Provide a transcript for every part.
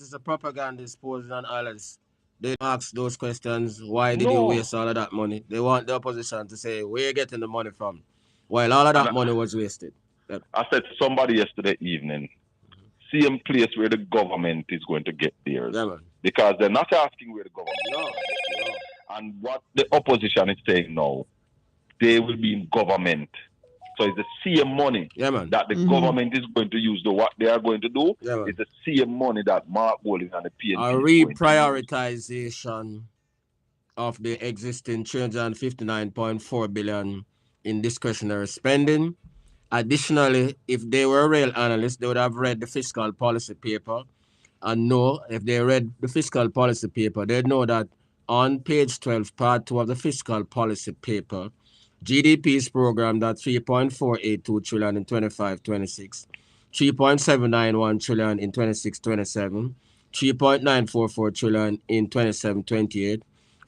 is the propagandist posing on others. They ask those questions. Why did you No. waste all of that money? They want the opposition to say where you getting the money from, while all of And that money was wasted. Yep. I said to somebody yesterday evening, same place where the government is going to get theirs. Yeah, man. Because they're not asking where the government No, is going to get theirs. no. And what the opposition is saying now, they will be in government. So it's the same money Yeah, man. that the government is going to use. What they are going to do Yeah, is man. the same money that Mark Golding and the PNP A is going to use. reprioritization of the existing 359.4 billion in discretionary spending. Additionally, if they were real analysts, they would have read the fiscal policy paper and know, if they read the fiscal policy paper, they'd know that on page 12, part 2 of the fiscal policy paper, GDP is programmed at 3.482 trillion in 25-26, 3.791 trillion in 26-27, 3.944 trillion in 27-28,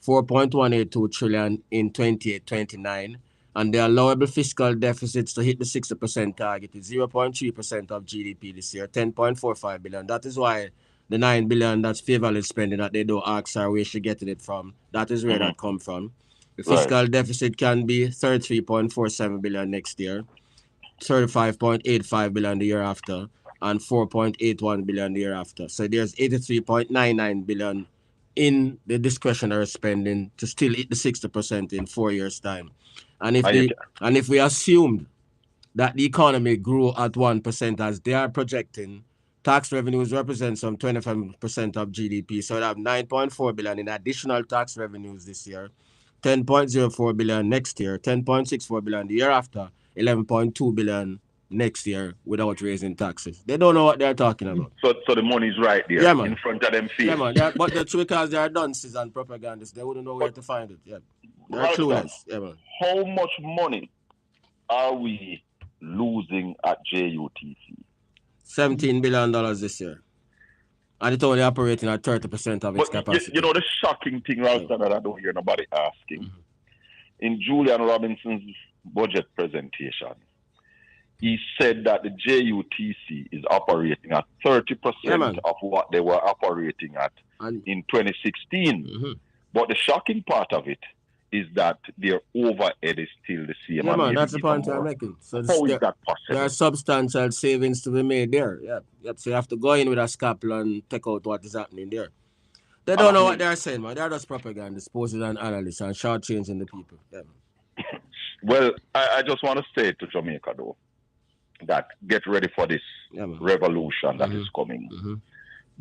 4.182 trillion in 28-29, and the allowable fiscal deficits to hit the 60% target is 0.3% of GDP this year, 10.45 billion. That is why the 9 billion that's favorably spending that they don't ask her where she getting it from. That is where that come from. The fiscal deficit can be 33.47 billion next year, 35.85 billion the year after, and 4.81 billion the year after. So there's 83.99 billion in the discretionary spending to still hit the 60% in 4 years' time. And if we assumed that the economy grew at 1% as they are projecting, tax revenues represent some 25% of GDP. So they have 9.4 billion in additional tax revenues this year, 10.04 billion next year, 10.64 billion the year after, 11.2 billion next year without raising taxes. They don't know what they're talking about. So the money is right there in front of them face. Yeah, man. But that's because they are dunces and propagandists. They wouldn't know where to find it. Yeah. They're clueless. Yeah, man. How much money are we losing at JUTC? $17 billion this year. And it's only operating at 30% of its capacity. You know the shocking thing, Ralston, that I don't hear nobody asking. In Julian Robinson's budget presentation, he said that the JUTC is operating at 30% of what they were operating at in 2016. But the shocking part of it is that their overhead is still the same. Yeah, man, that's the point I'm making. So how is that possible? There are substantial savings to be made there. Yeah. So you have to go in with a scalpel and take out what is happening there. They don't know what they're saying, man. They're just propagandists, posers and analysts, and shortchanging the people. Yeah, man. Well, I just want to say to Jamaica, though, that get ready for this revolution that is coming.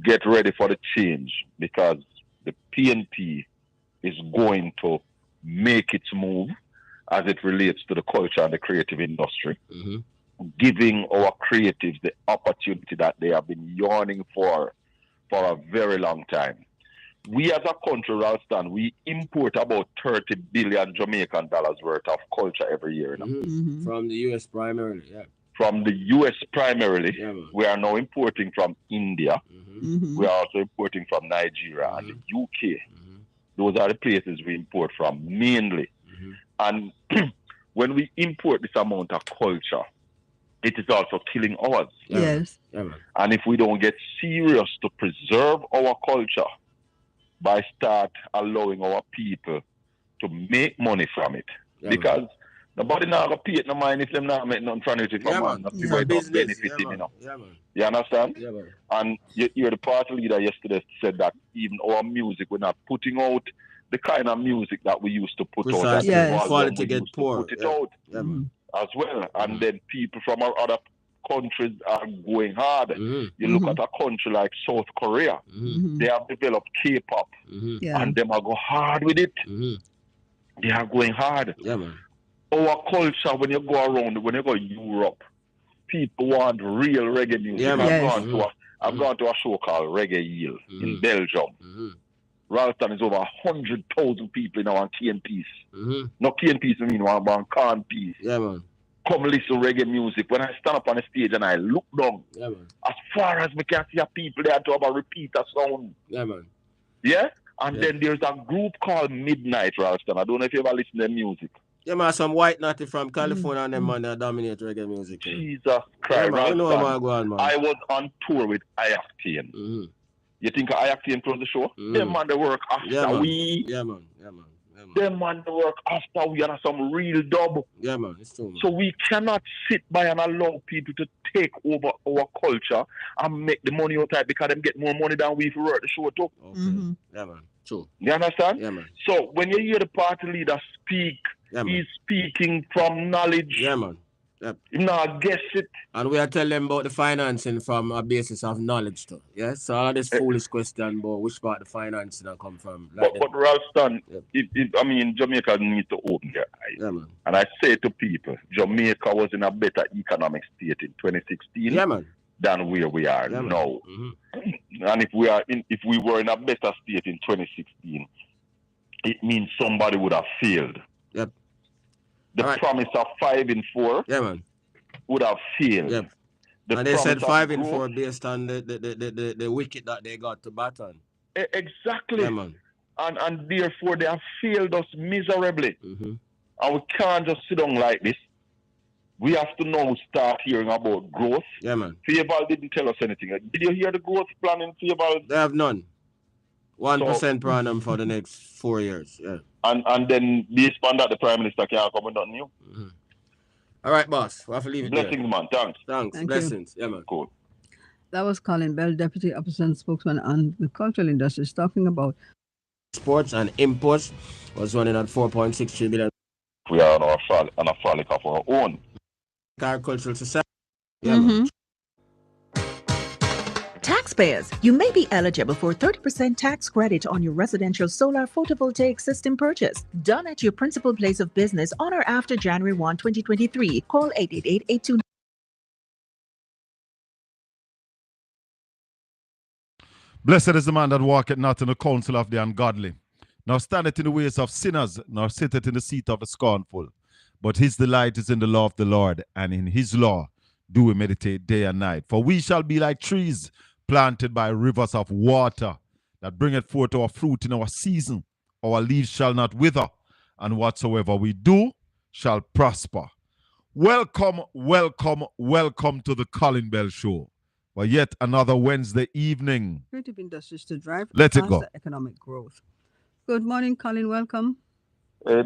Get ready for the change, because the PNP is going to make its move as it relates to the culture and the creative industry, giving our creatives the opportunity that they have been yearning for a very long time. We as a country, Ralston, we import about 30 billion Jamaican dollars worth of culture every year. From the US primarily, From the US primarily. We are now importing from India. We are also importing from Nigeria and the UK. Those are the places we import from mainly. And when we import this amount of culture, it is also killing ours. Yes. And if we don't get serious to preserve our culture by start allowing our people to make money from it, because nobody now gonna pay it no mind if them not make nothing from it. You understand? And you're the party leader yesterday said that even our music, we're not putting out the kind of music that we used to put out. Quality get poor. Put it out as well. And then people from our other countries are going hard. You look at a country like South Korea, they have developed K-pop, and them are go hard with it. They are going hard. Our culture, when you go around, when you go Europe, people want real reggae music. I've gone to a show called Reggae Yield in Belgium. Ralston is over 100,000 people in our KNPs. Not KNPs, I mean one corn piece. Come listen to reggae music. When I stand up on the stage and I look down, as far as me can see people there to have a repeater sound. And then there's a group called Midnight, Ralston. I don't know if you ever listen to their music. Yeah, man, some white natty from California and them man that dominate reggae music. Jesus Christ, man. I was on tour with Iactane. You think I acting close the show? Them man they work after we. Yeah, man. Them man they work after we and some real dub. Yeah, man. It's true, man. So we cannot sit by and allow people to take over our culture and make the money out of it because them get more money than we work the show too. Okay. Yeah, man. True. You understand? Yeah, man. So when you hear the party leader speak, he's speaking from knowledge. Yeah, man. Yep. You know, guess it. And we are telling them about the financing from a basis of knowledge too. Yes? So all this foolish question about which part the financing come from. Like but Ralston, I mean, Jamaica need to open their eyes. Yeah, man. And I say to people, Jamaica was in a better economic state in 2016 than where we are now. And if we were in a better state in 2016, it means somebody would have failed. Yep. The promise of 5 in 4 would have failed. Yep. And they said 5 in 4 based on the wicket that they got to bat on. Exactly. Yeah, man. And therefore they have failed us miserably. And we can't just sit down like this. We have to now start hearing about growth. Yeah, man. Favoral didn't tell us anything. Did you hear the growth plan in Favoral? They have none. 1% per annum for the next 4 years. Yeah. And then based on that, the Prime Minister can't come with nothing new. All right, boss. We'll have to leave it Blessings, there. man. Thanks. Thank Blessings. You. Yeah, man. Cool. That was Colin Bell, Deputy Opposition Spokesman on the cultural industries, talking about exports and imports was running at 4.63 billion. We are on a frolic of our own. Agricultural society. Yeah, man. Taxpayers, you may be eligible for 30% tax credit on your residential solar photovoltaic system purchase. Done at your principal place of business on or after January 1, 2023. Call 888-82. Blessed is the man that walketh not in the counsel of the ungodly, nor standeth in the ways of sinners, nor sitteth in the seat of the scornful. But his delight is in the law of the Lord, and in his law do we meditate day and night. For we shall be like trees planted by rivers of water, that bringeth forth our fruit in our season. Our leaves shall not wither, and whatsoever we do shall prosper. Welcome, welcome, welcome to the Colin Bell Show. For yet another Wednesday evening. Creative industries to drive economic growth. Good morning, Colin. Welcome. Hey,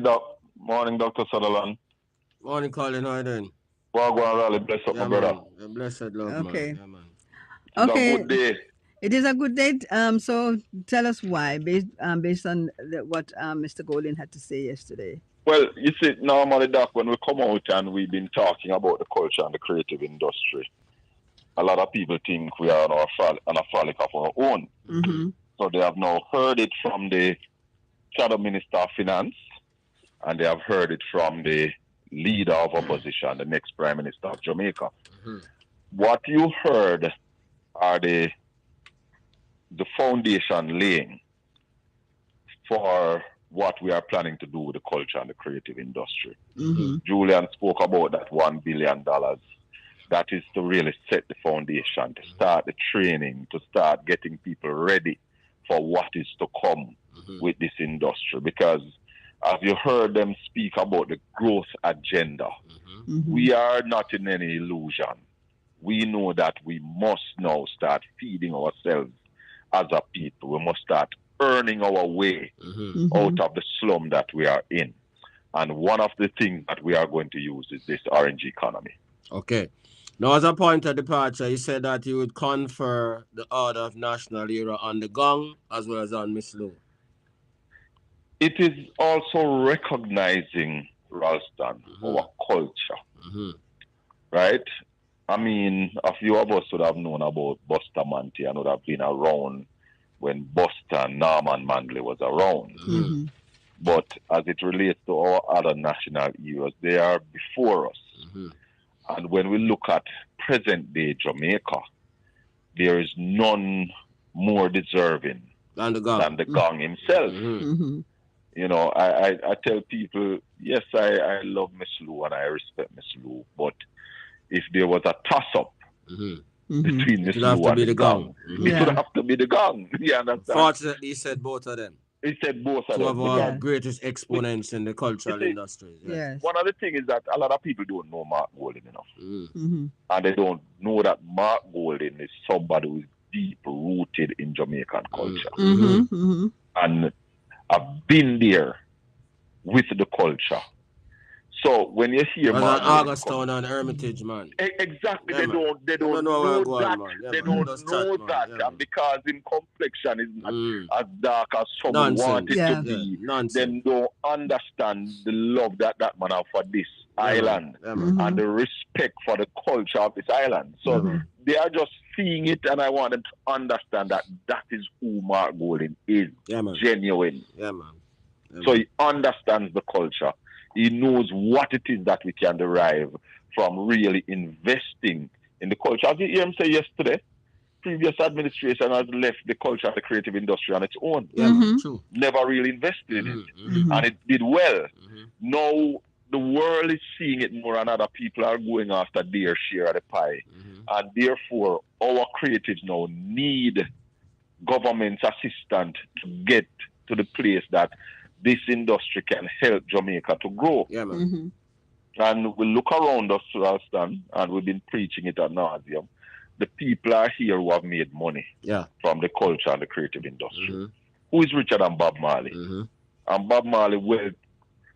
morning, Dr. Sutherland. Morning, Colin. How are you doing? Well, go and rally. Bless up, my brother. Blessed love, okay. Man. Yeah, man. Okay. It's a good day. It is a good day. So tell us why, based on what Mr. Golding had to say yesterday. Well, you see, normally, Doc, when we come out and we've been talking about the culture and the creative industry, a lot of people think we are on a frolic of our own. So they have now heard it from the Shadow Minister of Finance, and they have heard it from the leader of opposition, the next Prime Minister of Jamaica. What you heard are the foundation laying for what we are planning to do with the culture and the creative industry. Julian spoke about that $1 billion. That is to really set the foundation, to start the training, to start getting people ready for what is to come with this industry. Because as you heard them speak about the growth agenda, we are not in any illusion. We know that we must now start feeding ourselves as a people. We must start earning our way out of the slum that we are in. And one of the things that we are going to use is this orange economy. Okay. Now, as a point of departure, you said that you would confer the Order of National Hero on the Gong as well as on Miss Lou. It is also recognizing, Ralston, our culture. Right? I mean, a few of us would have known about Buster Manty and would have been around when Buster and Norman Manley was around. But as it relates to our other national heroes, they are before us. And when we look at present-day Jamaica, there is none more deserving than the Gong himself. You know, I tell people, yes, I love Miss Lou and I respect Miss Lou, but if there was a toss-up between Miss Lou and the Gong, it would have to be the Gong. You understand? Fortunately, he said both of them. He said both of them. Two of our greatest exponents in the cultural industry. Yes. One of the things is that a lot of people don't know Mark Golding enough. And they don't know that Mark Golding is somebody who is deep rooted in Jamaican culture. Mm-hmm. And I've been there with the culture. So when you hear was Mark an Augustown and Hermitage, man. exactly, Yeah, they man. don't know where know I'm going, that. man. Yeah, They man. don't Just know chat, man. that, Yeah, man. and because in complexion is not as dark as some Nonsense. want it Yeah. to be, Nonsense. them don't understand the love that man have for this island Yeah, man. and the respect for the culture of this island. So they are just seeing it, and I want them to understand that that is who Mark Golding is. Yeah, man. Genuine. Yeah, man. Yeah, So man. he understands the culture. He knows what it is that we can derive from really investing in the culture. As you hear him say yesterday, previous administration has left the culture and the creative industry on its own. Yeah, man. True. Never really invested in it. And it did well. Now the world is seeing it more, and other people are going after their share of the pie. And therefore, our creatives now need government's assistance to get to the place that this industry can help Jamaica to grow. Yeah, man. And we look around us, Ralston, and we've been preaching it ad nauseum. The people are here who have made money from the culture and the creative industry. Who is richer than Bob Marley? And Bob Marley will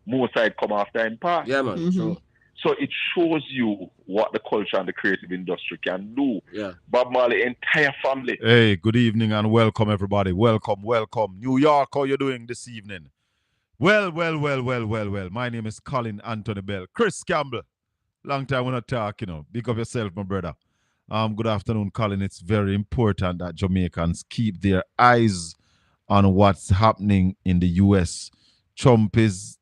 most side come after him part. Yeah, man. True. So it shows you what the culture and the creative industry can do. Yeah. Bob Marley entire family. Hey, good evening and welcome everybody. Welcome. New York, how you doing this evening? Well. My name is Colin Anthony Bell. Chris Campbell. Long time we not talk, Big up yourself, my brother. Good afternoon, Colin. It's very important that Jamaicans keep their eyes on what's happening in the US. Trump is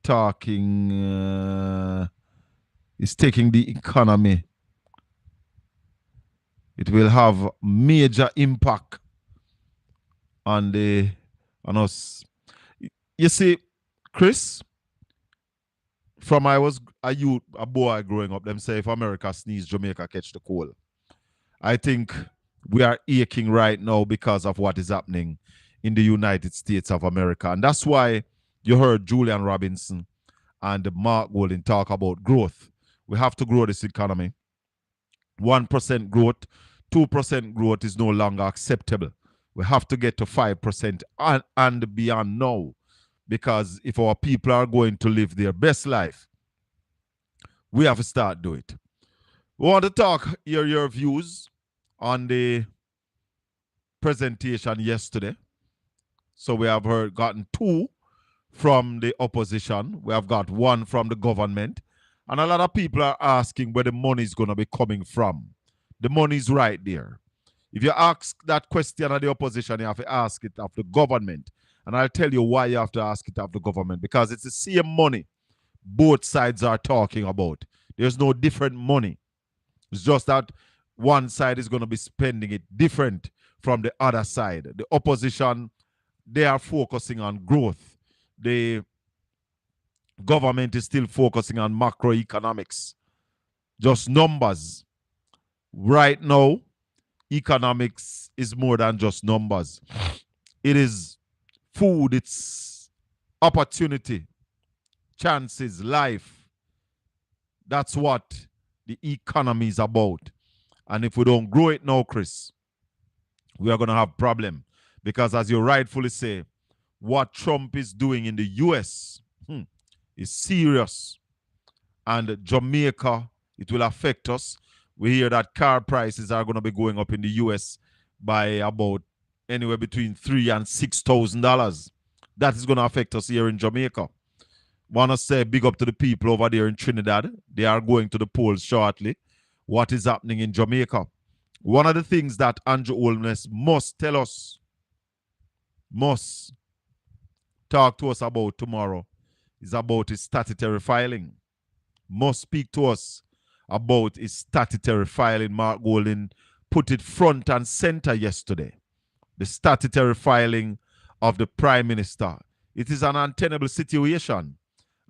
talking, is taking the economy. It will have major impact on us. You see, Chris, from I was a boy growing up, them say if America sneeze, Jamaica catch the cold. I think we are aching right now because of what is happening in the United States of America. And that's why you heard Julian Robinson and Mark Golding talk about growth. We have to grow this economy. 1% growth, 2% growth is no longer acceptable. We have to get to 5% and beyond now. Because if our people are going to live their best life, we have to start doing it. We want to talk your views on the presentation yesterday. So we have gotten 2 from the opposition. We have got 1 from the government. And a lot of people are asking where the money is going to be coming from. The money is right there. If you ask that question of the opposition, you have to ask it of the government. And I'll tell you why you have to ask it of the government. Because it's the same money both sides are talking about. There's no different money. It's just that one side is going to be spending it different from the other side. The opposition, they are focusing on growth. The government is still focusing on macroeconomics. Just numbers. Right now, economics is more than just numbers. It is food, it's opportunity, chances, life. That's what the economy is about. And if we don't grow it now, Chris, we are going to have problem. Because as you rightfully say, what Trump is doing in the US is serious. And Jamaica, it will affect us. We hear that car prices are going to be going up in the US by about anywhere between $3,000 and $6,000. That is going to affect us here in Jamaica. Want to say big up to the people over there in Trinidad. They are going to the polls shortly. What is happening in Jamaica? One of the things that Andrew Holness must tell us, must talk to us about tomorrow, is about his statutory filing. Must speak to us about his statutory filing. Mark Golding put it front and center yesterday. The statutory filing of the Prime Minister. It is an untenable situation.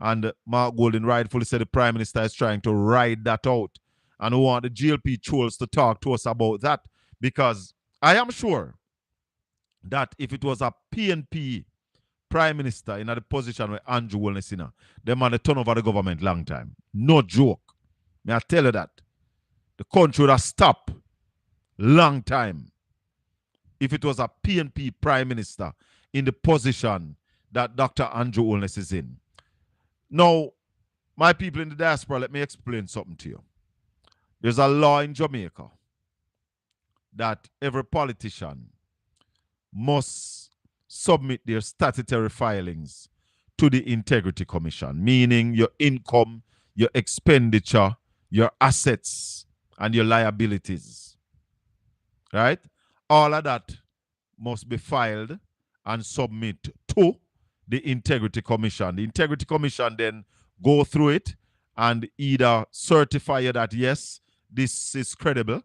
And Mark Golding rightfully said the Prime Minister is trying to ride that out. And we want the GLP trolls to talk to us about that. Because I am sure that if it was a PNP Prime Minister in the position where Andrew Holness in, them man turn over the government long time. No joke. May I tell you that? The country would have stopped long time if it was a PNP prime minister in the position that Dr. Andrew Holness is in. Now, my people in the diaspora, let me explain something to you. There's a law in Jamaica that every politician must submit their statutory filings to the Integrity Commission, meaning your income, your expenditure, your assets, and your liabilities. Right? All of that must be filed and submit to the Integrity Commission. The Integrity Commission then go through it and either certify that yes, this is credible,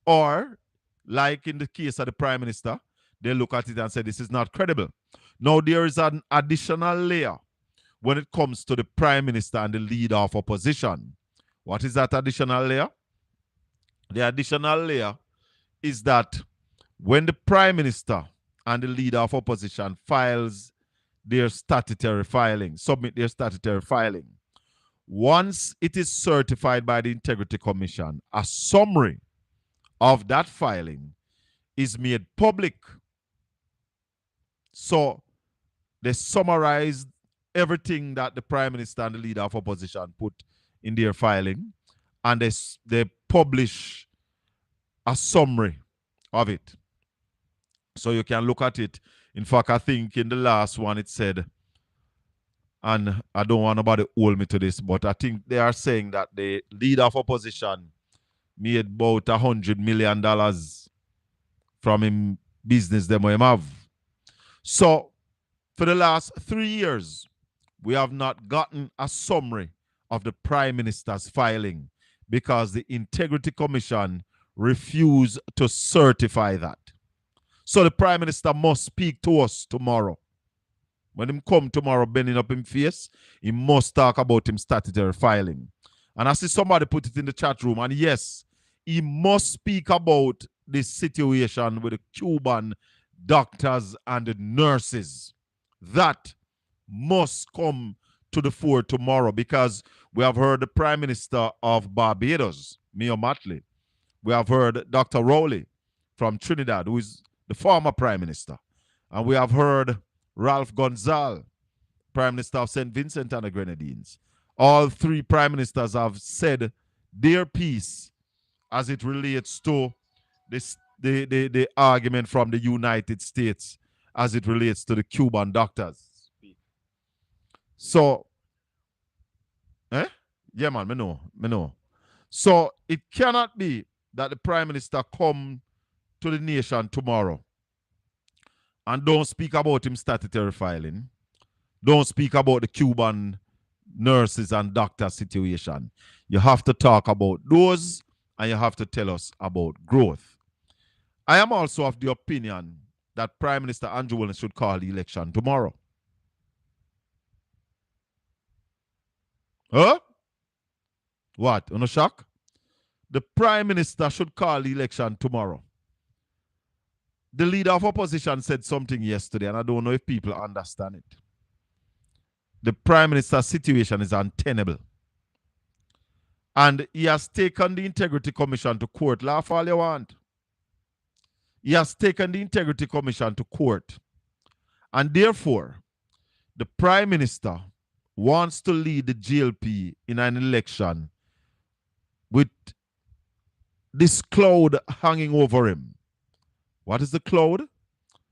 or like in the case of the Prime Minister, they look at it and say this is not credible. Now there is an additional layer when it comes to the Prime Minister and the leader of opposition. What is that additional layer? The additional layer is that when the Prime Minister and the leader of opposition files their statutory filing, submit their statutory filing, once it is certified by the Integrity Commission, a summary of that filing is made public. So they summarize everything that the Prime Minister and the leader of opposition put in their filing, and they publish a summary of it. So you can look at it. In fact, I think in the last one it said, and I don't want nobody to hold me to this, but I think they are saying that the leader of opposition made about $100 million from him business them him have. So for the last 3 years, we have not gotten a summary of the Prime Minister's filing because the Integrity Commission refused to certify that. So the Prime Minister must speak to us tomorrow. When him come tomorrow bending up him face, he must talk about him statutory filing. And I see somebody put it in the chat room, and yes, he must speak about this situation with the Cuban doctors and the nurses. That must come to the fore tomorrow, because we have heard the Prime Minister of Barbados, Mio Motley. We have heard Dr. Rowley from Trinidad, who is the former Prime Minister. And we have heard Ralph Gonzalez, Prime Minister of St. Vincent and the Grenadines. All three Prime Ministers have said their piece as it relates to this, the argument from the United States as it relates to the Cuban doctors. So, yeah, man, me know. So it cannot be that the Prime Minister come to the nation tomorrow and don't speak about him statutory filing, don't speak about the Cuban nurses and doctor situation. You have to talk about those, and you have to tell us about growth. I am also of the opinion that Prime Minister Andrew Holness should call the election tomorrow. Huh? What? On a shock? The Prime Minister should call the election tomorrow. The leader of opposition said something yesterday, and I don't know if people understand it. The Prime Minister's situation is untenable. And he has taken the Integrity Commission to court. Laugh all you want. He has taken the Integrity Commission to court. And therefore, the Prime Minister wants to lead the GLP in an election with this cloud hanging over him. What is the cloud?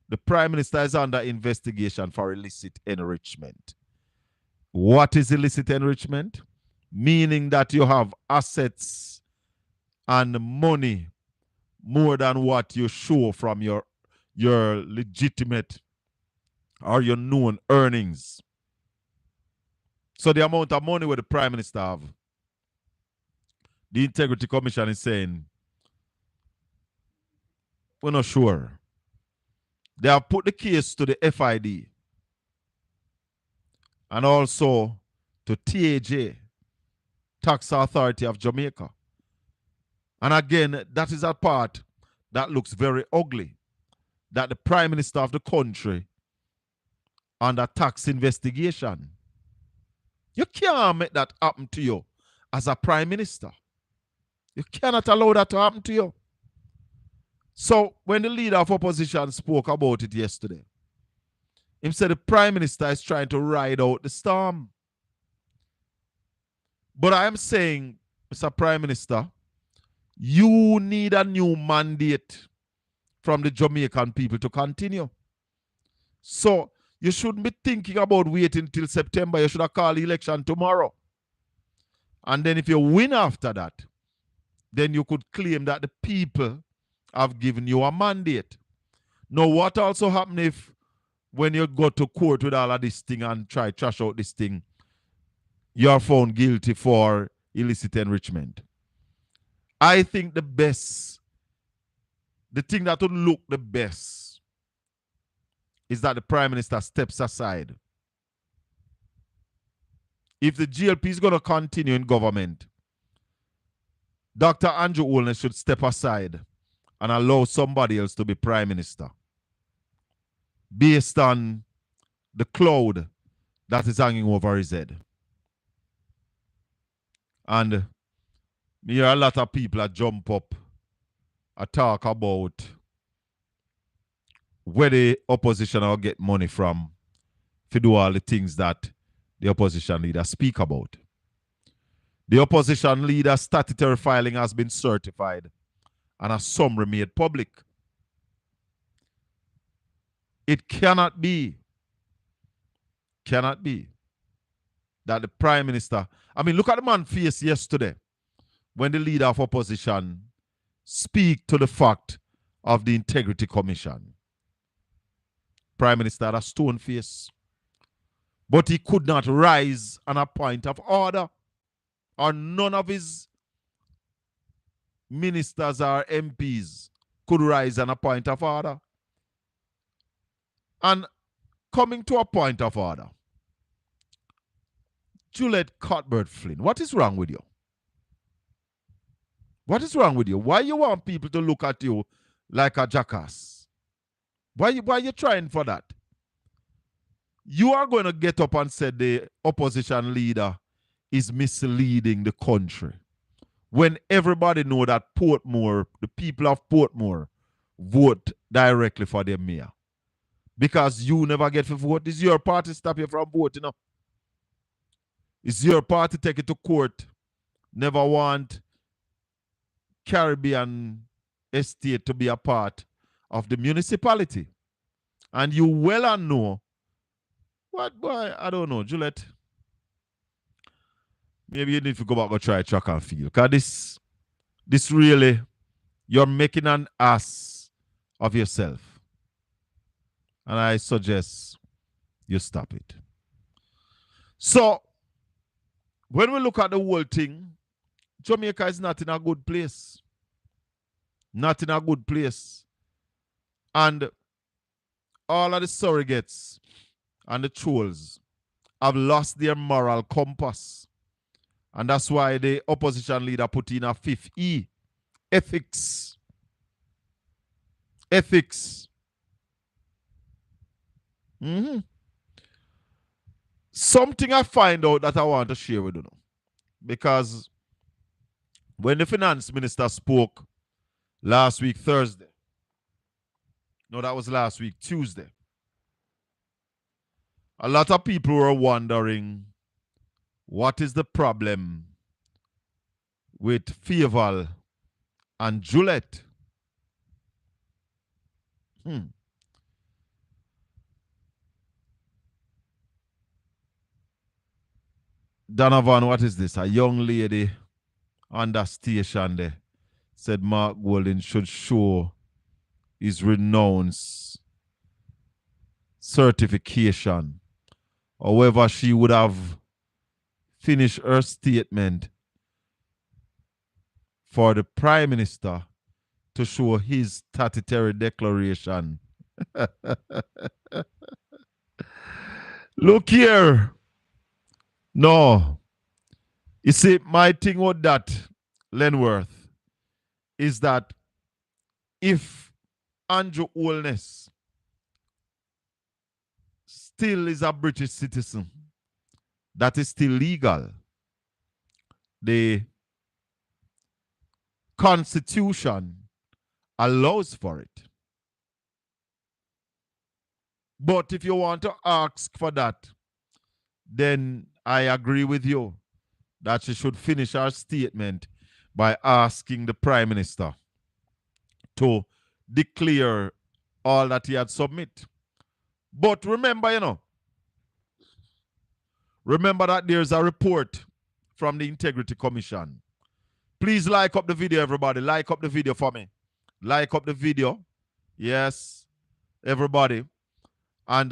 The Prime Minister is under investigation for illicit enrichment. What is illicit enrichment? Meaning that you have assets and money more than what you show from your legitimate or your known earnings. So the amount of money where the Prime Minister have, the Integrity Commission is saying, we're not sure. They have put the case to the FID and also to TAJ, Tax Authority of Jamaica. And again, that is a part that looks very ugly, that the Prime Minister of the country under tax investigation. You can't make that happen to you as a Prime Minister. You cannot allow that to happen to you. So when the leader of opposition spoke about it yesterday, he said the prime minister is trying to ride out the storm. But I am saying, Mr. Prime Minister, you need a new mandate from the Jamaican people to continue. So you shouldn't be thinking about waiting till September. You should have called the election tomorrow. And then if you win after that, then you could claim that the people have given you a mandate. Now, what also happens if when you go to court with all of this thing and try to trash out this thing, you are found guilty for illicit enrichment? I think the thing that would look the best is that the Prime Minister steps aside. If the GLP is going to continue in government, Dr. Andrew Holness should step aside and allow somebody else to be Prime Minister based on the cloud that is hanging over his head. And here a lot of people that jump up and talk about where the opposition will get money from to do all the things that the opposition leader speak about. The opposition leader statutory filing has been certified and a summary made public. It cannot be that the Prime Minister, I mean, look at the man's face yesterday when the leader of opposition speak to the fact of the Integrity Commission. Prime Minister had a stone face, but he could not rise on a point of order, or none of his ministers or MPs could rise on a point of order. And coming to a point of order, Juliet Cuthbert Flynn, what is wrong with you? What is wrong with you? Why you want people to look at you like a jackass? Why you trying for that? You are going to get up and say the opposition leader is misleading the country when everybody know that Portmore, the people of Portmore, vote directly for their mayor. Because you never get to vote. It's your party stop you from voting. You know? It's your party take it to court. Never want Caribbean estate to be a part of the municipality. And you well know what boy, I don't know, Juliet. Maybe you need to go back and try track and field. Because this really, you're making an ass of yourself. And I suggest you stop it. So, when we look at the whole thing, Jamaica is not in a good place. Not in a good place. And all of the surrogates and the trolls have lost their moral compass. And that's why the opposition leader put in a 5th E. Ethics. Ethics. Something I find out that I want to share with you now. Because when the finance minister spoke last week, Thursday, no, that was last week, Tuesday, a lot of people were wondering what is the problem with Fieval and Juliet. Donovan, what is this? A young lady on that station there said Mark Golding should show his renounce certification. However, she would have finished her statement for the Prime Minister to show his statutory declaration. Look here. No. You see, my thing with that, Lenworth, is that if Andrew Holness still is a British citizen, that is still legal. The Constitution allows for it. But if you want to ask for that, then I agree with you that she should finish her statement by asking the Prime Minister to declare all that he had submit. But remember, remember that there's a report from the Integrity Commission. Please like up the video, everybody. Like up the video for me. Like up the video. Yes, everybody. And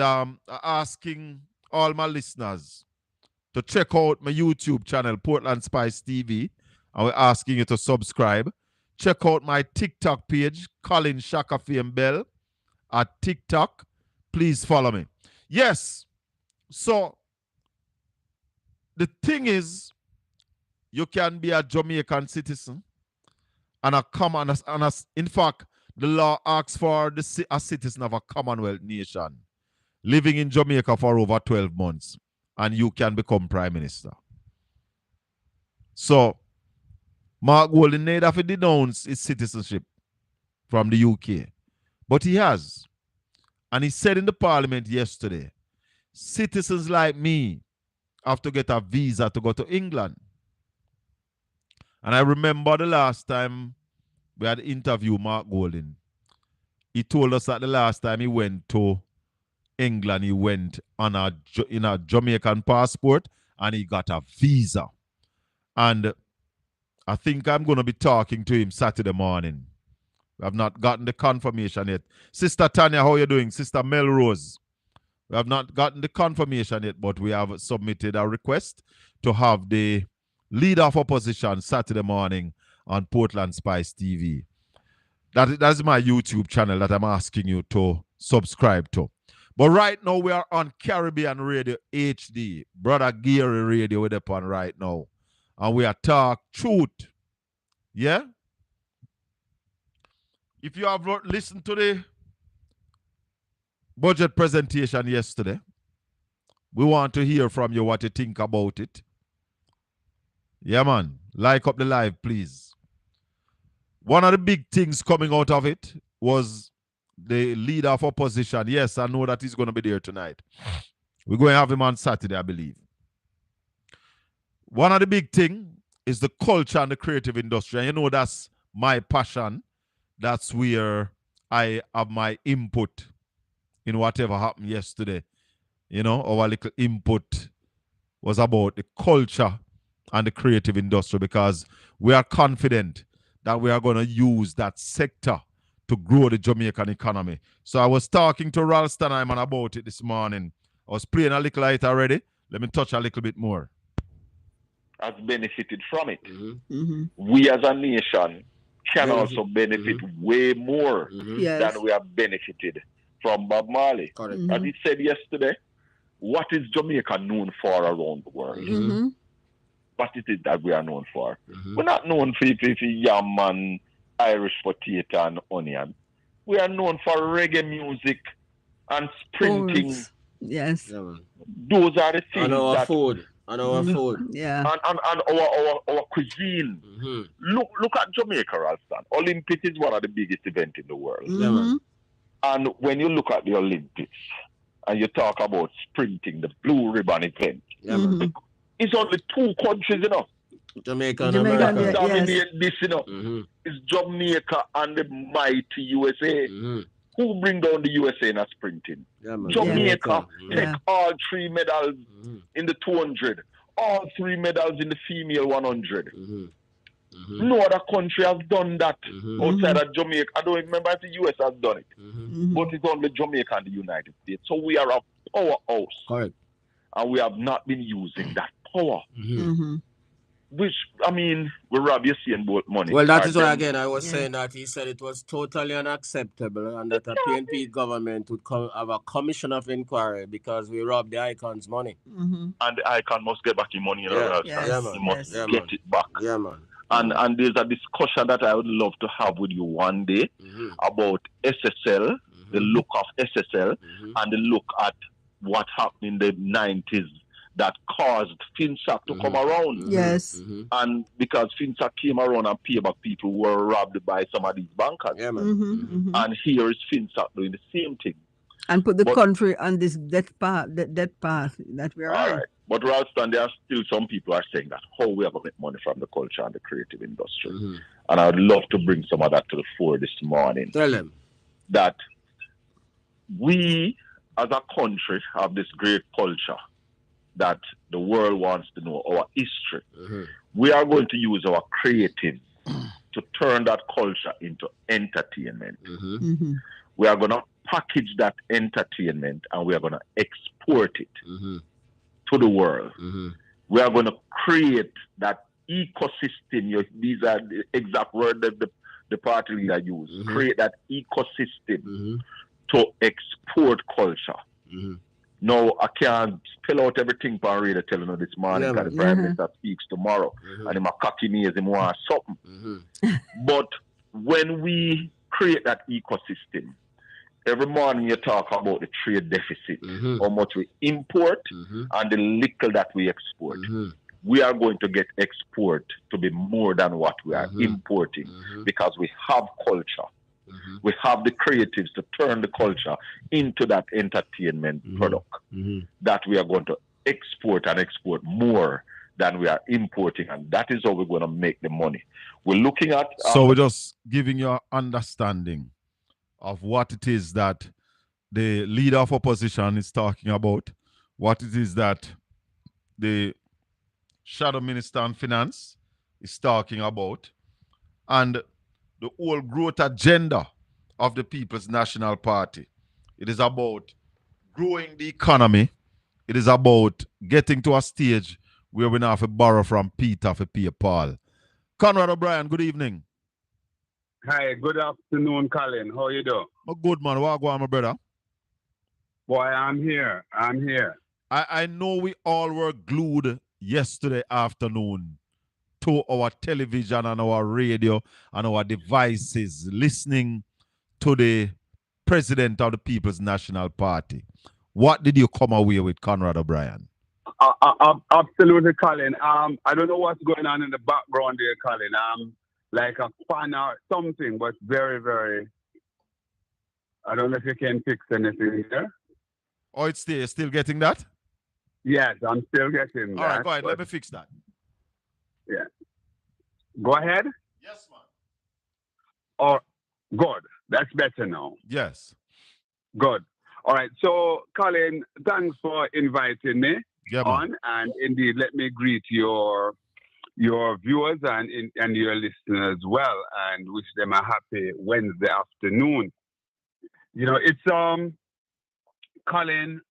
asking all my listeners to check out my YouTube channel, Portland Spice TV. And we're asking you to subscribe. Check out my TikTok page, Colin Shaka Fame Bell at TikTok. Please follow me. Yes. So the thing is, you can be a Jamaican citizen and in fact, the law asks for a citizen of a Commonwealth nation living in Jamaica for over 12 months, and you can become Prime Minister. So, Mark Golding need have to denounce his citizenship from the UK. But he has. And he said in the Parliament yesterday, citizens like me have to get a visa to go to England. And I remember the last time we had interviewed Mark Golding. He told us that the last time he went to England, he went on in a Jamaican passport and he got a visa. And I think I'm going to be talking to him Saturday morning. We have not gotten the confirmation yet. Sister Tanya, how are you doing? Sister Melrose. We have not gotten the confirmation yet, but we have submitted a request to have the leader of opposition Saturday morning on Portland Spice TV. That's my YouTube channel that I'm asking you to subscribe to. But right now we are on Caribbean Radio HD. Brother Gary Radio with upon right now. And we are talk truth. Yeah? If you have listened to the budget presentation yesterday, we want to hear from you what you think about it. Yeah, man. Like up the live, please. One of the big things coming out of it was the leader of opposition. Yes, I know that he's going to be there tonight. We're going to have him on Saturday, I believe. One of the big things is the culture and the creative industry. And you know that's my passion. That's where I have my input in whatever happened yesterday. Our little input was about the culture and the creative industry because we are confident that we are going to use that sector to grow the Jamaican economy. So I was talking to Ralston Hyman about it this morning. I was playing a little light already. Let me touch a little bit more. Has benefited from it. Mm-hmm. Mm-hmm. We as a nation can also benefit way more than we have benefited from Bob Marley. As he said yesterday, what is Jamaica known for around the world? Mm-hmm. What is it that we are known for? We're not known for yam and Irish potato and onion. We are known for reggae music and sprinting. Yes. Those are the things. And our food. And our food. Yeah. And our cuisine. Look at Jamaica, Ralston. Olympics is one of the biggest events in the world. And when you look at the Olympics and you talk about sprinting, the blue ribbon event, it's only two countries, Jamaica and America. Dominate this, It's Jamaica and the mighty USA. Who bring down the USA in a sprinting? Jamaica take all 3 medals in the 200, all 3 medals in the female 100. No other country has done that outside of Jamaica. I don't remember if the US has done it, but it's only Jamaica and the United States. So we are a powerhouse. Correct. And we have not been using that power. Which, I mean, we rob you seeing both money. Well, that is why, again, I was saying that he said it was totally unacceptable and that a PNP government would have a commission of inquiry because we robbed the icon's money. And the icon must get back his money. He must get it back. Yeah, man. And there's a discussion that I would love to have with you one day about SSL, the look of SSL, and the look at what happened in the 90s that caused FinSAC to come around. Yes. And because FinSAC came around and paid back people who were robbed by some of these bankers. Yeah, man. And here is FinSAC doing the same thing. And put the country on this death path that we're All on. right. But Ralston, there are still some people are saying that how we are going to make money from the culture and the creative industry. And I would love to bring some of that to the fore this morning. Tell them that we as a country have this great culture that the world wants to know, our history. We are going to use our creative to turn that culture into entertainment. We are going to package that entertainment and we are going to export it to the world. We are going to create that ecosystem. These are the exact words that the party leader used. Create that ecosystem to export culture. No, I can't spell out everything for radio telling you this morning because the Prime Minister speaks tomorrow and him a cocky nose, him want something. But when we create that ecosystem, every morning you talk about the trade deficit, how much we import and the little that we export. We are going to get export to be more than what we are importing because we have culture. We have the creatives to turn the culture into that entertainment product that we are going to export and export more than we are importing. And that is how we're going to make the money. We're looking at... So we're just giving you an understanding of what it is that the leader of opposition is talking about, what it is that the shadow minister on finance is talking about, and the whole growth agenda of the People's National Party. It is about growing the economy. It is about getting to a stage where we now have to borrow from Peter for pay Paul. Conrad O'Brien, good evening. Hi, good afternoon, Colin. How you doing? Oh, good, man. What go on, my brother? Boy, I'm here. I know we all were glued yesterday afternoon to our television and our radio and our devices, listening to the president of the People's National Party. What did you come away with, Conrad O'Brien? Absolutely, Colin. I don't know what's going on in the background there, Colin. Like a fan or something, but very, very... I don't know if you can fix anything here. Oh, it's still getting that? Yes, I'm still getting that. All right, go ahead. Let me fix that. Yeah. Go ahead. Yes, man. Oh, good. That's better now. Yes. Good. All right. So, Colin, thanks for inviting me on. And indeed, let me greet your viewers and your listeners as well, and wish them a happy Wednesday afternoon. You know, it's Colin,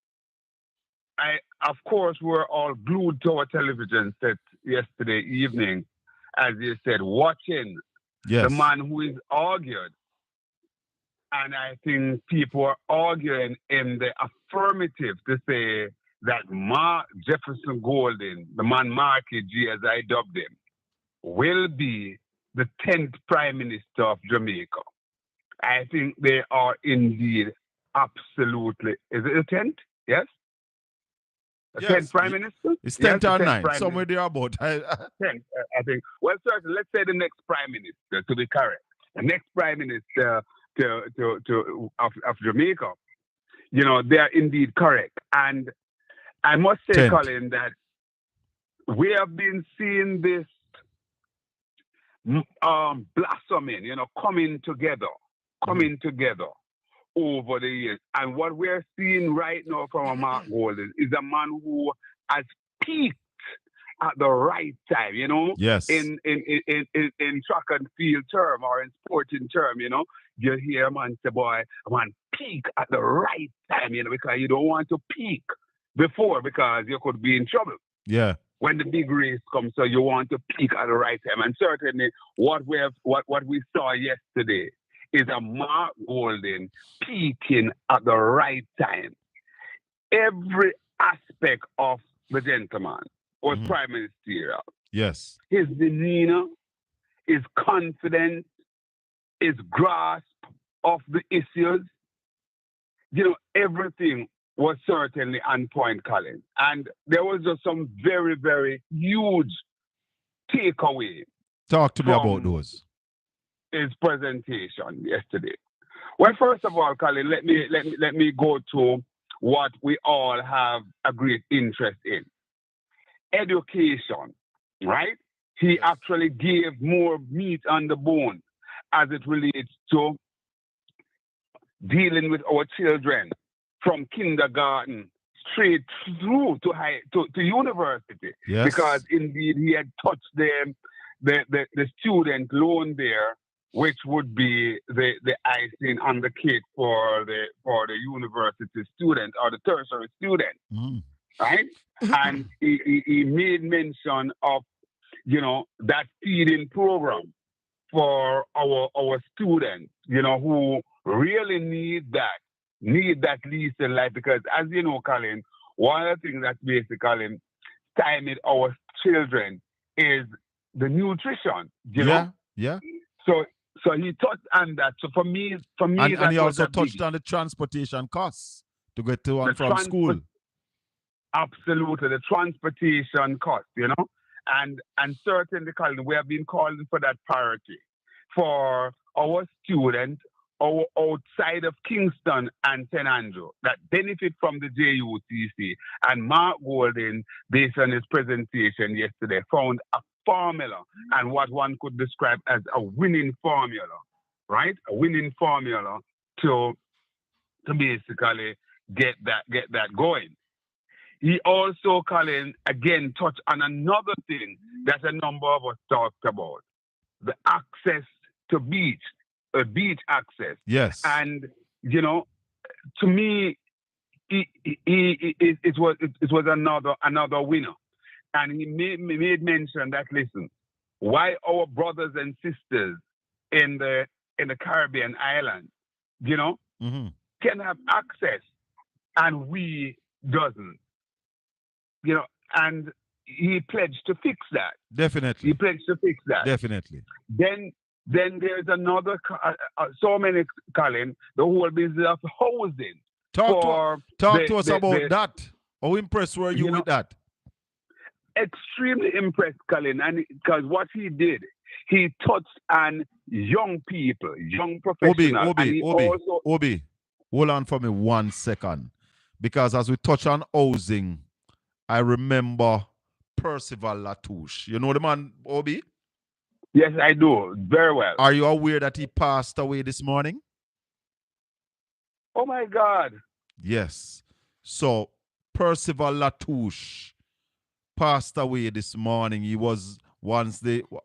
of course we're all glued to our television set yesterday evening, as you said, watching the man who is argued. And I think people are arguing in the affirmative to say that Mark Jefferson Golden, the man Marky G as I dubbed him, will be the 10th Prime Minister of Jamaica. I think they are indeed absolutely... Is it the 10th? Yes? The 10th Prime Minister? It's 10th or 9th, somewhere there about. 10th, I think. Well, certainly, let's say the next Prime Minister, to be correct. The next Prime Minister of Jamaica. You know, they are indeed correct. And I must say, 10th. Colin, that we have been seeing this blossoming, you know, coming together over the years. And what we're seeing right now from Mark Golden is a man who has peaked at the right time, you know? Yes. In track and field term or in sporting term, you know? You hear a man say, boy, a man peak at the right time, you know, because you don't want to peak before because you could be in trouble. Yeah. When the big race comes, so you want to peak at the right time. And certainly what we saw yesterday is a Mark Golden peaking at the right time. Every aspect of the gentleman was prime ministerial. Yes. His demeanor, his confidence, his grasp of the issues, you know, everything was certainly on point, Colin. And there was just some very, very huge takeaway. Talk to me about those. His presentation yesterday. Well, first of all, Colin, let me go to what we all have a great interest in. Education, right? He actually gave more meat on the bone as it relates to dealing with our children from kindergarten straight through to university. Yes. Because indeed he had touched the student loan there, which would be the icing on the cake for the university student or the tertiary student. Right? And he made mention of, that feeding program for our students, who really need that least in life. Because as you know, Colin, one of the things that's basically stymied our children is the nutrition, you know? Yeah. So he touched on that. So for me, and he also touched on the transportation costs to get to and from school. Absolutely, the transportation cost, and certainly, Colin, we have been calling for that parity for our students outside of Kingston and St. Andrew that benefit from the JUTC. And Mark Golden, based on his presentation yesterday, found a formula and what one could describe as a winning formula, right? A winning formula to basically get that going. He also, Colin, again touched on another thing that a number of us talked about: the access to beach access. Yes. And to me, it was another winner. And he made mention that, listen, why our brothers and sisters in the Caribbean islands, can have access and we doesn't, and he pledged to fix that. Definitely. He pledged to fix that. Definitely. Then there's another, so many, Colin, the whole business of housing. Talk to us about that. How impressed were you with that? Extremely impressed, Colin, and because what he did, he touched on young people, young professionals. Obi, hold on for me 1 second. Because as we touch on housing, I remember Percival Latouche. You know the man, Obi? Yes, I do. Very well. Are you aware that he passed away this morning? Oh, my God. Yes. So, Percival Latouche passed away this morning. He was once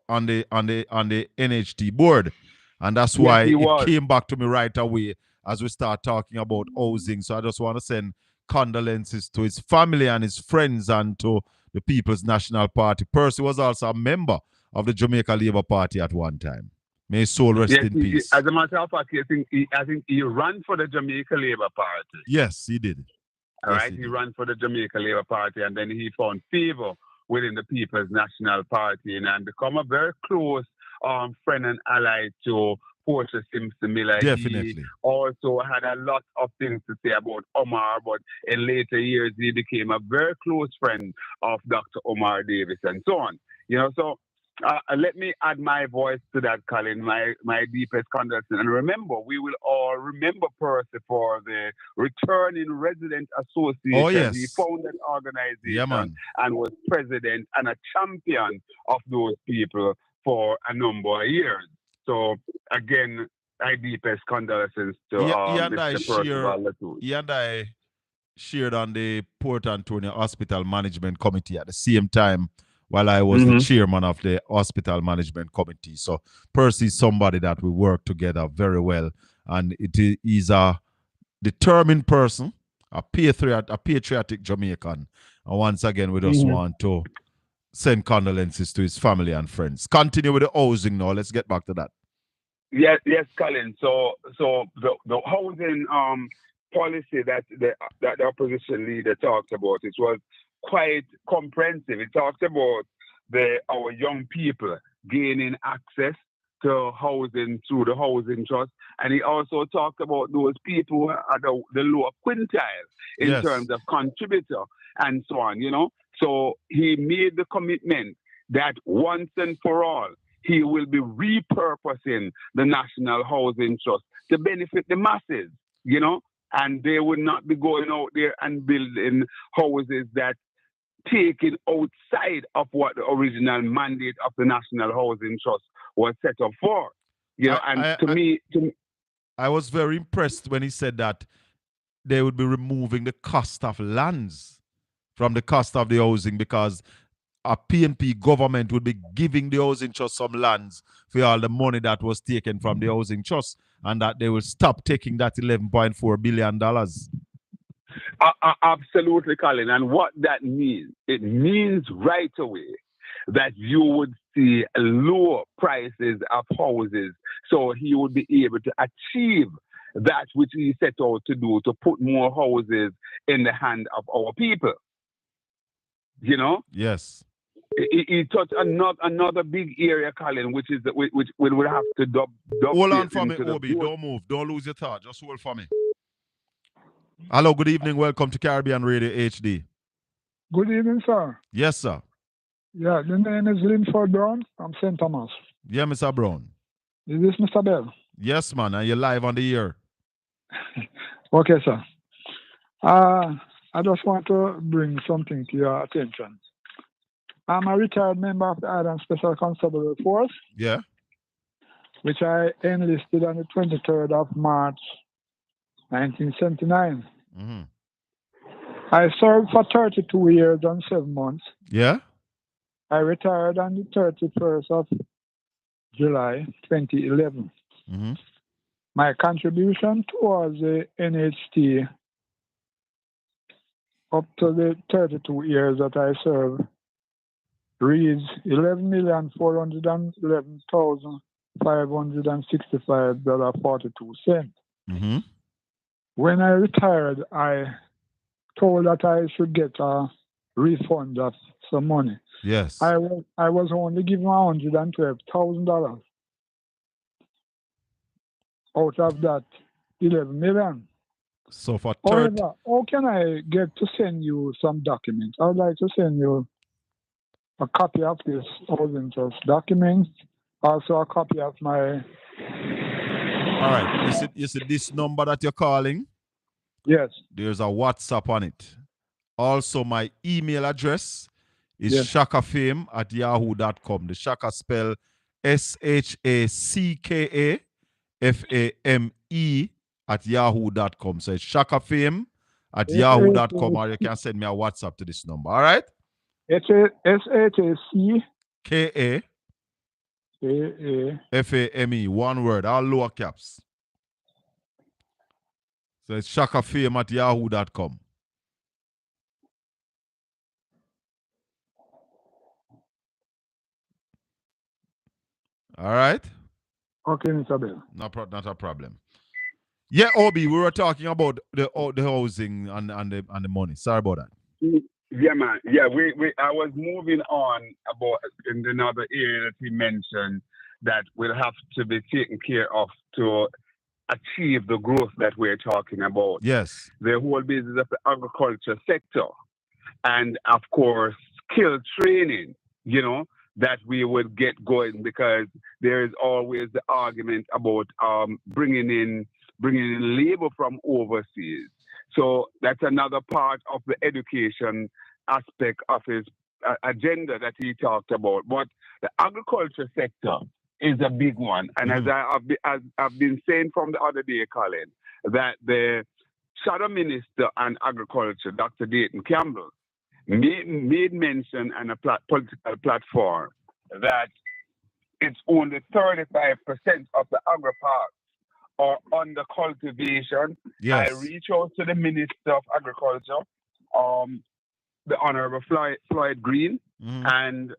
on the NHT board. And that's why it came back to me right away as we start talking about housing. So I just want to send condolences to his family and his friends and to the People's National Party. Percy was also a member of the Jamaica Labour Party at one time. May his soul rest in peace. As a matter of fact, I think he ran for the Jamaica Labour Party. Yes, he did. All right, he ran for the Jamaica Labour Party, and then he found favor within the People's National Party and become a very close friend and ally to Portia Simpson Miller. Definitely. He also had a lot of things to say about Omar, but in later years he became a very close friend of Dr. Omar Davis and so on. So let me add my voice to that, Colin, my deepest condolences. And remember, we will all remember Percy for the Returning Resident Association. Oh, yes. He founded organization and was president and a champion of those people for a number of years. So, again, my deepest condolences to Mr. Percival Latouche. He and I shared on the Port Antonio Hospital Management Committee at the same time while I was the chairman of the Hospital Management Committee. So Percy is somebody that we work together very well. And he's a determined person, a patriotic Jamaican. And once again, we just want to send condolences to his family and friends. Continue with the housing now. Let's get back to that. Yes, Colin. So the housing policy that the opposition leader talked about, it was quite comprehensive. It talked about our young people gaining access to housing through the housing trust And he also talked about those people who are the lower quintile in terms of contributor and so on, you know. So he made the commitment that once and for all, he will be repurposing the National Housing Trust to benefit the masses, you know, and they would not be going out there and building houses that taken outside of what the original mandate of the National Housing Trust was set up for. You know, I was very impressed when he said that they would be removing the cost of lands from the cost of the housing, because a PNP government would be giving the housing trust some lands for all the money that was taken from the housing trust, and that they will stop taking that $11.4 billion. Absolutely, Colin. And what that means, it means right away that you would see lower prices of houses. So he would be able to achieve that which he set out to do, to put more houses in the hand of our people. You know? Yes. He touched another big area, Colin, which we would have to dub. Hold on for me, Obi. Don't move. Don't lose your thought. Just hold for me. Hello, good evening. Welcome to Caribbean Radio HD. Good evening, sir. Yes, sir. Yeah, the name is Linford Brown from St. Thomas. Yeah, Mr. Brown. Is this Mr. Bell? Yes, man. And you're live on the air. Okay, sir. I just want to bring something to your attention. I'm a retired member of the Island Special Constabulary Force. Yeah. Which I enlisted on the 23rd of March, 1979. Mm-hmm. I served for 32 years and 7 months. Yeah. I retired on the 31st of July, 2011. Mm-hmm. My contribution towards the NHT up to the 32 years that I served reads $11,411,565.42. Mm-hmm. When I retired, I told that I should get a refund of some money. Yes. I was only given $112,000 out of that 11 million. So for However, how can I get to send you some documents? I would like to send you a copy of this housing trust documents, also a copy of my... All right. You see this number that you're calling? Yes. There's a WhatsApp on it. Also, my email address is shakafame@yahoo.com. The Shaka spell SHAKAFAME@yahoo.com. So it's shakafame@yahoo.com, or you can send me a WhatsApp to this number. All right? SHAKAFAME, one word, all lower caps. So it's shakafame@yahoo.com. All right? Okay, Mr. Bell. Not a problem. Yeah, Obi, we were talking about the housing and the money. Sorry about that. Yeah, man. Yeah, I was moving on about in another area that he mentioned that will have to be taken care of to achieve the growth that we're talking about. Yes. The whole business of the agriculture sector, and of course, skill training, you know, that we would get going, because there is always the argument about bringing in labor from overseas. So that's another part of the education aspect of his agenda that he talked about. But the agriculture sector is a big one. And as I've been saying from the other day, Colin, that the Shadow Minister on Agriculture, Dr. Dayton Campbell, made mention on a political platform that it's only 35% of the agri-parks are under cultivation. Yes. I reach out to the Minister of Agriculture, the Honorable Floyd Green, and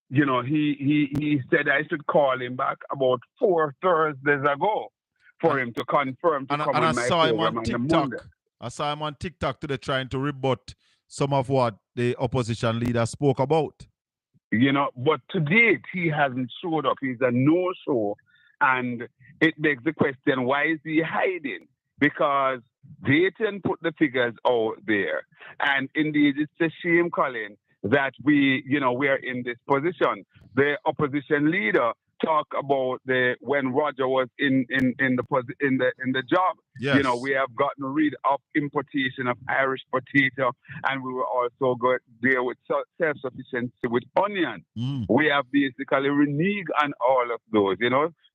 you know he said I should call him back about 4 Thursdays ago for him to confirm to come on my program on the Monday. I saw him on TikTok today trying to rebut some of what the opposition leader spoke about. You know, but to date he hasn't showed up. He's a no-show, and it begs the question, why is he hiding? Because Dayton put the figures out there. And indeed, it's a shame, Colin, that we are in this position. The opposition leader talked about when Roger was in the job. Yes. We have gotten rid of importation of Irish potato, and we were also going there with self-sufficiency with onion. We have basically reneged on all of those,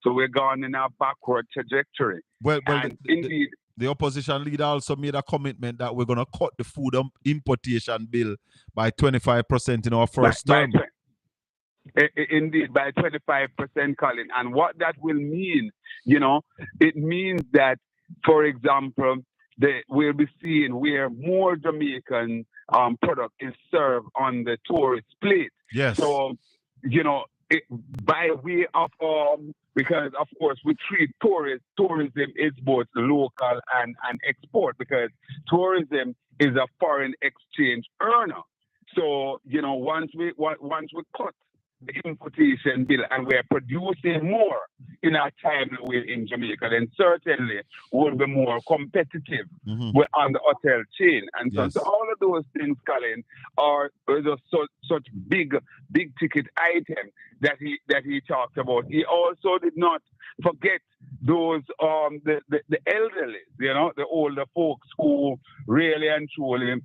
so we're gone in a backward trajectory. Well, indeed, the opposition leader also made a commitment that we're going to cut the food importation bill by 25% in our first term. Indeed, by 25%, Colin. And what that will mean, it means that, for example, we'll be seeing where more Jamaican product is served on the tourist plate. Yes. So, by way of, because of course we treat tourism is both local and export, because tourism is a foreign exchange earner. So, once we cut the importation bill and we're producing more in a timely way in Jamaica, then certainly we'll be more competitive on the hotel chain. And so all of those things, Colin, are just such big ticket items that he talked about. He also did not forget those the elderly, the older folks who really and truly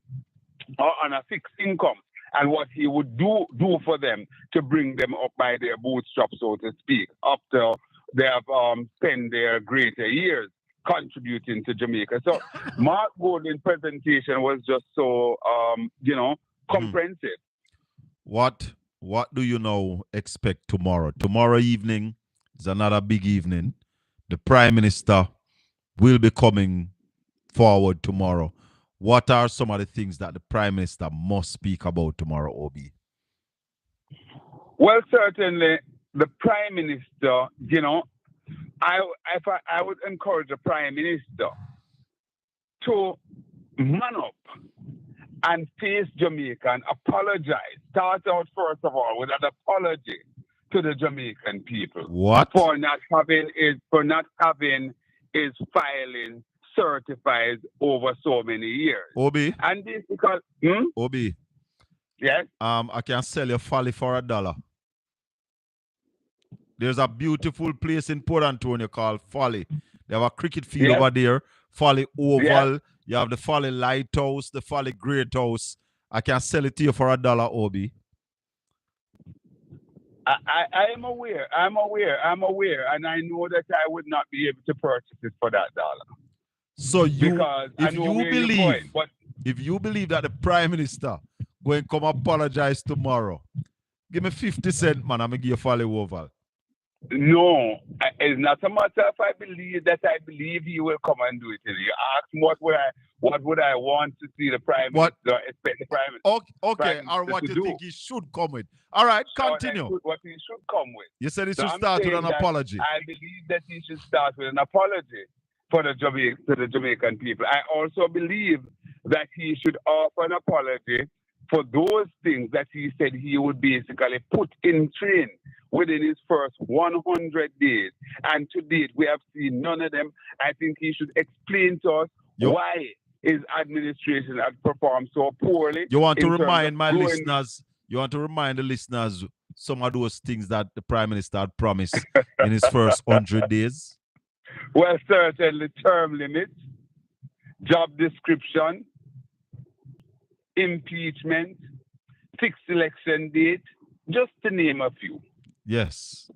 are on a fixed income, and what he would do for them to bring them up by their bootstraps, so to speak, after they have spent their greater years contributing to Jamaica. So Mark Golding's presentation was just so, comprehensive. What do you now expect tomorrow? Tomorrow evening is another big evening. The Prime Minister will be coming forward tomorrow. What are some of the things that the Prime Minister must speak about tomorrow, Obi? Well, certainly the Prime Minister, I would encourage the Prime Minister to man up and face Jamaica and apologize. Start out, first of all, with an apology to the Jamaican people. What? For not having his filing certified over so many years. Obi. And this because Obi. Yes. I can sell you Folly for $1. There's a beautiful place in Port Antonio called Folly. They have a cricket field over there, Folly Oval. Yes. You have the Folly Lighthouse, the Folly Great House. I can sell it to you for $1, Obi. I am aware, and I know that I would not be able to purchase it for that $1. So if you believe that the Prime Minister going to come apologize tomorrow, give me 50 cents, man. I'm going to give you Folly Oval. No, it's not a matter if I believe he will come and do it. You ask what would I want to see the Prime Minister, expect the Prime Minister. Okay, or what you think he should come with. All right, continue. What he should come with. You said he should start with an apology. I believe that he should start with an apology for the Jamaican people. I also believe that he should offer an apology for those things that he said he would basically put in train within his first 100 days. And to date, we have seen none of them. I think he should explain to us why his administration has performed so poorly. You want to remind the listeners some of those things that the Prime Minister had promised in his first 100 days? Well, certainly term limits, job description, impeachment, fixed election date, just to name a few. Yes.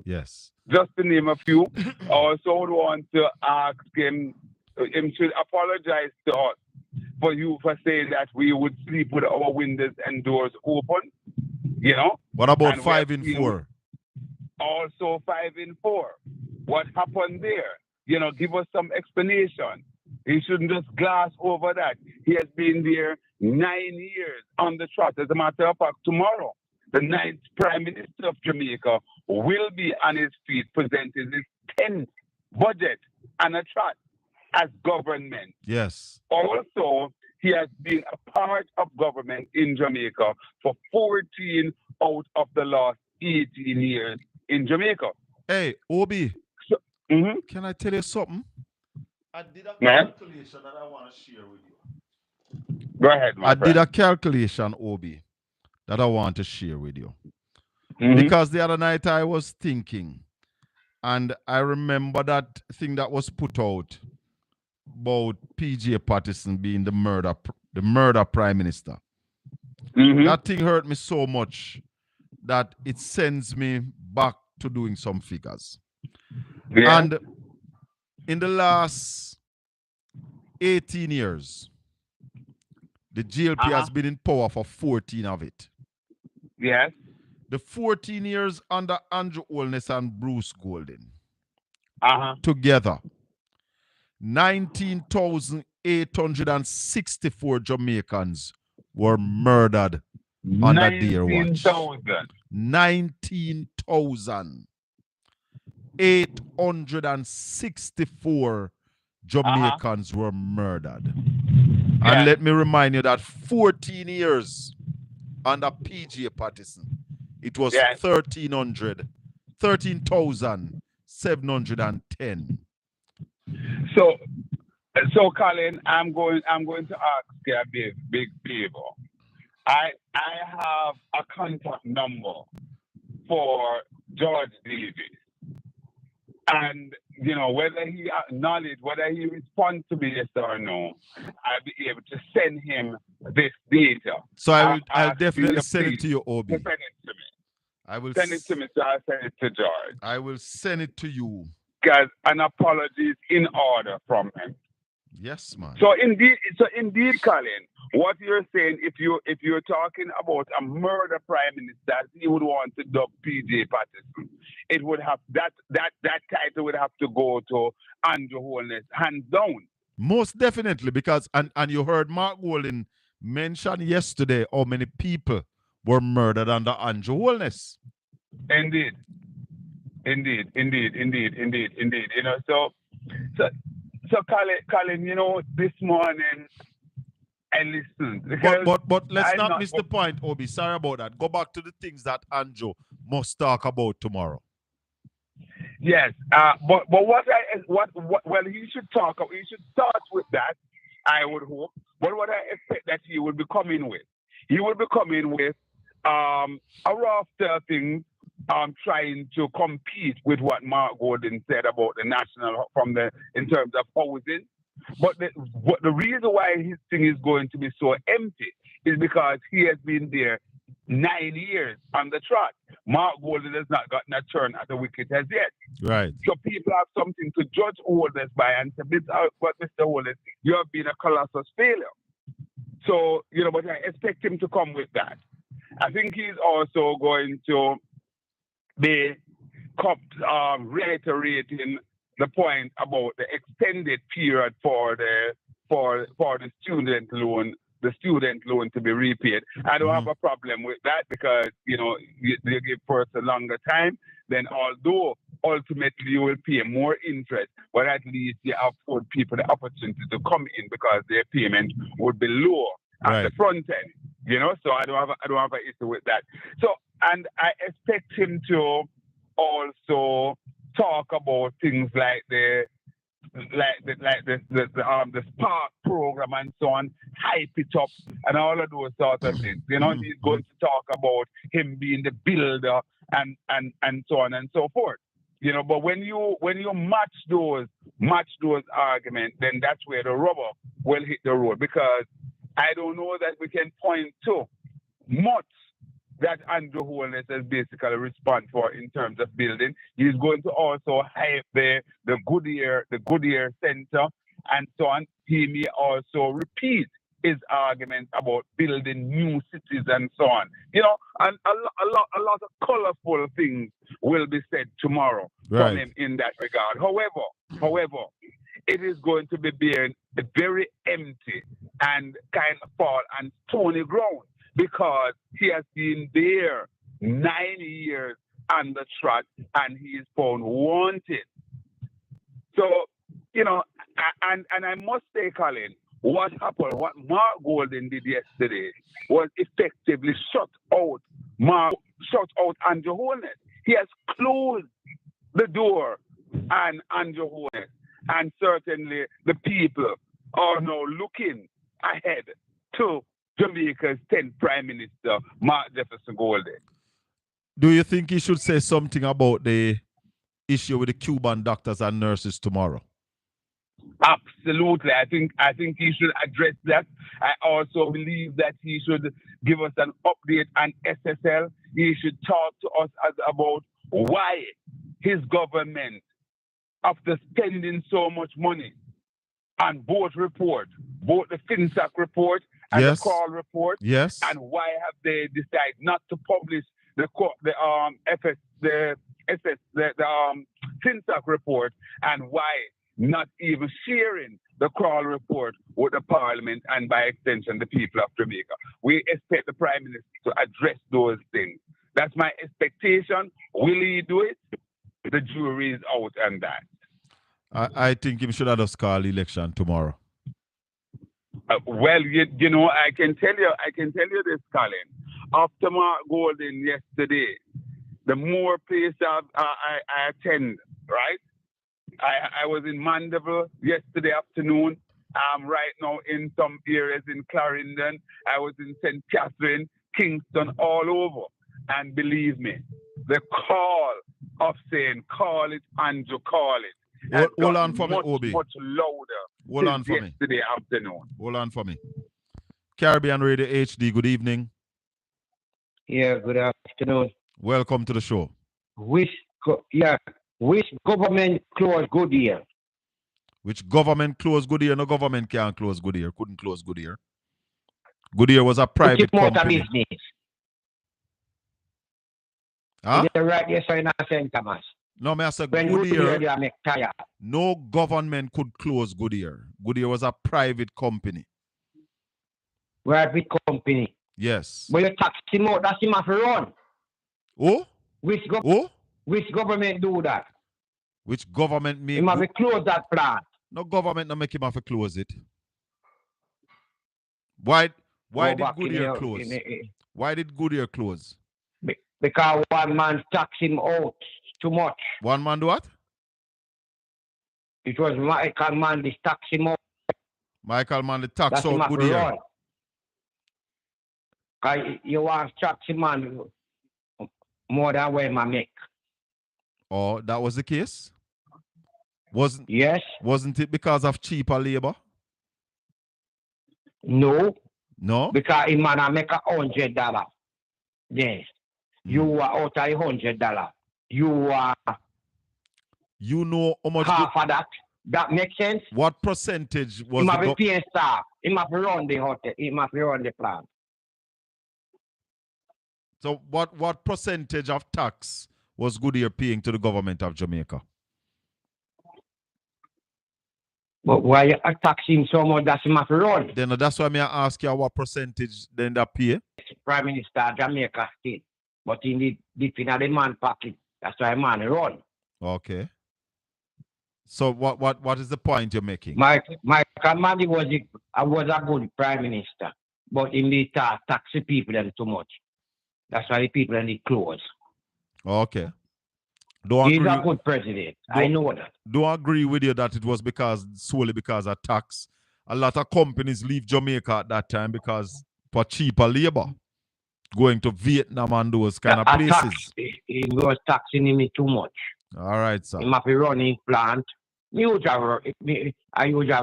Just to name a few. I also would want to ask him should apologize to us for saying that we would sleep with our windows and doors open. What about 5 in 4? Also 5 in 4. What happened there? Give us some explanation. He shouldn't just glass over that. He has been there 9 years on the trot. As a matter of fact, tomorrow, the 9th Prime Minister of Jamaica will be on his feet presenting his 10th budget on a trot as government. Yes. Also, he has been a part of government in Jamaica for 14 out of the last 18 years in Jamaica. Hey, Obi. Can I tell you something? I did a calculation that I want to share with you. Go ahead, my friend. I did a calculation, Obi, that I want to share with you. Because the other night I was thinking, and I remember that thing that was put out about P.J. Patterson being the murder prime minister. That thing hurt me so much that it sends me back to doing some figures. Yeah. And in the last 18 years, the GLP has been in power for 14 of it. Yes. The 14 years under Andrew Holness and Bruce Golding. Together, 19,864 Jamaicans were murdered under their watch. 19,864 Jamaicans were murdered. Yeah. And let me remind you that 14 years under P.J. Patterson, it was 13,710. So Colin, I'm going to ask you a big favor. I have a contact number for George Davis, and whether he acknowledge, whether he responds to me yes or no, I'll be able to send him this data. So I'll definitely send it to you, Obi. Send it to me. I will send it to me, so I'll send it to George. I will send it to you. Because an apology is in order from him. Yes, man. So indeed, Colin, what you're saying, if you're talking about a murder prime minister, he would want to dub P.J. Patterson. It would have that title would have to go to Andrew Holness, hands down. Most definitely, because and you heard Mark Golding mention yesterday how many people were murdered under Andrew Holness. Indeed. So Colin, this morning I listened. But let's not miss the point, Obi. Sorry about that. Go back to the things that Andrew must talk about tomorrow. Yes, but he should talk. He should start with that. I would hope. But what I expect that he will be coming with, a roster thing. Trying to compete with what Mark Golding said about the national in terms of housing. But the reason why his thing is going to be so empty is because he has been there 9 years on the trot. Mark Golding has not gotten a turn at the wicket as yet. Right. So people have something to judge Holness by and say, but Mr. Holness, you have been a colossal failure. So, but I expect him to come with that. I think he's also going to be reiterating the point about the extended period for the student loan to be repaid. I don't have a problem with that because they give first a longer time. Then although ultimately you will pay more interest, but at least you afford people the opportunity to come in because their payment would be lower at the front end. So I don't have an issue with that. So. And I expect him to also talk about things like the Spark program and so on, hype it up and all of those sorts of things. He's going to talk about him being the builder and so on and so forth. But when you match those arguments, then that's where the rubber will hit the road, because I don't know that we can point to much that Andrew Holness has basically responded for in terms of building. He's going to also hype the Goodyear Center and so on. He may also repeat his argument about building new cities and so on. And a lot of colorful things will be said tomorrow from him in that regard. However, it is going to be being very empty and kind of fall and stony ground, because he has been there 9 years on the trot and he is found wanted. So, and I must say, Colin, what happened, what Mark Golding did yesterday was effectively shut out Andrew Holness. He has closed the door and Andrew Holness. And certainly the people are now looking ahead to Jamaica's 10th Prime Minister, Mark Jefferson Golden. Do you think he should say something about the issue with the Cuban doctors and nurses tomorrow? Absolutely. I think he should address that. I also believe that he should give us an update on SSL. He should talk to us about why his government, after spending so much money on both reports, both the FinSAC report and the call report, and why have they decided not to publish the FinSAC report, and why not even sharing the call report with the Parliament and by extension the people of Jamaica. We expect the Prime Minister to address those things. That's my expectation. Will he do it? The jury is out on that. I think he should have just called election tomorrow. Well, you know, I can tell you this, Colin. After Mark Golden yesterday, the more places I attend, right? I was in Mandeville yesterday afternoon. I'm right now in some areas in Clarendon. I was in St. Catherine, Kingston, all over. And believe me, the call of saying, call it, Andrew, call it. Hold on for me, Obi. Much louder. Hold on for yesterday afternoon. Hold on for me. Caribbean Radio HD, good evening. Yeah, good afternoon. Welcome to the show. Which government closed Goodyear? Which government closed Goodyear? No government can't close Goodyear. Couldn't close Goodyear. Goodyear was a private company. Business. Huh? You're right, yes, in St. Thomas. No, I said Goodyear, no government could close Goodyear. Goodyear was a private company. Private company? Yes. But you tax him out, that's him have to run. Oh? Which government do that? Which government make him have to close that plant? No government no make him have to close it. Why did Goodyear close? Why did Goodyear close? Because one man tax him out too much. One man do what? It was Michael Manley tax him out. Michael Manley tax out Goodyear. Because you want to tax him man more than what I make. Oh, that was the case? Wasn't it because of cheaper labor? No. No? Because he man make $100. Yes. You are out of $100. You are. You know how much half of that. That makes sense. What percentage was he must be paying staff. He must run the hotel. He must run the plant. So what percentage of tax was Goodyear paying to the government of Jamaica? But why you taxing so much that he must run? Then that's why I ask you what percentage then that pay? Prime Minister of Jamaica State. But he need the man pocket. That's why man run. Okay. So what is the point you're making? My command was a good prime minister, but he need to tax the people them too much. That's why the people in the close. Okay. He's a good president. I know that. Don't agree with you that it was solely because of tax. A lot of companies leave Jamaica at that time because for cheaper labor. Going to Vietnam and those kind of places. He was taxing me too much. All right, sir. He must be running plant. I usually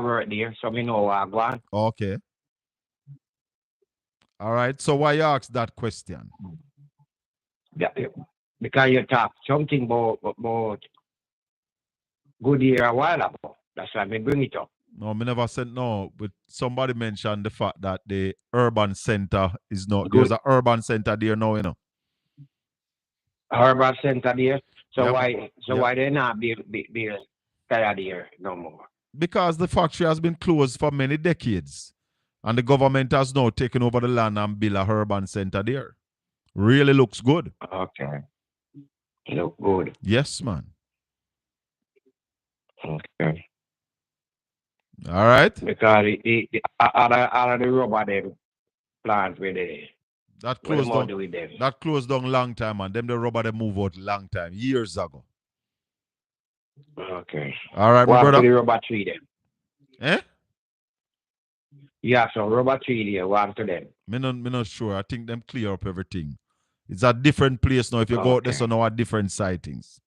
work there, so I know what I'm going. Okay. All right. So why you ask that question? Yeah, because you talk something about Goodyear a while ago. That's why I bring it up. No, me never said no, but somebody mentioned the fact that the urban center is not. There's an urban center there now, you know. Urban center there. So why they not be there no more? Because the factory has been closed for many decades, and the government has now taken over the land and built a urban center there. Really looks good. Okay. Look good. Yes, man. Okay. All right. Because all of the rubber them plant with it. That closed down long time, and them the rubber they move out long time, years ago. Okay. All right, my One brother. to the rubber tree then. Eh? Yeah, so rubber tree there, one to them. Me not sure. I think them clear up everything. It's a different place now. If you go out there, so now are different sightings.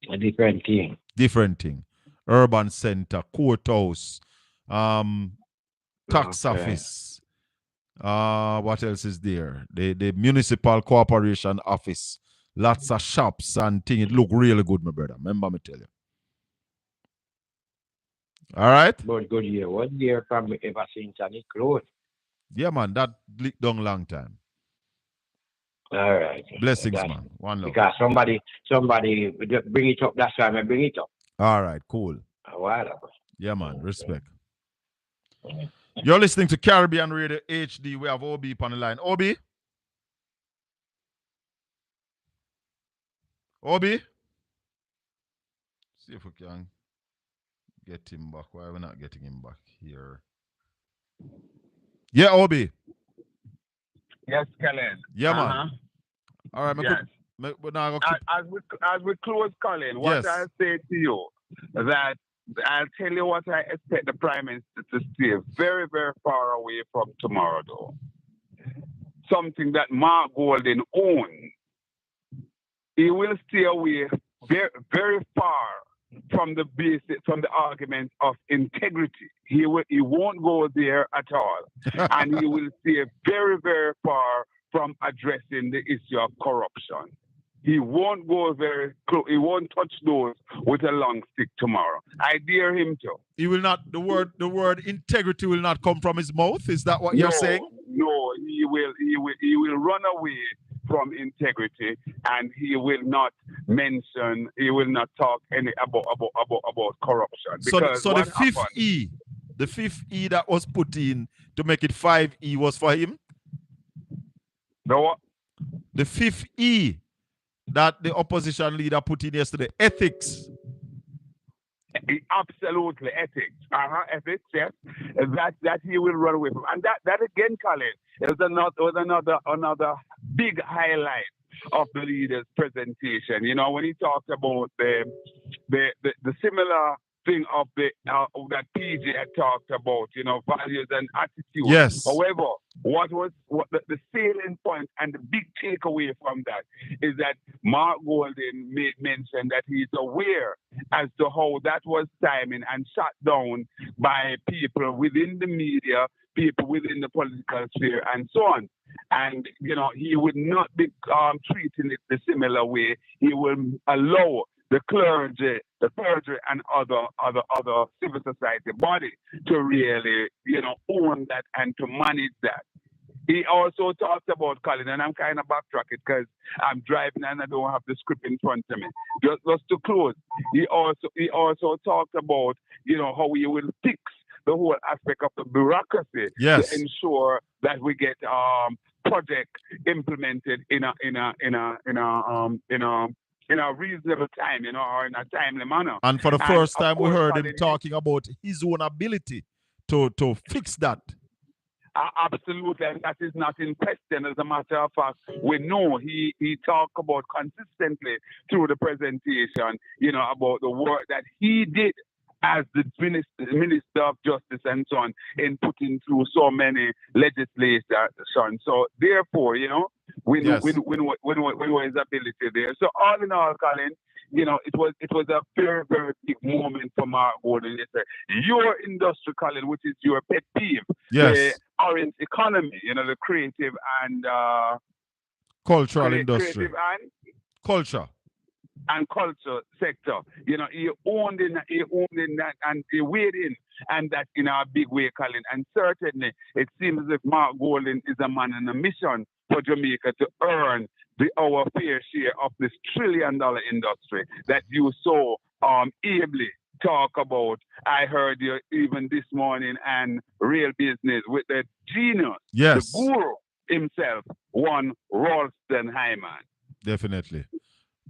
A different thing. Different thing. Urban center, courthouse, tax office. What else is there? The municipal corporation office. Lots of shops and things. It look really good, my brother. Remember me tell you. All right? But good year. 1 year from ever since and it closed. Yeah, man. That licked down long time. All right. Blessings, man. One love. Because somebody bring it up. That's why I bring it up. All right, cool. A while ago. Yeah, man. Respect. You're listening to Caribbean Radio HD. We have OB on the line. OB? OB? See if we can get him back. Why are we not getting him back here? Yeah, OB. Yes, Colin. Yeah, man. All right, yes. As we close, Colin, what I say to you, that I'll tell you what I expect the Prime Minister to stay very, very far away from tomorrow, though. Something that Mark Golden owns. He will stay away very, very far from the argument of integrity. He won't go there at all. And he will stay very, very far from addressing the issue of corruption. He won't go very close. He won't touch those with a long stick tomorrow. I dare him to. He will not. The word integrity will not come from his mouth. Is that what you're saying? No, he will run away from integrity, and he will not mention. He will not talk any about corruption. So the fifth E that was put in to make it 5E was for him. The what? The fifth E that the opposition leader put in yesterday, ethics. Absolutely, ethics. Ethics, yes. That he will run away from. And that again, Colin, was another big highlight of the leader's presentation. You know, when he talked about the similar thing of that PJ had talked about, you know, values and attitude. Yes. However, what the salient point and the big takeaway from that is that Mark Golden made mention that he's aware as to how that was timing and shut down by people within the media, people within the political sphere, and so on. And, you know, he would not be treating it the similar way. He will allow the clergy and other civil society body to really, you know, own that and to manage that. He also talked about, Colin, and I'm kind of backtracking because I'm driving and I don't have the script in front of me. Just to close, he also talked about, you know, how we will fix the whole aspect of the bureaucracy to ensure that we get project implemented in a reasonable time, you know, or in a timely manner. And for the first time, we heard him talking about his own ability to fix that. Absolutely, and that is not in question. As a matter of fact, we know he talked about consistently through the presentation, you know, about the work that he did as the Minister of Justice and so on in putting through so many legislation. So therefore, you know, we know his ability there. So all in all, Colin, you know, it was a very, very big moment for Mark Golden. Your industry, Colin, which is your pet peeve, the orange economy, you know, the creative and cultural industry, culture sector. You know, he owned in that, and he weighed in, and that in a big way, Colin. And certainly, it seems as if Mark Golden is a man on a mission for Jamaica to earn our fair share of this $1 trillion industry that you so ably talk about. I heard you even this morning and Real Business with the genius, the guru himself, one Ralston Hyman. Definitely.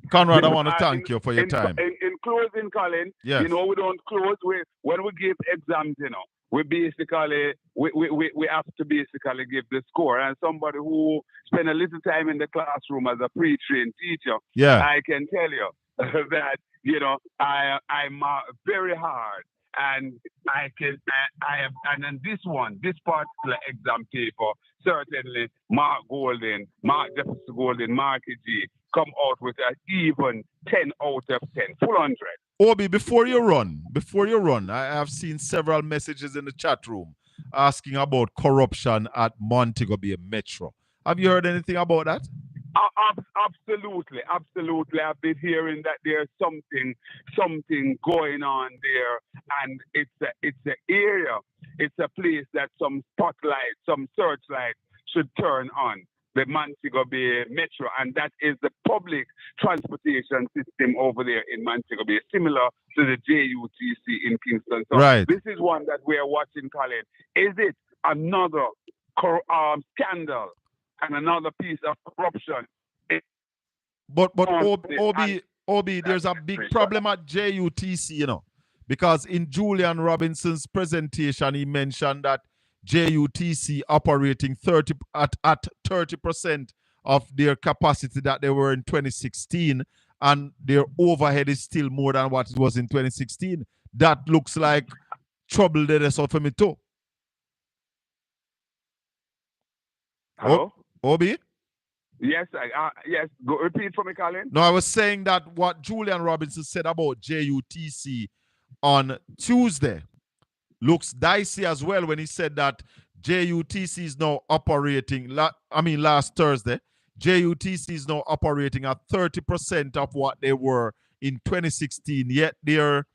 Conrad, I want to thank you for your time. In closing, Colin, you know, we don't close when we give exams, you know. We basically we have to basically give the score. And somebody who spent a little time in the classroom as a pre-trained teacher, I can tell you that, You know, I'm very hard. And I have, and then this particular exam paper, certainly Mark Jefferson Golden, Marky G, come out with an even 10 out of 10, full 100. Obi, before you run, I have seen several messages in the chat room asking about corruption at Montego Bay Metro. Have you heard anything about that? Absolutely. I've been hearing that there's something going on there, and it's an area, it's a place that some spotlight, some searchlight should turn on. The Montego Bay Metro, and that is the public transportation system over there in Montego Bay, similar to the JUTC in Kingston. So right. This is one that we are watching, Colin. Is it another scandal and another piece of corruption? But Obi, there's a big problem at JUTC, you know, because in Julian Robinson's presentation, he mentioned that JUTC operating at 30% of their capacity that they were in 2016, and their overhead is still more than what it was in 2016. That looks like trouble there is for me too. Hello? Obi? Yes, yes. Go repeat for me, Colin. No, I was saying that what Julian Robinson said about JUTC on Tuesday looks dicey as well when he said that JUTC is now operating, last Thursday, JUTC is now operating at 30% of what they were in 2016, yet their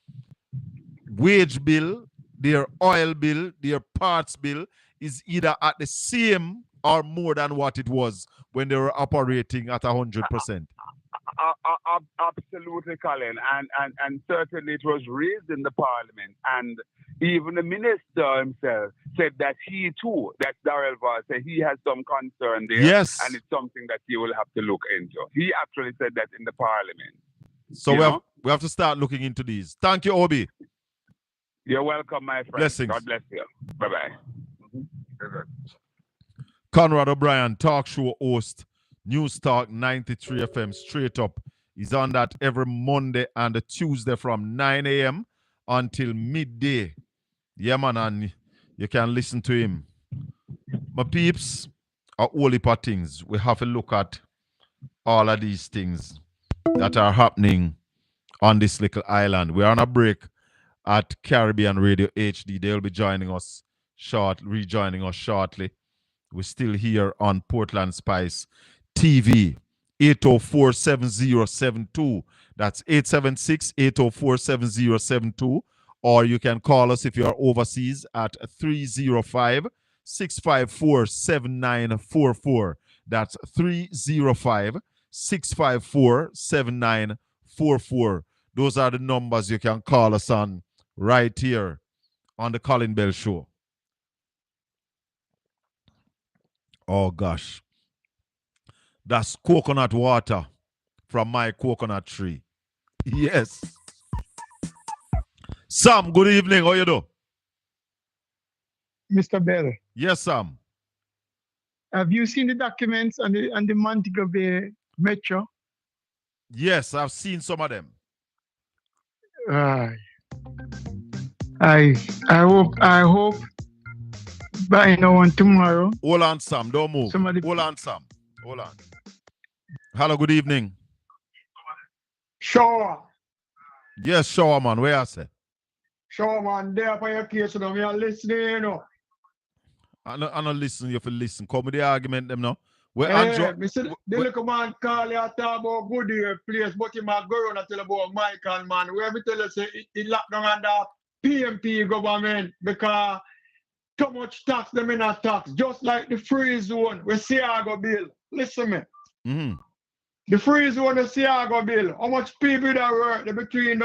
wage bill, their oil bill, their parts bill is either at the same or more than what it was when they were operating at 100%. Absolutely, Colin, and certainly it was raised in the parliament, and even the minister himself said that he too, that Darrell Vaz said he has some concern there, yes, and it's something that he will have to look into. He actually said that in the parliament. So we have to start looking into these. Thank you, Obi. You're welcome, my friend. Blessings. God bless you. Bye-bye. Conrad O'Brien, talk show host, News Talk 93 FM, straight up. He's on that every Monday and a Tuesday from 9 a.m. until midday. Yeah, man, and you can listen to him. My peeps are all heap of things. We have a look at all of these things that are happening on this little island. We're on a break at Caribbean Radio HD. They'll be rejoining us shortly. We're still here on Portland Spice TV, 804-7072. That's 876-804-7072. Or you can call us if you are overseas at 305-654-7944. That's 305-654-7944. Those are the numbers you can call us on right here on the Colin Bell Show. Oh, gosh. That's coconut water from my coconut tree. Yes. Sam, good evening. How you do? Mr. Bell. Yes, Sam. Have you seen the documents on the Montego Bay Metro? Yes, I've seen some of them. I hope by now and tomorrow. Hold on, Sam. Don't move. Hold on, Sam. Hold on. Hello, good evening. Shower. Yes, shower, man. Where I say? Shower, man. There for your case, you know. We are listening, you know. I'm not listening. You have to listen. Come with the argument, them now. Where the little man call you talk about good here place, but he might go around and tell about Michael, man. Where we tell you say it locked down under PMP government because too much tax them in a tax, just like the free zone where Seago bill. Listen me. Mm-hmm. The free zone of Seago bill. How much people that work between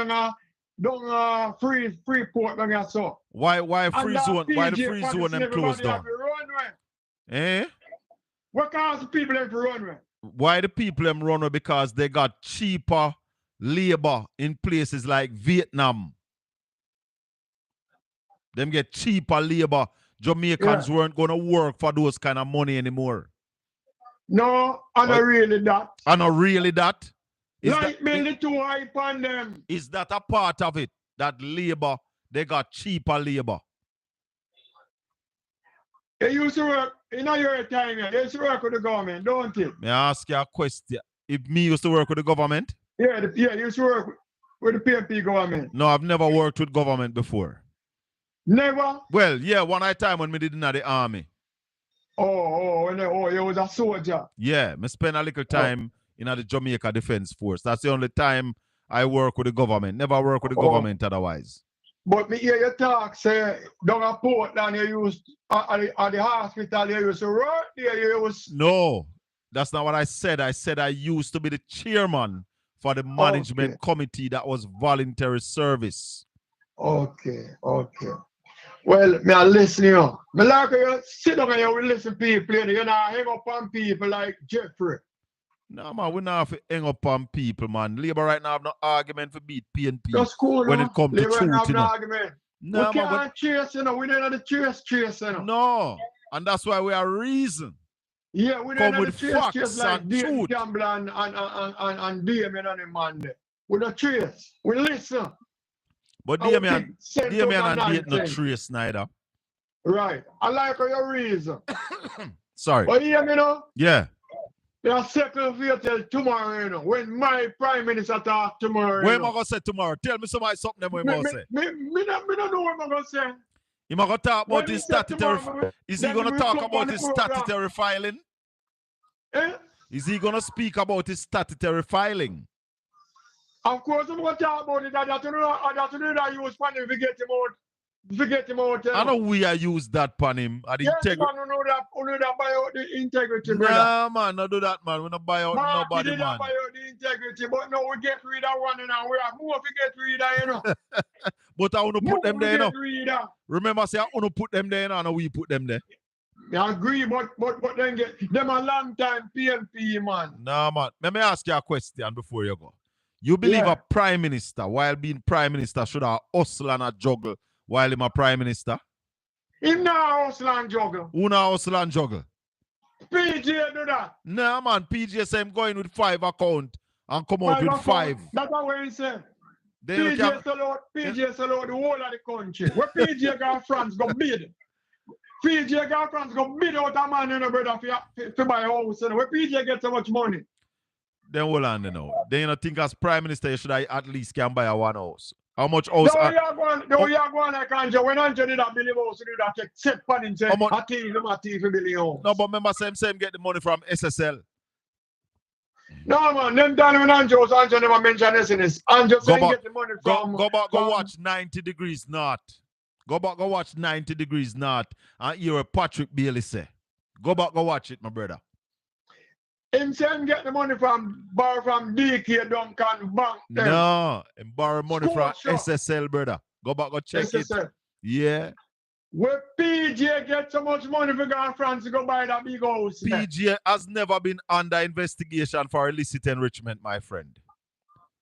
free port and so. Why free zone? Why the free zone them closed down? Eh? What cause the people have to run? Why the people them run? Because they got cheaper labor in places like Vietnam. Them get cheaper labor. Jamaicans weren't going to work for those kind of money anymore. No, I'm not really that. I'm not really that. Light bill is too high upon them. Is that a part of it? That labor, they got cheaper labor. They used to work, in your time, they used to work with the government, don't it? May I ask you a question? If me used to work with the government? Yeah, you used to work with the PMP government. No, I've never worked with government before. Never? Well, yeah, one time when me did in the army. You was a soldier. Yeah, me spend a little time in the Jamaica Defense Force. That's the only time I work with the government. Never work with the government otherwise. But me hear you talk, say, down a Portland, you used, at the hospital, you used to work there, you used... No, that's not what I said. I said I used to be the chairman for the management committee that was voluntary service. Okay. Well, me I listen to you. Me like you sit down and you will listen to people, you not hang up on people like Jeffrey. No, man, we not have to hang up on people, man. Labor right now have no argument for beat PNP. That's cool, when it comes to truth, have no argument. No, we can't chase, we don't have the chase, No, and that's why we are reason. Yeah, we don't have the chase like Dave Campbell and Damien and the man. We don't chase. We listen. But Damien and Dave no trace neither. Right. I like your reason. Sorry. But you hear me now? Yeah. They'll settle for you till tomorrow, you know, when my prime minister talk tomorrow. What am I going to say tomorrow? Tell me something that I'm going to say. Me don't know what I'm going to say. He's going to talk about his statutory... Is he going to talk about his statutory filing? Is he going to speak about his statutory filing? Of course, I'm going to talk about it. I got to know that you was funny to get him out. I know we are use that on him. Yes, man, we know that buy out the integrity, brother. Nah, man, not do that, man. We don't buy out nobody, man. Buy out the integrity, but now we get rid of one and we have more to get rid of, you know. But I want to put them there, you know. Remember, say I want to put them there, you know, and we put them there. I agree, but then get them a long time PMP, man. Nah, man. Let me ask you a question before you go. You believe a prime minister, while being prime minister, should have hustle and a juggle while he's a prime minister? Him now hustle and juggle. Who now hustle and juggle? PJ do that. Nah, man. PJ say I'm going with 5 account and come out with 5. That's what he said. PJ sell out the whole of the country. Where PJ got France go bid. PJ got France go bid out a man, you know, brother, for buy a house. You know. Where PJ get so much money. Then hold on, you know. Then you know, think as prime minister, you should at least can buy a one house. How much house? No, you are going like Andrew. When Andrew did that building house, you did that take set pan and say, I think you might for building house. No, but remember, same get the money from SSL. No, man, them down when Andrew never mentioned this. Andrew saying get the money from... Go back, go watch 90 Degrees North. Go back, go watch 90 Degrees North and hear what Patrick Bailey say. Go back, go watch it, my brother. Him saying get the money borrow from DK Duncan Bank. Then. No, him borrow money from SSL, brother. Go back, go check SSL. It. Yeah. Where PJ get so much money for going to France to go buy that big house? PJ has never been under investigation for illicit enrichment, my friend.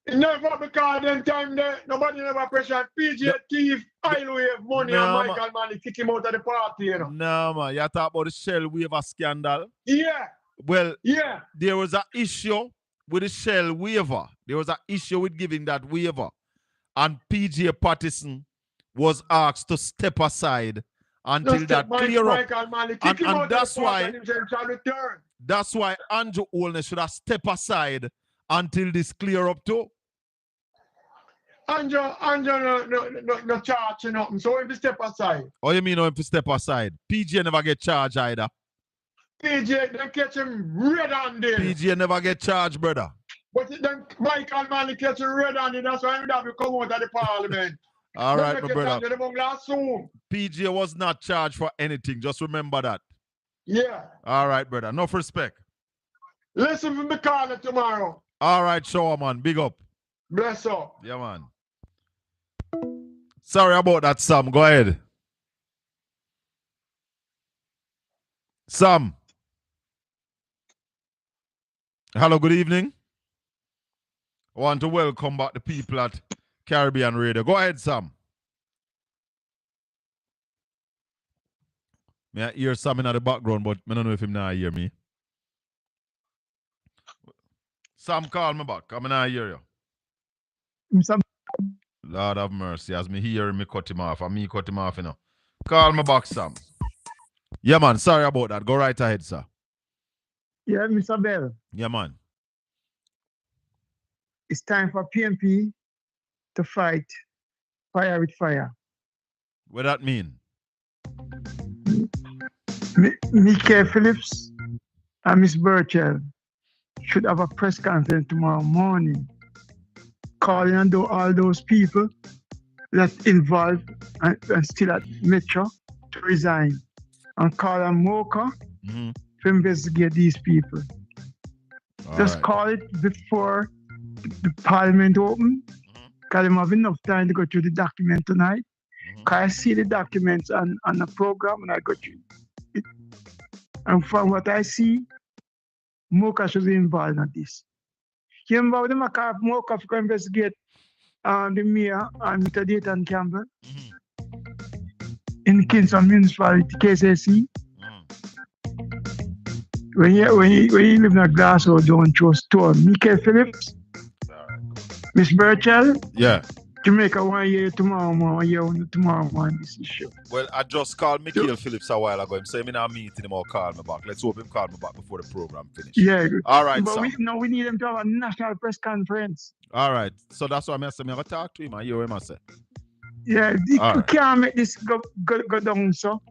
Never, because then time there, nobody never pressure PJ thief, highway money and Michael Manley kick him out of the party, you know. No, man. You talk about the Shell waiver scandal? Yeah. Well, yeah, there was an issue with the Shell waiver. There was an issue with giving that waiver. And PJ Patterson was asked to step aside until that clear up. And that's why Andrew Olney should have stepped aside until this clear up too. Andrew no charge nothing. So if you step aside. Oh, you mean if you step aside? PJ never get charged either. PJ, they catch him red-handed. PJ never get charged, brother. But then Michael Manley catch him red-handed. That's why he have to come out of the parliament. All right, my brother. PJ was not charged for anything. Just remember that. Yeah. All right, brother. Enough respect. Listen for me calling tomorrow. All right, show man. Big up. Bless up. Yeah, man. Sorry about that, Sam. Go ahead. Sam. Hello, good evening. I want to welcome back the people at Caribbean Radio. Go ahead, Sam. May I hear Sam in the background, but I don't know if him now hear me. Sam, call me back. I'm not hear you. Mr. Lord have mercy. As me hear me cut him off. And me cut him off, you know. Call me back, Sam. Yeah, man. Sorry about that. Go right ahead, sir. Yeah, Mr. Bell. Yeah, man. It's time for PMP to fight fire with fire. What that mean? Mika Phillips and Miss Burchell should have a press conference tomorrow morning, calling on all those people that involved and still at Metro to resign, and call on Mocha to investigate these people. Just call it before the Parliament open, because I'm having enough time to go through the document tonight. Because I see the documents on the program and I go through it. And from what I see, Mocha should be involved in this. He involved the Mocha to investigate the mayor and Mr. Dayton Campbell in Kingston Municipality, KCC. When you live in a glass or don't trust store, Mika Phillips, Miss Burchell, yeah, Jamaica 1 year tomorrow morning this issue. Well, I just called Michael Phillips a while ago. Him say me not meeting him or call me back. Let's hope him call me back before the program finish. Yeah. All right, but Sam. we need him to have a national press conference. All right. So that's why I'm going to talk to him and hear him I say. Yeah, we can't make this go down, so.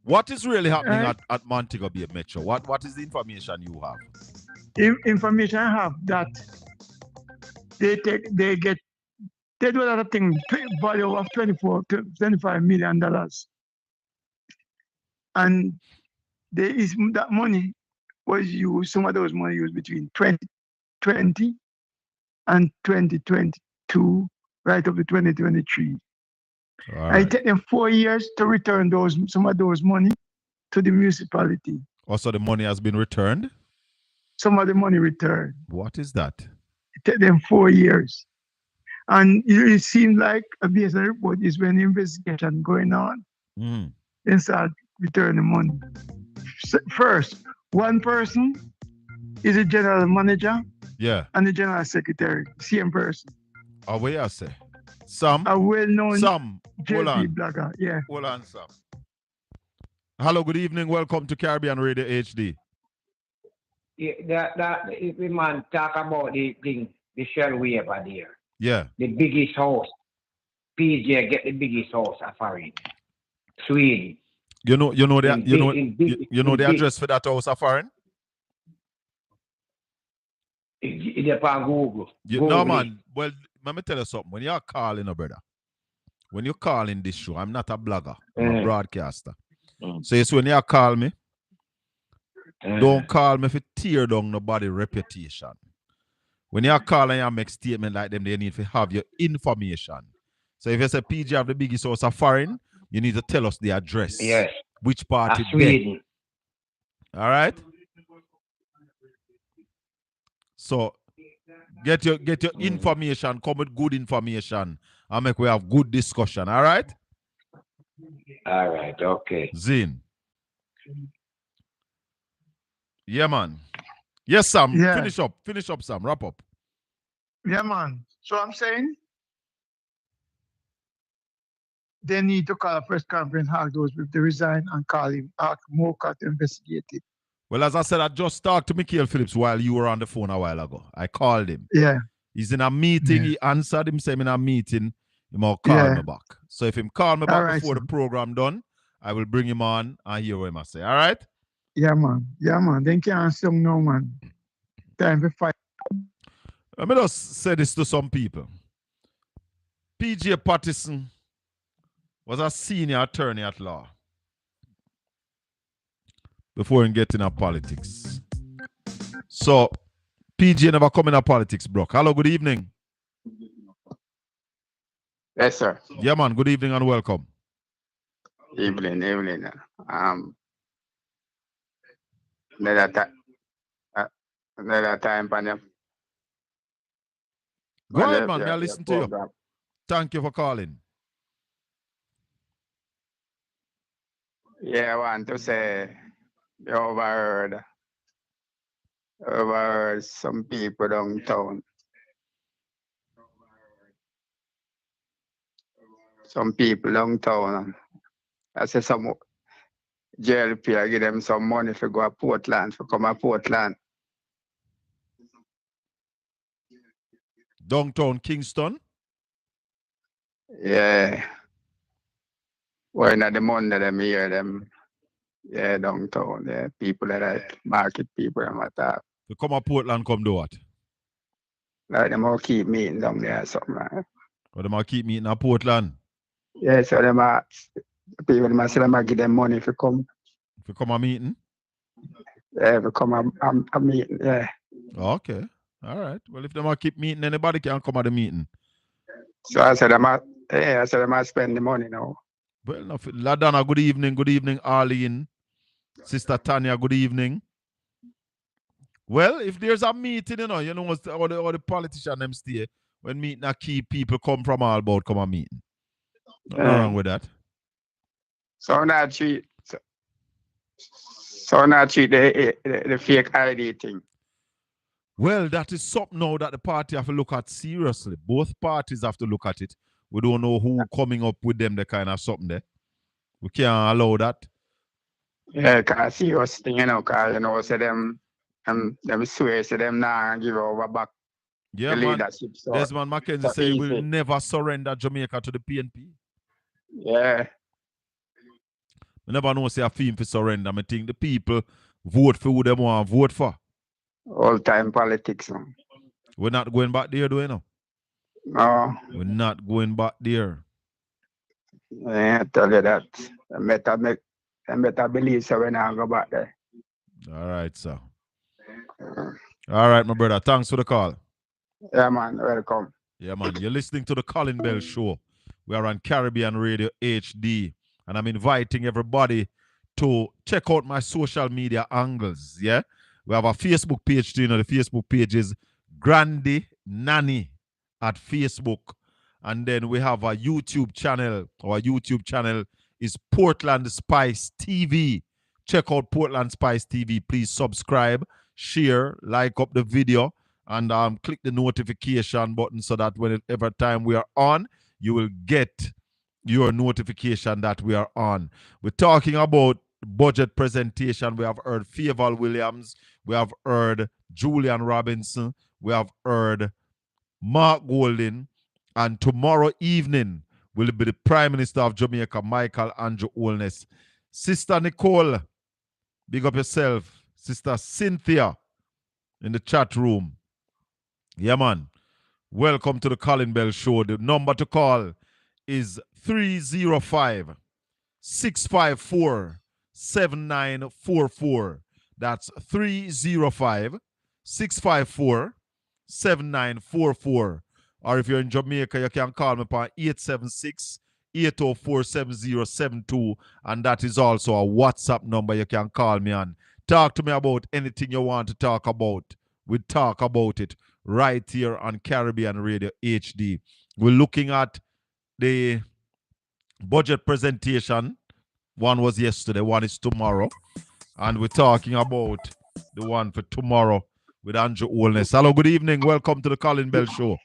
What is really happening at Montego Bay Metro? What is the information you have? Information I have that they do a lot of things, value of $25 million. And that money was used, some of those money used between 2020 and 2022, right up to 2023. Right. It took them 4 years to return some of those money to the municipality. Also, the money has been returned? Some of the money returned. What is that? It took them 4 years. And it seemed like a BSN report is when the investigation going on. They start returning the money. First, one person is a general manager. Yeah. And the general secretary, same person. What you say? Sam? A well-known Sam, hold on. blogger. Yeah. Hold on, Sam. Hello, good evening. Welcome to Caribbean Radio HD. Yeah, if we man talk about the thing, the shell waiver there. Yeah. The biggest house. PJ get the biggest house of foreign. Sweden. You know the address for that house of foreign? It's on Google. No, man. Well, let me tell you something. When you're calling a brother, when you're calling this show, I'm not a blogger. I'm a broadcaster. So it's when you call me, don't call me for tear down nobody's reputation. When you call and you make statement like them, they need to have your information. So if you say PG have the biggest house of foreign, you need to tell us the address. Yes. Which part it's Sweden. All right? So get your information, come with good information, and make we have good discussion. All right? All right, okay. Zin. Yeah, man. Yes, Sam. Yeah. Finish up, Sam. Wrap up. Yeah, man. So I'm saying they need to call a press conference, ask those people to resign and call him, ask Mocha to investigate it. Well, as I said, I just talked to Michael Phillips while you were on the phone a while ago. I called him. Yeah. He's in a meeting. Yeah. He answered him, saying in a meeting, he might call me back. So if him call me back before the program done, I will bring him on and hear what he must say. All right? Yeah, man. Yeah, man. They can't say no, man. Time to fight. Let me just say this to some people. P.J. Pattison was a senior attorney at law before he get into politics. So, PJ never come into politics, bro. Hello, good evening. Yes, sir. Yeah, man. Good evening and welcome. Evening. Another time, Panyam. Go ahead, man. May I listen to you? Thank you for calling. Yeah, I want to say you overheard Some people downtown. Some people downtown. I say some JLP, I give them some money for go to Portland, for come to Portland. Downtown Kingston? Yeah. When at the Monday them hear them, yeah, downtown, yeah, people that like market people and what that. You come to Portland, come do what? Like them all keep meeting down there or something like that. Or them all keep meeting at Portland? Yeah, so them people them say them give them money if you come. If you come a meeting? Yeah, if you come a meeting, yeah. Okay. All right. Well, if them all keep meeting, anybody can come at the meeting. So I said I said I might spend the money now. Well, enough. Ladonna, good evening. Good evening, Arlene. Sister Tanya, good evening. Well, if there's a meeting, you know all the politicians them stay. When meeting a key people come from all about come a meeting. Nothing wrong with that. So not treat the fake ID thing. Well, that is something now that the party have to look at seriously. Both parties have to look at it. We don't know who coming up with them, the kind of something there. We can't allow that. Yeah, cause serious thing, cause say them swear, say them now give over back the leadership. So Desmond Mackenzie say we'll never surrender Jamaica to the PNP. Yeah. We never know say a theme for surrender. I think the people vote for who they want to vote for. All-time politics. No? We're not going back there, do we know? No. We're not going back there. Yeah, I tell you that. I better believe so when I go back there. All right, sir. All right, my brother. Thanks for the call. Yeah, man. Welcome. Yeah, man. You're listening to the Colin Bell Show. We are on Caribbean Radio HD. And I'm inviting everybody to check out my social media angles. Yeah. We have a Facebook page too. The Facebook page is Grandy Nanny at Facebook. And then we have a YouTube channel. Our YouTube channel is Portland Spice TV. Check out Portland Spice TV. Please subscribe, share, like up the video, and click the notification button so that whenever time we are on, you will get your notification that we are on. We're talking about budget presentation. We have heard Fieval Williams. We have heard Julian Robinson. We have heard Mark Golding. And tomorrow evening will be the Prime Minister of Jamaica, Michael Andrew Holness. Sister Nicole, big up yourself. Sister Cynthia in the chat room. Yeah, man. Welcome to the Colin Bell Show. The number to call is 305-654-7944. That's 305-654-7944. Or if you're in Jamaica, you can call me upon 876-804-7072. And that is also a WhatsApp number you can call me on. Talk to me about anything you want to talk about. We talk about it right here on Caribbean Radio HD. We're looking at the budget presentation. One was yesterday, one is tomorrow. And we're talking about the one for tomorrow with Andrew Holness. Hello, good evening. Welcome to the Colin Bell Show.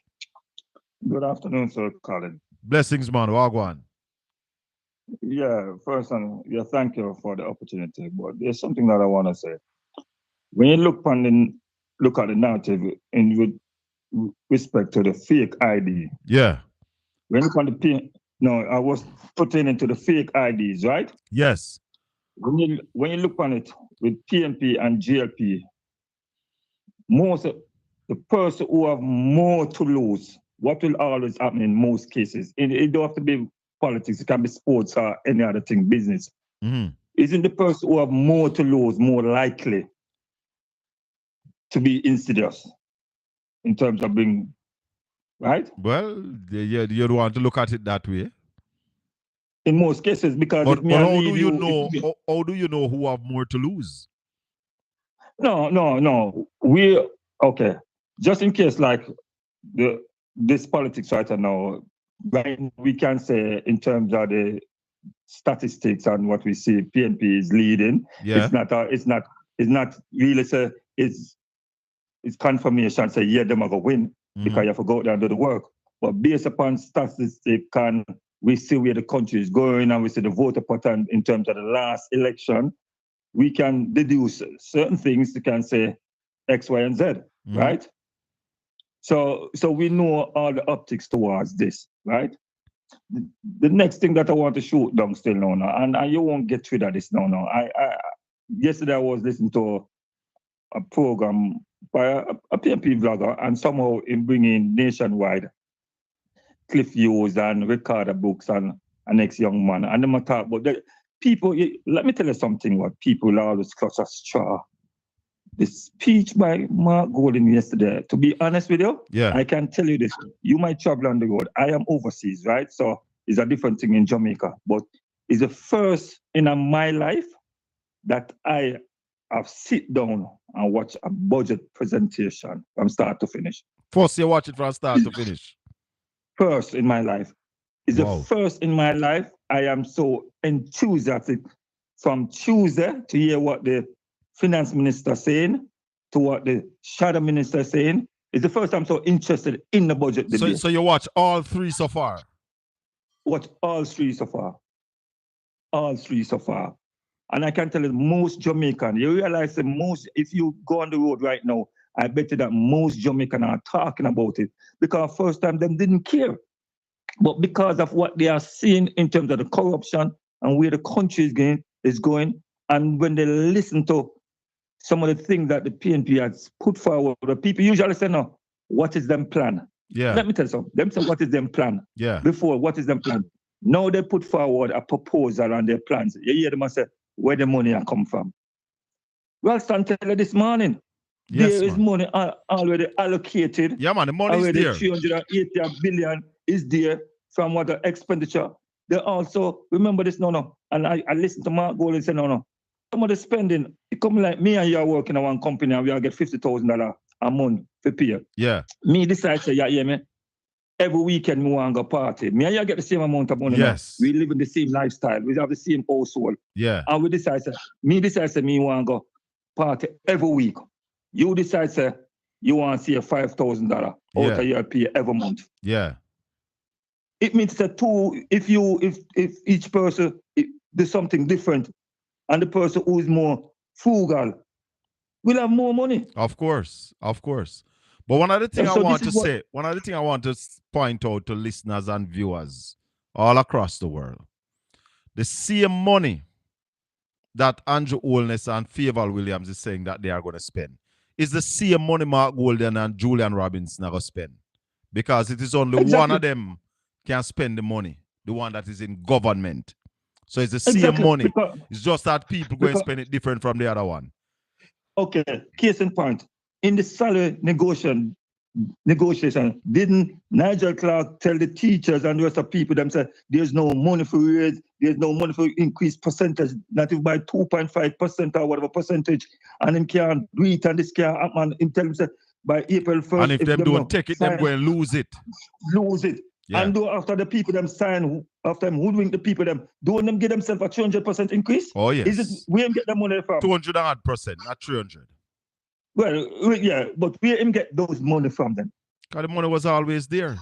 Good afternoon, Sir Colin. Blessings, man. Wagwan. Yeah, first, thank you for the opportunity. But there's something that I want to say. When you look at the narrative in respect to the fake ID. Yeah. When you look on I was putting into the fake IDs, right? Yes. When you look on it with PNP and GLP, most of the person who have more to lose, what will always happen in most cases, it don't have to be politics, it can be sports or any other thing, business. Mm-hmm. Isn't the person who have more to lose more likely to be insidious in terms of being, right? Well, you want to look at it that way. In most cases, because but how do you know? How do you know who have more to lose? No. Okay. Just in case, like this politics right now, we can say in terms of the statistics and what we see, PNP is leading. Yeah. It's not really it's it's confirmation, say, yeah, them are going to win because you have to go out there and do the work. But based upon statistics, we see where the country is going and we see the voter pattern in terms of the last election, we can deduce certain things to can say X, Y, and Z, right? So we know all the optics towards this, right? The next thing that I want to shoot down still now, and you won't get rid of this now. I yesterday I was listening to a program by a PMP vlogger, and somehow in bringing nationwide Cliff Hughes and Ricardo Brooks and an ex-young man, and them talk about the people. Let me tell you something. What people always clutch a straw. The speech by Mark Golden yesterday, to be honest with you, I can tell you this. You might travel on the road. I am overseas, right? So it's a different thing in Jamaica. But it's the first in my life that I have sit down and watch a budget presentation from start to finish. First you watch it from start to finish? First in my life. It's the first in my life. I am so enthusiastic from Tuesday to hear what the finance minister saying to what the shadow minister saying. It's the first time I'm so interested in the budget debate. So you watch all three so far? Watch all three so far. All three so far. And I can tell you, most Jamaican, you realize that most, if you go on the road right now, I bet you that most Jamaican are talking about it. Because first time them didn't care. But because of what they are seeing in terms of the corruption and where the country is going, and when they listen to some of the things that the PNP has put forward, the people usually say, no, what is them plan? Yeah. Let me tell you something. Them say, what is them plan? Yeah. Before, what is them plan? Now they put forward a proposal and their plans. You hear them say, where the money come from? Well, stand tell you this morning. Yes, there is money already allocated. Yeah, man, the money is there. 380 billion is there from what the expenditure. They also, remember this, no. And I listened to Mark Gold and said, no. Some of the spending, it come like me and you are working in one company and we all get $50,000 a month for pay. Yeah. Me decide say, yeah, me. Every weekend we want to go party. Me and you get the same amount of money. Yes. Now. We live in the same lifestyle. We have the same household. Yeah. And we decide say, me want to go party every week. You decide say, you want to see a $5,000 out of your pay every month. Yeah. It means that if each person does something different, and the person who is more frugal will have more money. Of course. But one other thing I want to point out to listeners and viewers all across the world, the same money that Andrew Holness and Favour Williams is saying that they are going to spend is the same money Mark Golden and Julian Robinson are going to spend. Because it is only one of them can spend the money, the one that is in government. So it's the same money. It's just that people go and spend it different from the other one. Okay, case in point. In the salary negotiation, didn't Nigel Clark tell the teachers and the rest of people themselves there's no money for raise, there's no money for increased percentage, not even by 2.5% or whatever percentage, and him can't do it and this can't happen. Him tell them by April 1st. And if them don't take it, them go and lose it. Yeah. And do after the people them sign, after them hoodwink the people them, don't them give themselves a 200% increase? Oh yes. Is it where him get the money from? 200%, not 300. Well, yeah, but where him get those money from then? Because the money was always there.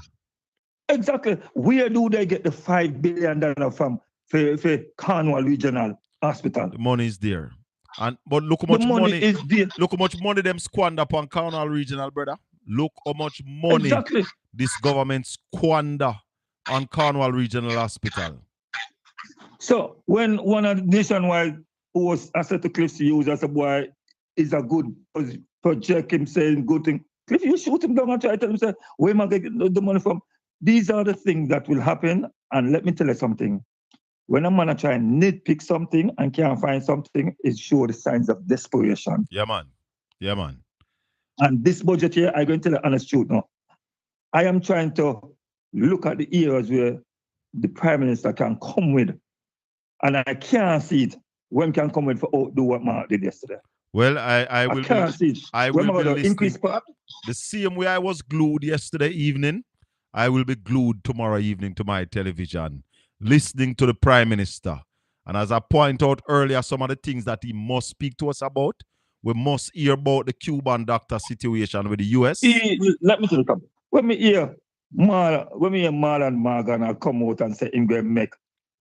Exactly. Where do they get the $5 billion from for Cornwall Regional Hospital? The money is there. But look how much money is there. Look how much money them squander upon Cornwall Regional, brother. Look how much money this government squander on Cornwall Regional Hospital. So when one of Nationwide who was said to Cliff Hughes as a boy is a good project, him saying good thing. Cliff, you shoot him down and try to tell him, say, where am I getting the money from? These are the things that will happen. And let me tell you something. When a man try and nitpick something and can't find something, it shows the signs of desperation. Yeah, man. And this budget here, I'm going to tell you the honest truth now. I am trying to look at the areas where the Prime Minister can come with, and I can't see it when can come with for do what Mark did yesterday. Well, I will be listening. The same way I was glued yesterday evening, I will be glued tomorrow evening to my television, listening to the Prime Minister. And as I point out earlier, some of the things that he must speak to us about, we must hear about the Cuban doctor situation with the US. Let me tell you something. When we hear Marlon Morgan come out and say he's going to make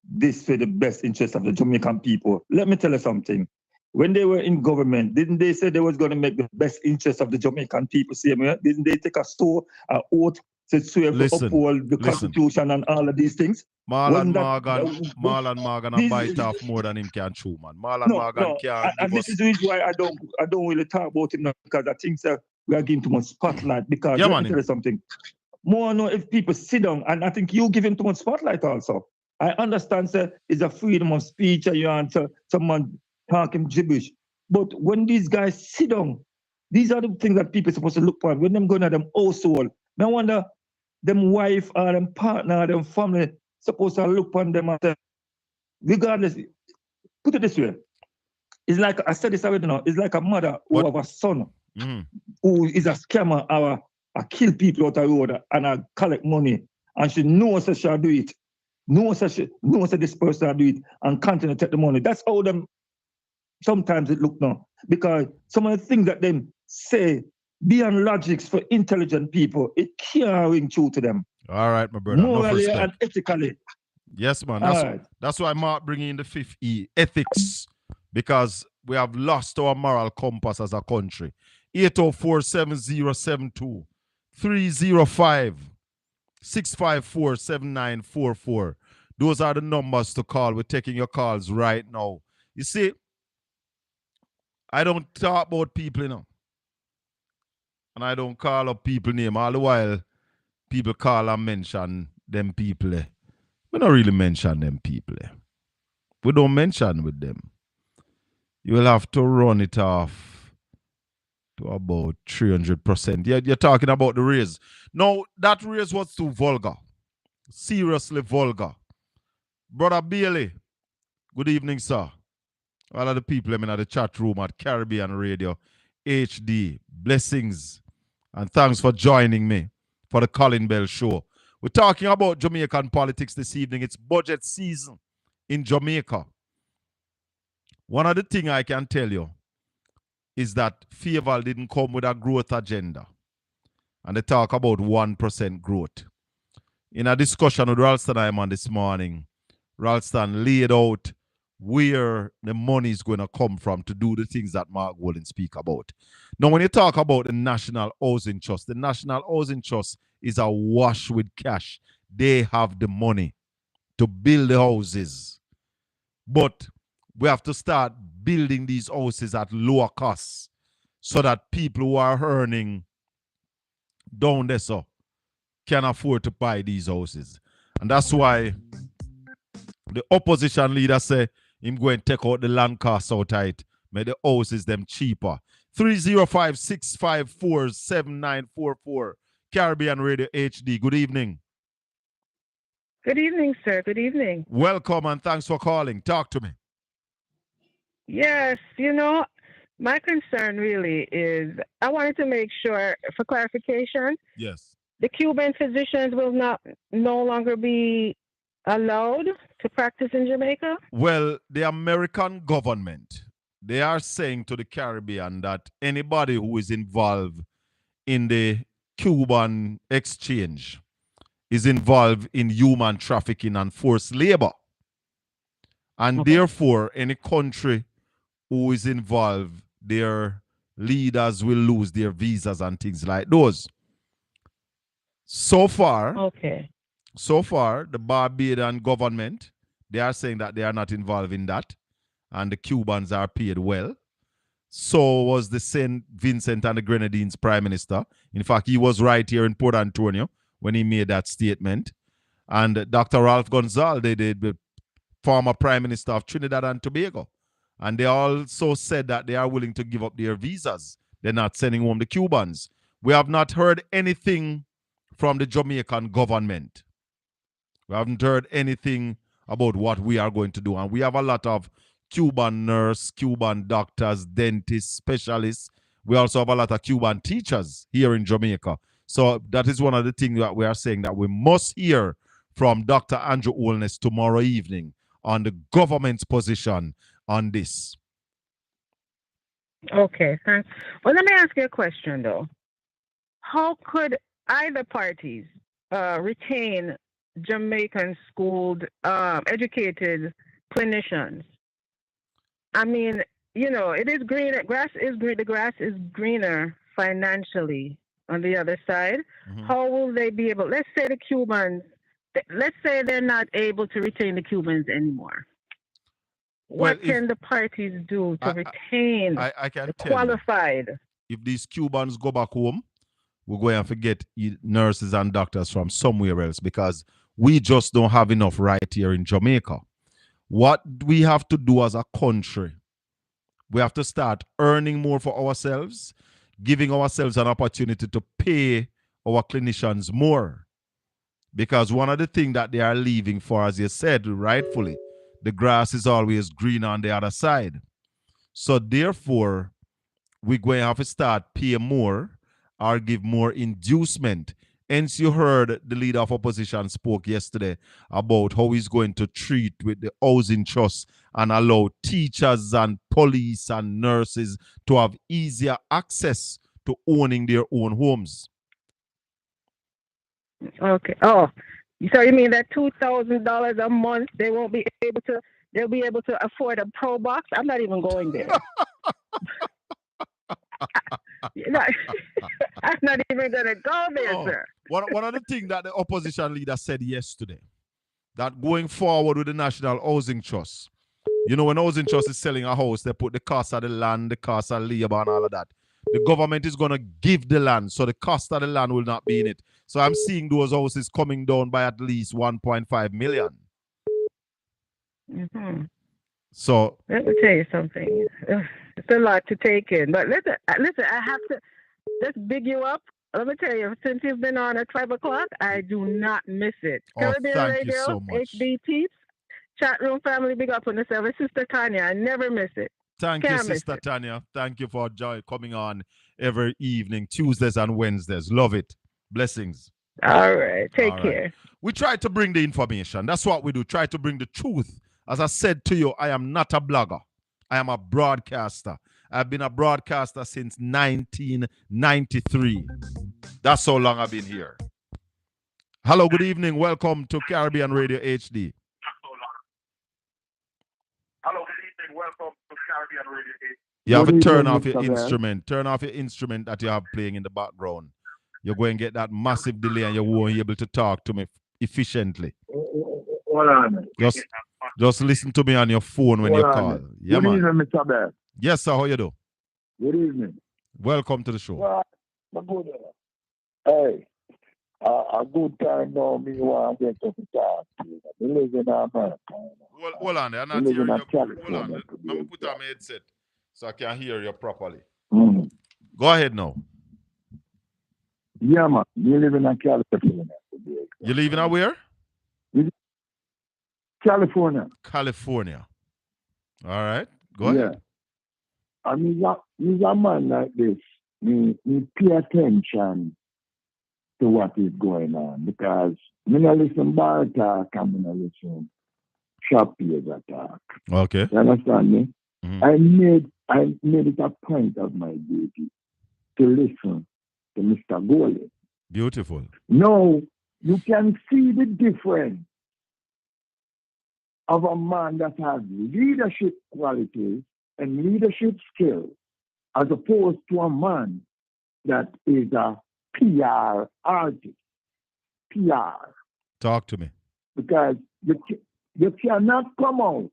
this for the best interest of the Jamaican people, let me tell you something. When they were in government, didn't they say they was going to make the best interest of the Jamaican people? Didn't they take an oath to swear to uphold the Constitution and all of these things? Marlon Morgan bite off more than him can chew, man. Marlon Morgan can't and this is the reason why I don't really talk about him now, because I think we are giving too much spotlight. Because let me tell you something. More know if people sit down, and I think you give him too much spotlight also. I understand, sir, it's a freedom of speech and you answer someone talking gibberish. But when these guys sit down, these are the things that people are supposed to look for. When them going at them household, I wonder, them wife or them partner or them family supposed to look on them and say, regardless, put it this way. It's like, I said this already now, it's like a mother who have a son who is a scammer or a kill people out the road and I collect money and she knows that she'll do it. Knows that this person will do it and continue to take the money. That's how them sometimes it look now. Because some of the things that them say beyond logics for intelligent people, it can't ring true to them. All right, my brother. Morally and ethically. Yes, man. That's why Mark bringing in the 5th E, ethics, because we have lost our moral compass as a country. 804-7072 305-654-7944. Those are the numbers to call. We're taking your calls right now. You see, I don't talk about people, you know. And I don't call up people name. All the while, people call and mention them people. We don't really mention them people. We don't mention with them. You will have to run it off to about 300%. You're talking about the raise. No, that raise was too vulgar. Seriously vulgar. Brother Bailey, good evening, sir. All of the people in the chat room at Caribbean Radio HD. Blessings and thanks for joining me for the Colin Bell Show. We're talking about Jamaican politics this evening. It's budget season in Jamaica. One of the things I can tell you is that Fayeval didn't come with a growth agenda. And they talk about 1% growth. In a discussion with Ralston Iman this morning, Ralston laid out where the money is going to come from to do the things that Mark Golden speak about. Now, when you talk about the National Housing Trust, the National Housing Trust is awash with cash. They have the money to build the houses. But we have to start building these houses at lower costs so that people who are earning down there so can afford to buy these houses. And that's why the opposition leader say him going to take out the land costs out of it, make the houses them cheaper. 305-654-7944 Caribbean Radio HD. Good evening. Good evening, sir. Good evening. Welcome and thanks for calling. Talk to me. Yes, my concern really is I wanted to make sure, for clarification, yes, the Cuban physicians will no longer be allowed to practice in Jamaica? Well, the American government, they are saying to the Caribbean that anybody who is involved in the Cuban exchange is involved in human trafficking and forced labor. And therefore, any country who is involved, their leaders will lose their visas and things like those. So far, the Barbadian government, they are saying that they are not involved in that, and the Cubans are paid well. So was the St. Vincent and the Grenadines Prime Minister. In fact, he was right here in Port Antonio when he made that statement. And Dr. Ralph Gonzalez, the former Prime Minister of Trinidad and Tobago. And they also said that they are willing to give up their visas. They're not sending home the Cubans. We have not heard anything from the Jamaican government. We haven't heard anything about what we are going to do. And we have a lot of Cuban nurses, Cuban doctors, dentists, specialists. We also have a lot of Cuban teachers here in Jamaica. So that is one of the things that we are saying, that we must hear from Dr. Andrew Holness tomorrow evening on the government's position on this. Okay, thanks. Well, let me ask you a question, though. How could either parties retain Jamaican schooled, educated clinicians? I mean, it is green. Grass is green. The grass is greener financially on the other side. Mm-hmm. How will they be able? Let's say the Cubans. Let's say they're not able to retain the Cubans anymore. What can the parties do to retain I can the tell qualified? You, if these Cubans go back home, we're going to get nurses and doctors from somewhere else because we just don't have enough right here in Jamaica. What we have to do as a country, we have to start earning more for ourselves, giving ourselves an opportunity to pay our clinicians more. Because one of the things that they are leaving for, as you said, rightfully, the grass is always green on the other side. So therefore, we're going to have to start pay more or give more inducement. Hence, you heard the leader of opposition spoke yesterday about how he's going to treat with the housing trust and allow teachers and police and nurses to have easier access to owning their own homes. Okay. Oh, so you mean that $2,000 a month they won't be able to? They'll be able to afford a pro box. I'm not even going there. I'm not even gonna go there, sir. One of the things that the opposition leader said yesterday, that going forward with the National Housing Trust, when Housing Trust is selling a house, they put the cost of the land, the cost of labor, and all of that. The government is going to give the land, so the cost of the land will not be in it. So I'm seeing those houses coming down by at least 1.5 million. Mm-hmm. So let me tell you something. It's a lot to take in, but listen. I have to just big you up. Let me tell you, since you've been on at 5 o'clock, I do not miss it. Caribbean thank Radio, you so much. HB Peeps, chat room family, big up on the service. Sister Tanya, I never miss it. Thank you, Sister Tanya. Thank you for coming on every evening, Tuesdays and Wednesdays. Love it. Blessings. All right. Take care. We try to bring the information. That's what we do. Try to bring the truth. As I said to you, I am not a blogger. I am a broadcaster. I've been a broadcaster since 1993. That's how long I've been here. Hello, good evening. Welcome to Caribbean Radio HD. Hello, good evening. Welcome to Caribbean Radio HD. You have to turn off your instrument. Turn off your instrument that you have playing in the background. You're going to get that massive delay and you won't be able to talk to me efficiently. Hold on. Just listen to me on your phone when you call. Yeah, good man. Evening, Mr. Bear. Yes, sir. How you do? Good evening. Welcome to the show. Well, hey, a good time now. Me want to get to talk to you. I live in America. Well, hold on. I'm not hearing you. Hold on. Let me put on my headset so I can hear you properly. Mm-hmm. Go ahead now. Yeah, man. You live in California. You live in where? California. California. All right. Go ahead. I mean, he's a man like this. Me pay attention to what is going on because me not listen bar talk and me not listen shop page talk. Okay. You understand me? Mm-hmm. I made it a point of my duty to listen to Mr. Colin. Beautiful. Now, you can see the difference of a man that has leadership qualities and leadership skills as opposed to a man that is a PR artist. PR. Talk to me. Because you cannot come out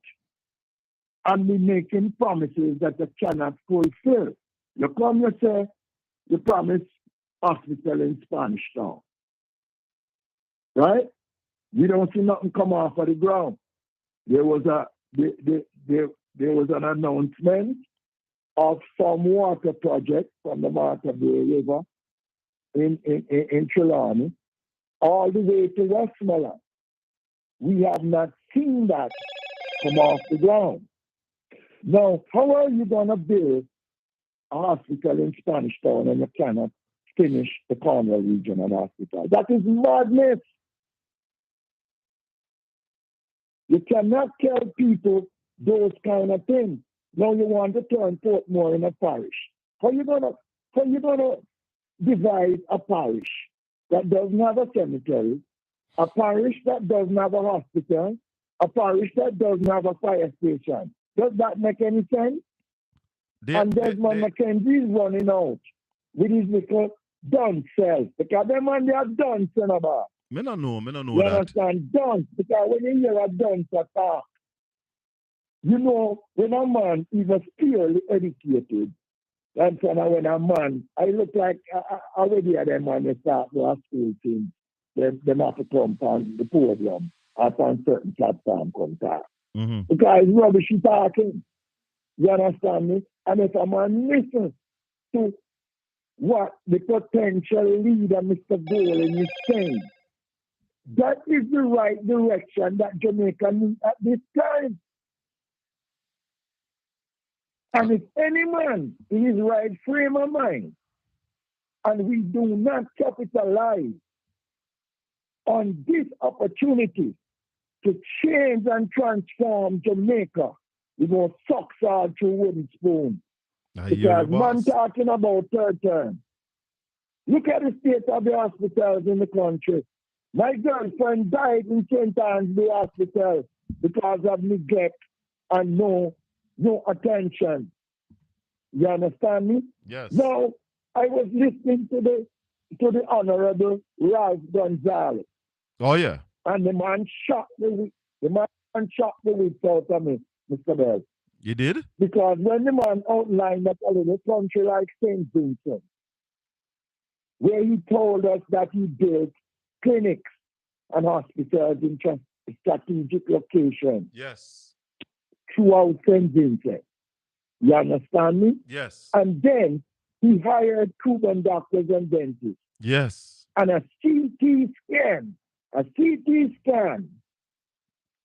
and be making promises that you cannot fulfill. You come, you say, you promise hospital in Spanish Town. Right? We don't see nothing come off of the ground. There was an announcement of some water project from the Martha Bay River in Trelawney all the way to Westmoreland. We have not seen that come off the ground. Now, how are you going to build a hospital in Spanish Town and you cannot finish the Cornwall Regional Hospital? That is madness. You cannot tell people those kind of things. Now you want to turn Portmore in a parish. How you gonna divide a parish that doesn't have a cemetery, a parish that doesn't have a hospital, a parish that doesn't have a fire station? Does that make any sense? And Desmond McKenzie is running out with his little dunce self. Because them man, they are dunce in a bar. Me no know You that. understand? Dunce. Because when you hear a dunce attack, you know, when a man is purely educated, and so now when a man, I look like already at them when they start the school thing, they have to come on the podium or on certain platform contact. Mm-hmm. Because it's rubbish he talking. You understand me? And if a man listens to what the potential leader, Mr. Colin, is saying, that is the right direction that Jamaica needs at this time. And if any man in his right frame of mind, and we do not capitalize on this opportunity to change and transform Jamaica, we going to suck all through wooden spoon. Because man talking about third term. Look at the state of the hospitals in the country. My girlfriend died in St. Anne's Hospital because of neglect and no attention. You understand me? Yes. Now, I was listening to the Honorable Ralph Gonzalez. Oh yeah. And the man shot the wits out of me, Mr. Bell. You did? Because when the man outlined that a little country like St. Vincent, where he told us that he built clinics and hospitals in strategic locations. Yes. Throughout St. Vincent. You understand me? Yes. And then he hired Cuban doctors and dentists. Yes. And a CT scan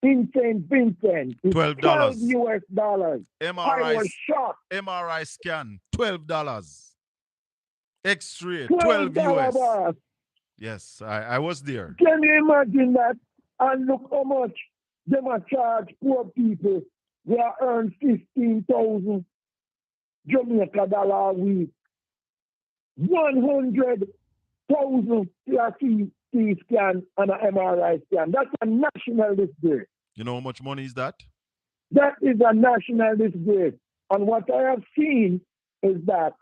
in St. Vincent is $12 US. I was shocked. MRI scan, $12. X-ray, $12 US. Yes, I was there. Can you imagine that? And look how much they might charge poor people. They earn 15,000 Jamaica dollar a week. 100,000 for a CT scan and an MRI scan. That's a national disgrace. You know how much money is that? That is a national disgrace. And what I have seen is that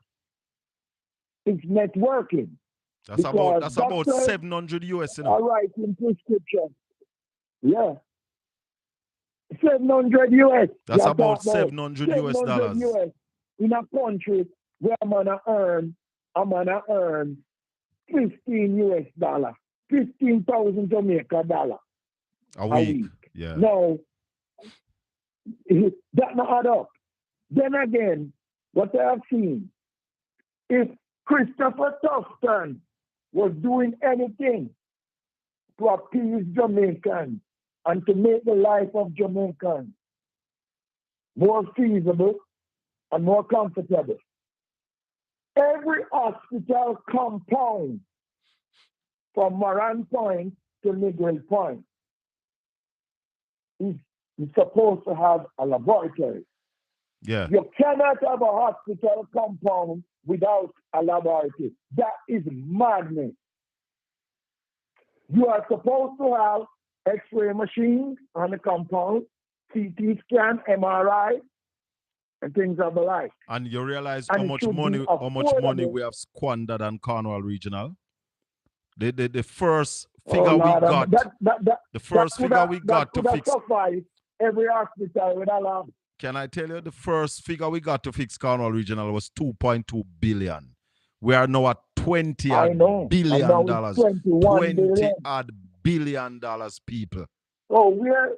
it's networking. That's about 700 US. You know? All right, in prescription. Yeah. 700 US. That's about 700 US dollars. US in a country where I'm gonna earn 15 US dollar, 15,000 Jamaica dollar a week. Yeah. Now that not add up. Then again, what I have seen, if Christopher Tufton was doing anything to appease Jamaicans and to make the life of Jamaicans more feasible and more comfortable, every hospital compound from Moran Point to Miguel Point is supposed to have a laboratory. Yeah. You cannot have a hospital compound without a laboratory. That is madness. You are supposed to have X-ray machines on the compound, CT scan, MRI, and things of the like. And you realize how much money we have squandered on Cornwall Regional? The first figure we got. The first figure we got to fix every hospital with a lab. Can I tell you, the first figure we got to fix Cornwall Regional was 2.2 billion. We are now at $20 billion. $20 billion, people. So where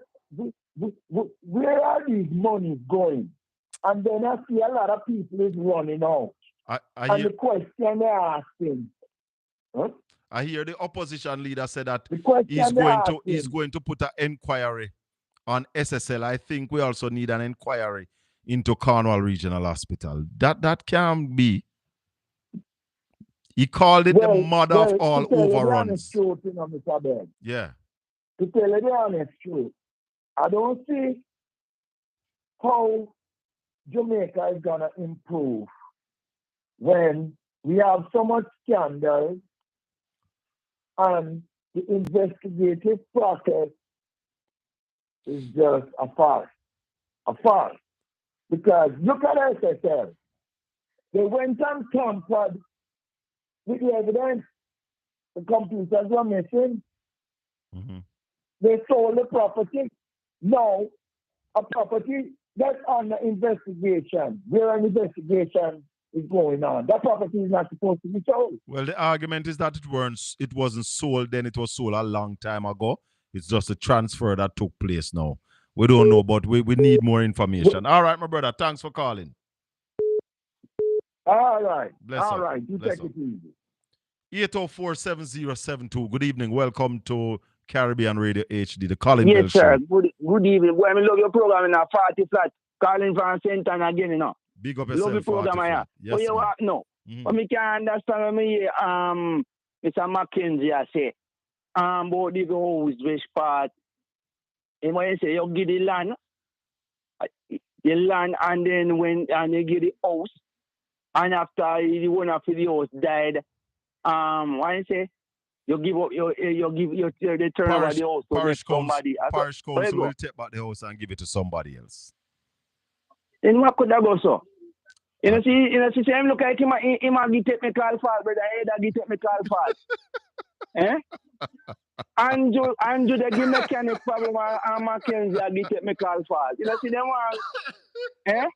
are these monies going? And then I see a lot of people is running out. And the question they're asking, I hear the opposition leader say that he's going to put an inquiry on SSL. I think we also need an inquiry into Cornwall Regional Hospital. That can be. He called it the mother of all overruns. Yeah. To tell you the honest truth, I don't see how Jamaica is going to improve when we have so much scandal and the investigative process is just a farce. A farce. Because look at SSL. They went and tampered with the evidence. The computers were missing. Mm-hmm. They sold the property. Now, a property that's under investigation, where an investigation is going on. That property is not supposed to be sold. Well, the argument is that it wasn't sold then, it was sold a long time ago. It's just a transfer that took place now. We don't know, but we need more information. All right, my brother. Thanks for calling. All right. Bless All up. right. You Bless take up. it easy. 804-7072. Good evening. Welcome to Caribbean Radio HD, the Colin Bell Yes, sir. Show. Good evening. Boy, I love your program in a 40 flat. Calling from St. Anne again, you know. Big up yourself. Love the program, I have. Yes, but you no. But me can understand what me Mr. Mackenzie I say. About the house which part. And when you say you give the land, and then you give the house, and after the owner for the house died, what you say? You give up they turn over the house to get somebody. Parish council will take back the house and give it to somebody else. Then what could that go so? You see, him look like him have the technical fault, brother. He have the technical fault. Eh? Andrew they give mechanic problem and Mackenzie have the technical fault. You see them one? Eh?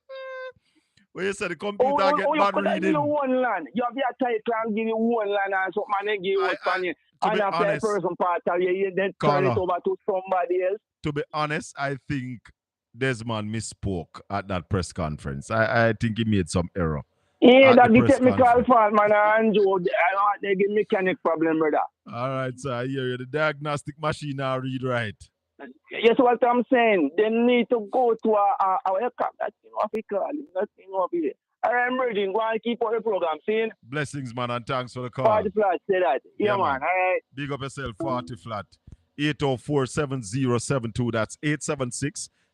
Well, you said the computer get bad reading. You one land. You have your title and give you one land and something and they give you one you. And after a person part of you then turn it over to somebody else. To be honest, I think Desmond misspoke at that press conference. I think he made some error. Yeah, that's the technical fault, man. Andrew, they give mechanic problem, brother. All right, sir. I hear you. The diagnostic machine now read right. Yes, what I'm saying. They need to go to our aircraft. That's what we call it. That's what we do. All right, I'm ready. Go and keep on the program. See? Blessings, man, and thanks for the call. 40 flat, say that. Yeah, man. All right. Big up yourself, 40 flat. 804-7072. That's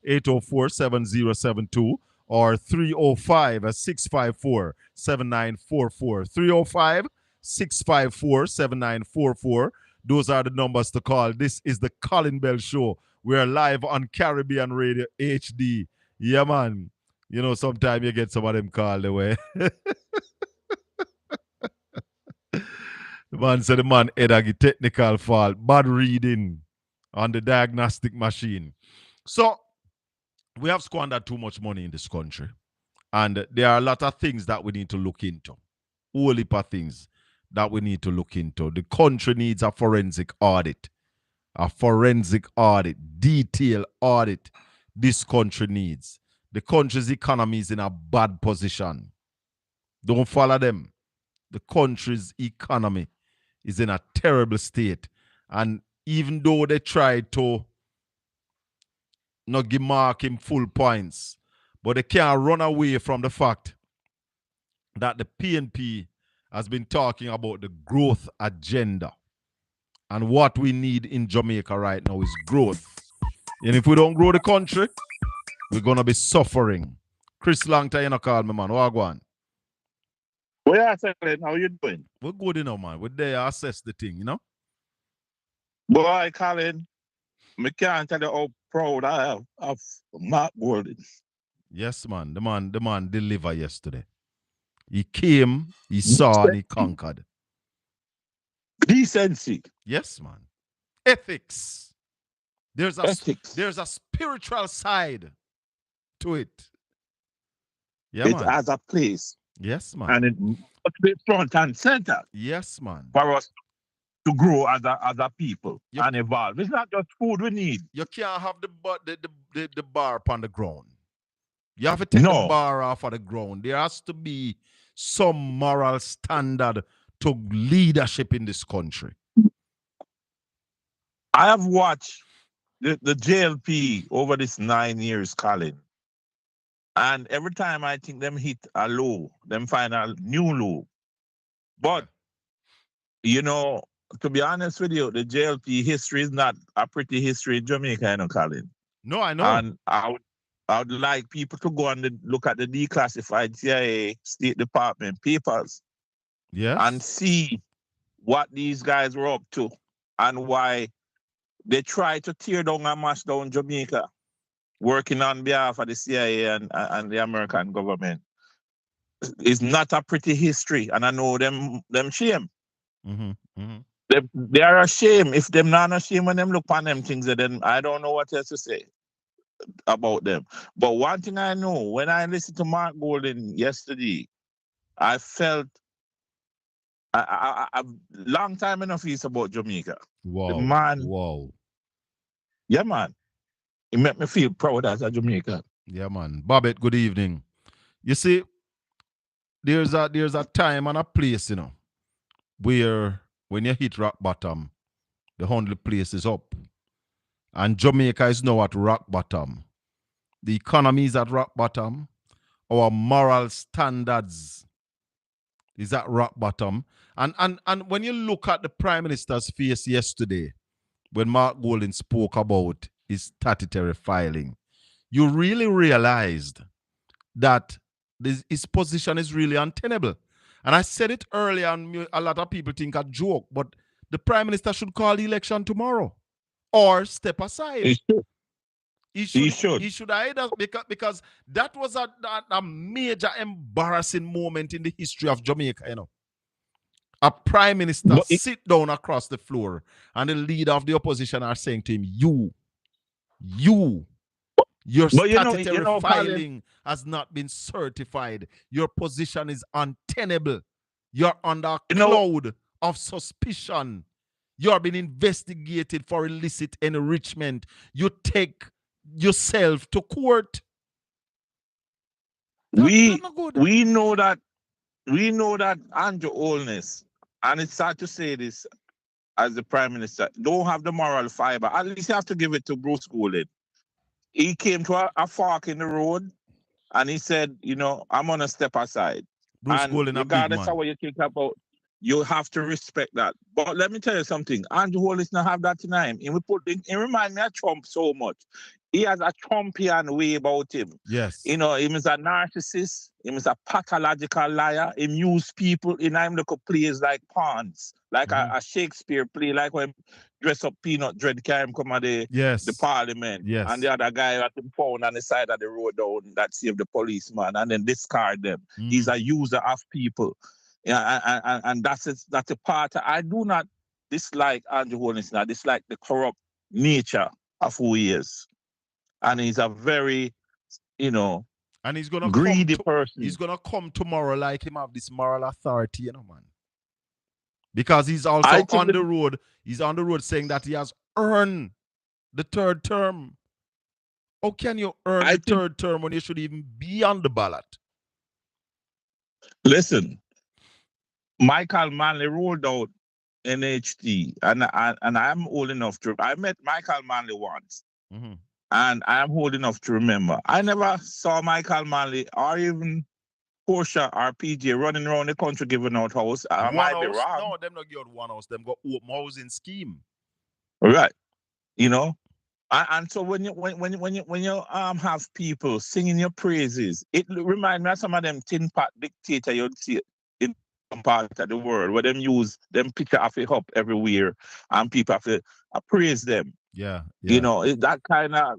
876-804-7072 or 305-654-7944. 305-654-7944. Those are the numbers to call. This is the Colin Bell Show. We're live on Caribbean Radio HD. Yeah, man. You know, sometimes you get some of them called away. The man said the man had a technical fault. Bad reading on the diagnostic machine. So, we have squandered too much money in this country. And there are a lot of things that we need to look into. Whole heap of things that we need to look into. The country needs a forensic audit. A forensic audit, detailed audit this country needs. The country's economy is in a bad position. Don't follow them. The country's economy is in a terrible state. And even though they try to not give Mark him full points, but they can't run away from the fact that the PNP has been talking about the growth agenda. And what we need in Jamaica right now is growth. And if we don't grow the country, we're going to be suffering. Chris Langton, you call me, man. Wagwan. Well, yeah, Colin, how you doing? We're good, you know, man. We're there to assess the thing, you know? Boy, Colin, I can't tell you how proud I am of Mark Golden. Yes, man. The man delivered yesterday. He came, he saw, and he conquered. Decency. Yes, man. Ethics. There's a spiritual side to it. Yeah, it man. has a place. Yes, man. And it must be front and center. Yes, man. For us to grow as a people and evolve. It's not just food we need. You can't have the bar upon the ground. You have to take the bar off of the ground. There has to be some moral standard to leadership in this country. I have watched the JLP over this 9 years, Colin. And every time I think them hit a low, them find a new low. But, you know, to be honest with you, the JLP history is not a pretty history in Jamaica, you know, Colin. No, I know. And I would like people to go and look at the declassified CIA State Department papers. Yes. And see what these guys were up to and why they try to tear down and mash down Jamaica, working on behalf of the CIA and the American government. It's not a pretty history, and I know them shame. Mm-hmm. Mm-hmm. They are ashamed. If them not ashamed when them look on them things, then I don't know what else to say about them. But one thing I know, when I listened to Mark Golden yesterday, I felt a long time enough he's about Jamaica. Wow. The man. Wow. Yeah, man. It made me feel proud as a Jamaican. Yeah, man. Babette, good evening. You see, there's a time and a place, where when you hit rock bottom, the only place is up. And Jamaica is now at rock bottom. The economy is at rock bottom. Our moral standards is at rock bottom. And when you look at the Prime Minister's face yesterday, when Mark Golden spoke about his statutory filing, you really realized that his position is really untenable. And I said it earlier, and a lot of people think a joke, but the Prime Minister should call the election tomorrow or step aside. He should either, because that was a major embarrassing moment in the history of Jamaica, A Prime Minister sit down across the floor and the leader of the opposition are saying to him, your statutory filing Colin, has not been certified. Your position is untenable. You're under a cloud of suspicion. You're being investigated for illicit enrichment. You take yourself to court. We know that Andrew Holness, and it's sad to say this as the Prime Minister, don't have the moral fiber. At least you have to give it to Bruce Golden. He came to a fork in the road and he said, I'm going to step aside. Bruce Golden, regardless of what you think about, you have to respect that. But let me tell you something. Andrew Holness not have that in him. He remind me of Trump so much. He has a Trumpian way about him. Yes. He is a narcissist. He is a pathological liar. He use people in him look plays like pawns, like a Shakespeare play, like when dress up Peanut Dread carry him come at the parliament. Yes. And the other guy at the phone on the side of the road down that saved the policeman and then discard them. He's a user of people. Yeah, and that's a part. I do not dislike Andrew Holness. I dislike the corrupt nature of who he is. And he's a very, and he's gonna greedy person. He's gonna come tomorrow like him have this moral authority, man. Because he's also on the road. He's on the road saying that he has earned the third term. How can you earn the third term when you should even be on the ballot? Listen, Michael Manley rolled out NHT, and I'm old enough to. I met Michael Manley once. Mm-hmm. And I am old enough to remember. I never saw Michael Manley or even Portia or PJ running around the country giving out house. I might be wrong. No, them not give out one house. Them got open housing scheme. Right. And so when you have people singing your praises, it reminds me of some of them tin pot dictator you'd see in some part of the world where them use them picture of it up everywhere and people have to praise them. Yeah. That kind of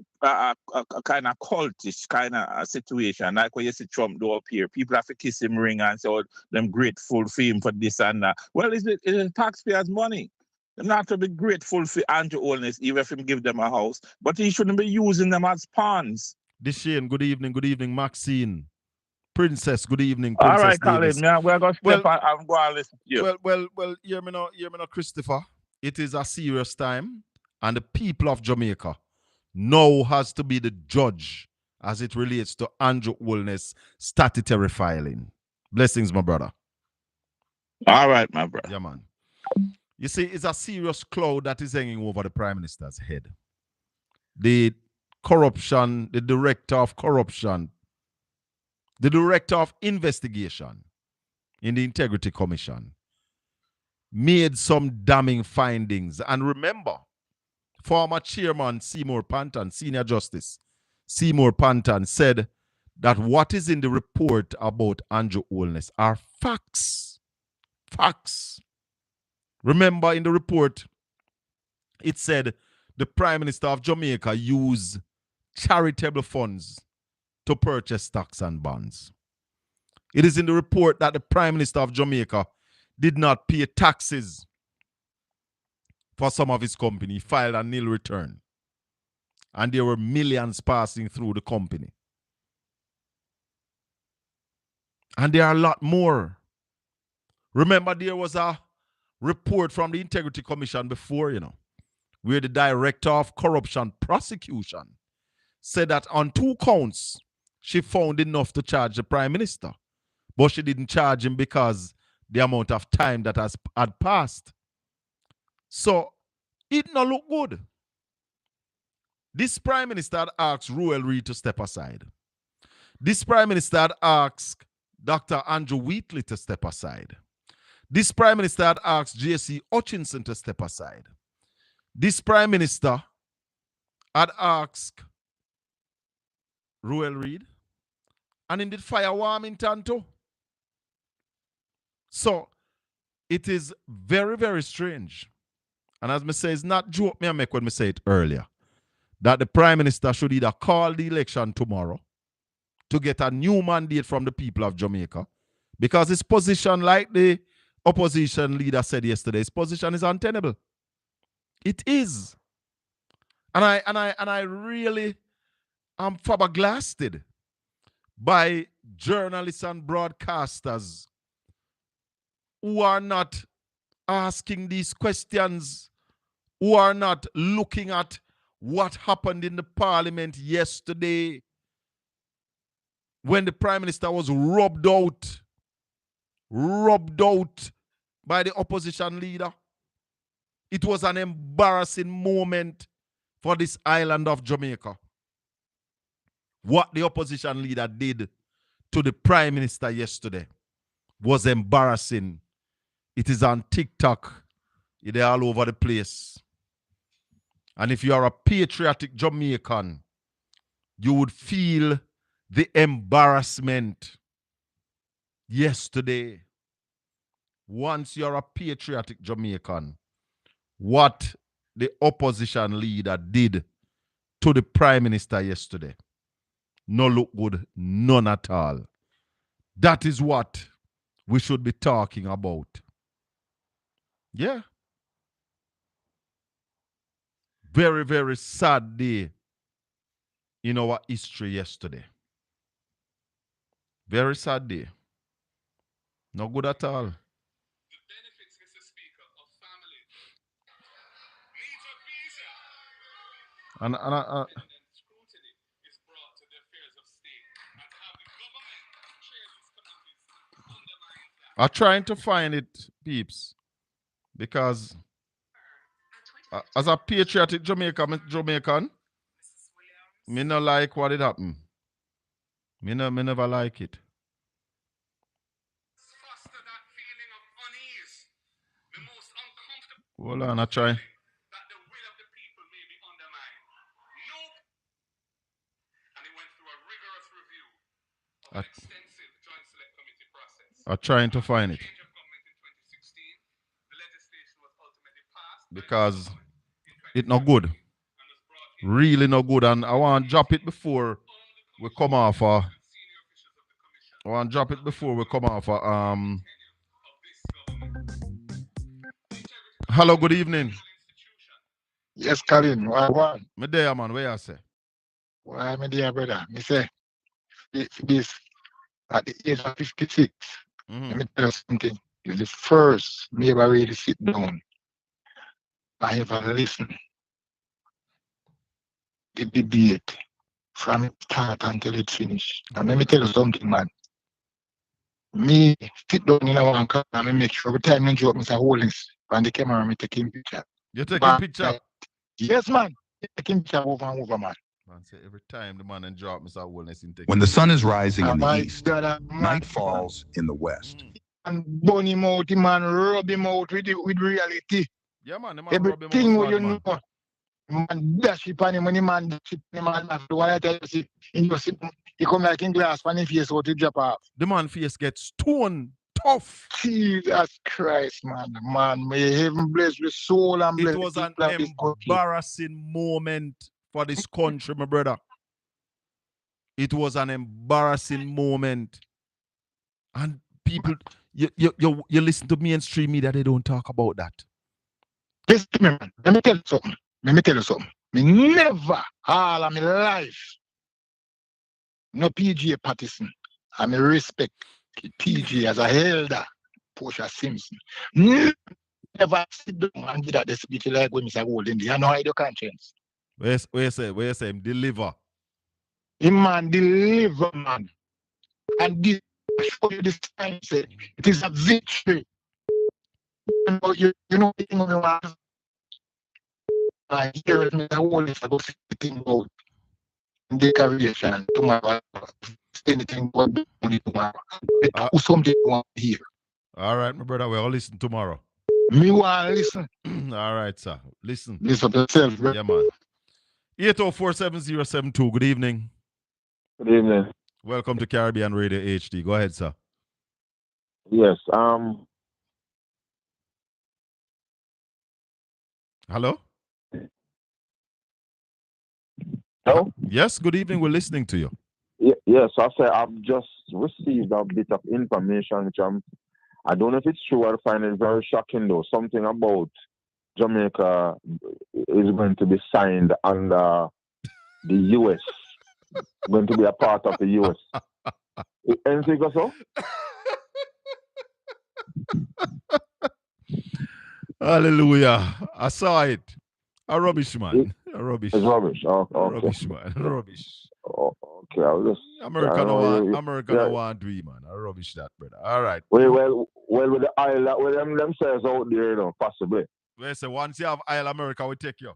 kind of cultish kind of situation. Like when you see Trump do up here, people have to kiss him ring and say, them grateful for him for this and that. Well, it's the taxpayers' money. They're not to be grateful for Andrew Holness, even if him give them a house. But he shouldn't be using them as pawns. Deshane, good evening. Good evening, Maxine. Princess, good evening, Princess. All right, Davis. Colin, we're going to step and go and listen to you. Well, hear me now, Christopher. It is a serious time. And the people of Jamaica now has to be the judge as it relates to Andrew Holness statutory filing. Blessings, my brother. All right, my brother. Yeah, man. You see, it's a serious cloud that is hanging over the Prime Minister's head. The corruption, the director of corruption, the director of investigation in the Integrity Commission made some damning findings. And remember, former chairman Seymour Panton, senior justice, Seymour Panton, said that what is in the report about Andrew Holness are facts. Facts. Remember in the report, it said the Prime Minister of Jamaica used charitable funds to purchase stocks and bonds. It is in the report that the Prime Minister of Jamaica did not pay taxes for some of his company. He filed a nil return. And there were millions passing through the company. And there are a lot more. Remember, there was a report from the Integrity Commission before, where the Director of Corruption Prosecution said that on 2 counts, she found enough to charge the Prime Minister. But she didn't charge him because the amount of time that had passed. So, it not look good. This Prime Minister had asked Ruel Reid to step aside. This Prime Minister had asked Dr. Andrew Wheatley to step aside. This Prime Minister had asked J.C. Hutchinson to step aside. This Prime Minister had asked Ruel Reid, and indeed fire Warmington too. So, it is very, very strange. And as I say, it's not joke me I make when I say it earlier, that the Prime Minister should either call the election tomorrow to get a new mandate from the people of Jamaica, because his position, like the opposition leader said yesterday, his position is untenable. It is. And I really am flabbergasted by journalists and broadcasters who are not asking these questions, who are not looking at what happened in the parliament yesterday when the Prime Minister was rubbed out by the opposition leader. It was an embarrassing moment for this island of Jamaica. What the opposition leader did to the Prime Minister yesterday was embarrassing. It is on TikTok. It is all over the place. And if you are a patriotic Jamaican, you would feel the embarrassment yesterday. Once you're a patriotic Jamaican, what the opposition leader did to the Prime Minister yesterday, no look good, none at all. That is what we should be talking about. Yeah. Very, very sad day in our history yesterday. Very sad day. No good at all. And I'm trying to find it, peeps, because as a patriotic Jamaican, me no like what it happened. Me never like it. Hold on, I try. I'm trying to find it. Because it's not good. Really not good. And I want to drop it before we come off. Hello, good evening. Yes, Colin. What? Me there, man. Where you say? Why, me there, brother? Me say, this at the age of 56, let me tell you something. It's the first me ever really sit down. I ever listen the debate from its start until it's finished. And let me tell you something, man. Me sit down in one corner and me make sure every time I joke Mr. Holdings on the camera, me taking picture. You're taking picture? Yes, man. Taking picture over and over, man. Man, say every time the man and drop Mr. Holdings in taking. When the sun is rising in the east, night falls in the west. And burn him out, man, rub him out with reality. Yeah, man, everything what you know. Man dash it on him when the man dash it on him and after one I tell you, he come like in glass on his face, out to drop off. The man face gets stoned tough. Jesus Christ, man, may heaven bless the soul and bless it was an the embarrassing moment for this country, my brother. It was an embarrassing moment. And people, you listen to mainstream media, they don't talk about that. Listen to me, man. Let me tell you something. Me never, all of my life, no PG Patterson. I me respect PG as a elder, Portia Simpson. Never sit down and give that the speech like when Mr. Golden. You know how your conscience. Where you say him deliver? Him man deliver, man. And this show you this time, say, it is a victory. You know the thing of the I hear it, Mr. Golden, I go see the thing about decoration tomorrow. Anything but tomorrow. Something you want to hear. All right, my brother, we'll listen tomorrow. Me want to listen. All right, sir. Listen. Listen to yourself, bro. Yeah, man. 8047072. Good evening. Good evening. Welcome to Caribbean Radio HD. Go ahead, sir. Yes. Hello? Hello? Yes, good evening. We're listening to you. Yes, I say I've just received a bit of information which I don't know if it's true. I find it very shocking though. Something about Jamaica is going to be signed under the US. Going to be a part of the US. Anything or so? Hallelujah. I saw it. A rubbish, man. A rubbish. It's rubbish. Oh, okay. Rubbish, man. Rubbish. Oh, okay. I'll just America no want to do, man. I rubbish that, brother. All right. Well, with the island, with themselves out there, you know, possibly. Well, so once you have Isle America, we take you.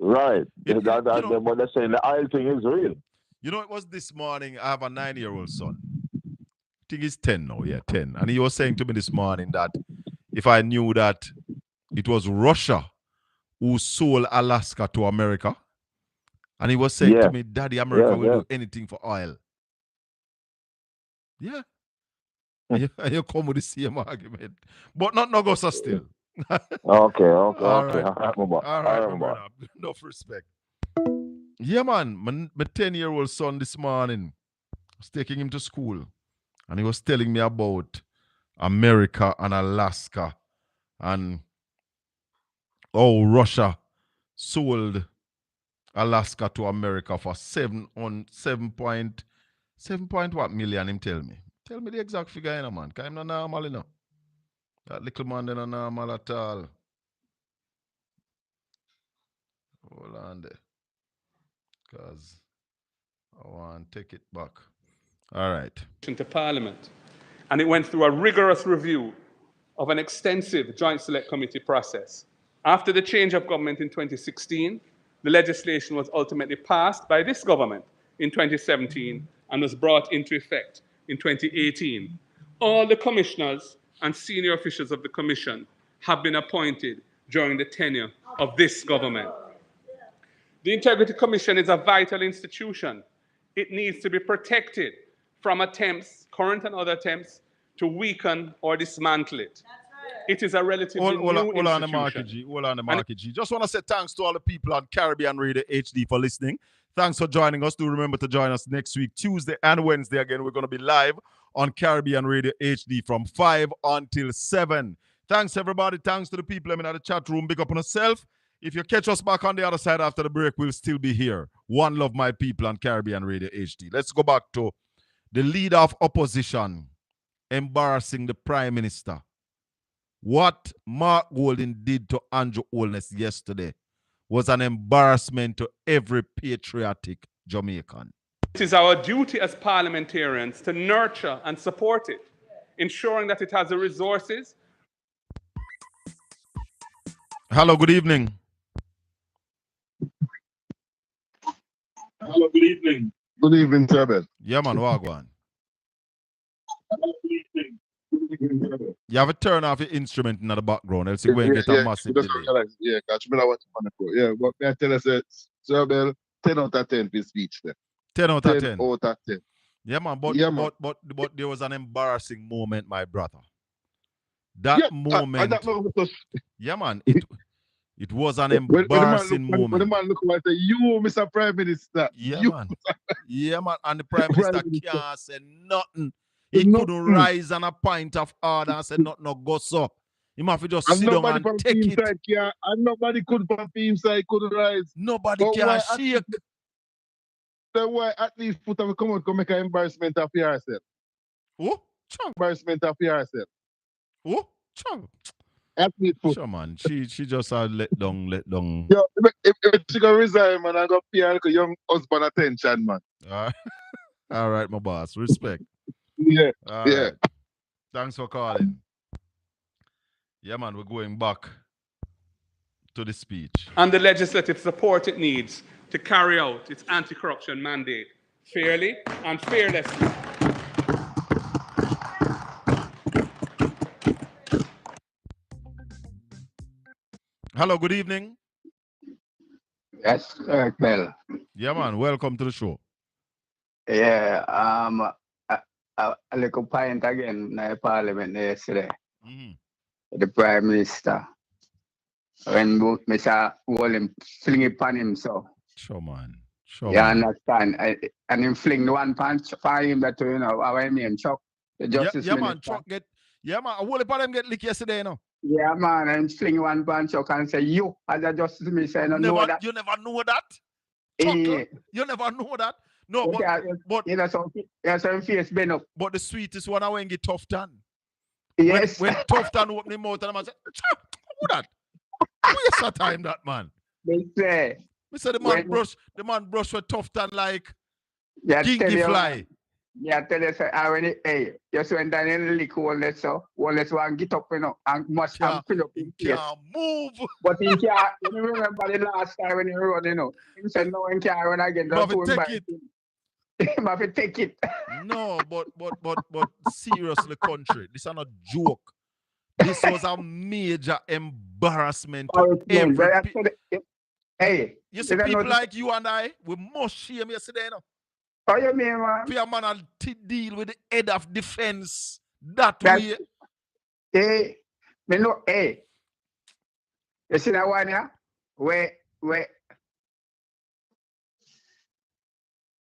Right. But they're saying the Isle thing is real. You know, it was this morning. I have a 9-year-old son. I think he's 10 now. Yeah, 10. And he was saying to me this morning that if I knew that it was Russia who sold Alaska to America, and he was saying to me, Daddy, America will do anything for oil. Yeah. You come with the same argument. But not Augusta still. Okay. All right, my brother. Enough respect. Yeah, man. My 10-year-old son this morning, I was taking him to school, and he was telling me about America and Alaska and how Russia sold Alaska to America for 7 point what million, him tell me. Tell me the exact figure, you know, man. Because I'm not normal, you know. That little man is not normal at all. Hold on there. Because I want to take it back. All right. To Parliament. And it went through a rigorous review of an extensive Joint Select Committee process. After the change of government in 2016, the legislation was ultimately passed by this government in 2017 and was brought into effect in 2018. All the commissioners and senior officials of the Commission have been appointed during the tenure of this government. The Integrity Commission is a vital institution. It needs to be protected from attempts, current and other attempts, to weaken or dismantle it. It is a relatively new institution. Hold on the market, G. Just want to say thanks to all the people on Caribbean Radio HD for listening. Thanks for joining us. Do remember to join us next week, Tuesday and Wednesday again. We're going to be live on Caribbean Radio HD from 5 until 7. Thanks, everybody. Thanks to the people in the chat room. Big up on yourself. If you catch us back on the other side after the break, we'll still be here. One love, my people, on Caribbean Radio HD. Let's go back to the leader of opposition embarrassing the Prime Minister. What Mark Golden did to Andrew Holness yesterday was an embarrassment to every patriotic Jamaican. It is our duty as parliamentarians to nurture and support it, ensuring that it has the resources. Hello, good evening. Hello, good evening. Good evening, Tabet. Yeah, man, Wagwan. Hello, good evening. You have to turn off your instrument in the background, else you go and get a massive delay. Yeah, because I watch yeah, but I tell us that Sir Bell, 10 out of 10 for speech there. 10 out of 10. 10 out of 10. Yeah, man, but there was an embarrassing moment, my brother. That moment. Yeah, man, it was an embarrassing moment. When the man look like say, you, Mr. Prime Minister. Yeah, man. Yeah, man. And the Prime Minister can't say nothing. He couldn't rise on a pint of order and say nothing no go so. He must just sit down and take it. And nobody could from team side couldn't rise. Nobody can shake. Then why at least put them come out and make an embarrassment of yourself? Who? Embarrassment of yourself. Who? Chum. Sure, man. She just let down. Yo, if she go resign, man, I go pay her young husband attention, man. All right, my boss. Respect. Yeah. All right. Thanks for calling. Yeah, man, we're going back to the speech. And the legislative support it needs to carry out its anti-corruption mandate fairly and fearlessly. Hello, good evening. Yes, Bell. Yeah, man, welcome to the show. Yeah, a little point again in the parliament yesterday. The Prime Minister. When Mr. Colin fling it upon him, so. Sure, man. You understand? And him fling the one punch for him that, you know, our name, Chuck. The Justice Minister. Man, Chuck get. Yeah, man. A whole lot of them get licked yesterday, you know. Yeah, man. And fling one punch Chuck and say, you, as a Justice Minister, you know that. You never know that? Chuck, you never know that? No, but you know, some face bend up. But the sweetest one I when get tough done. Yes. When tough done open the mouth and I say, who that? Waste of time, that man. They say. Me say the man brush with tough done like kinky fly. Yeah, tell us when hey, just when Daniel lick all that so one get up, you know, and must have fill up his face. Move. But he can't. You remember the last time when he run, you know, he said no one can run again. He have to take it. No, but seriously, country, this is not a joke. This was a major embarrassment to every Hey, you see people like you and I, we must shame yesterday, you know. How you mean, man? For a man to deal with the head of defense that way. Hey, me know, hey. You see that one, yeah? Where?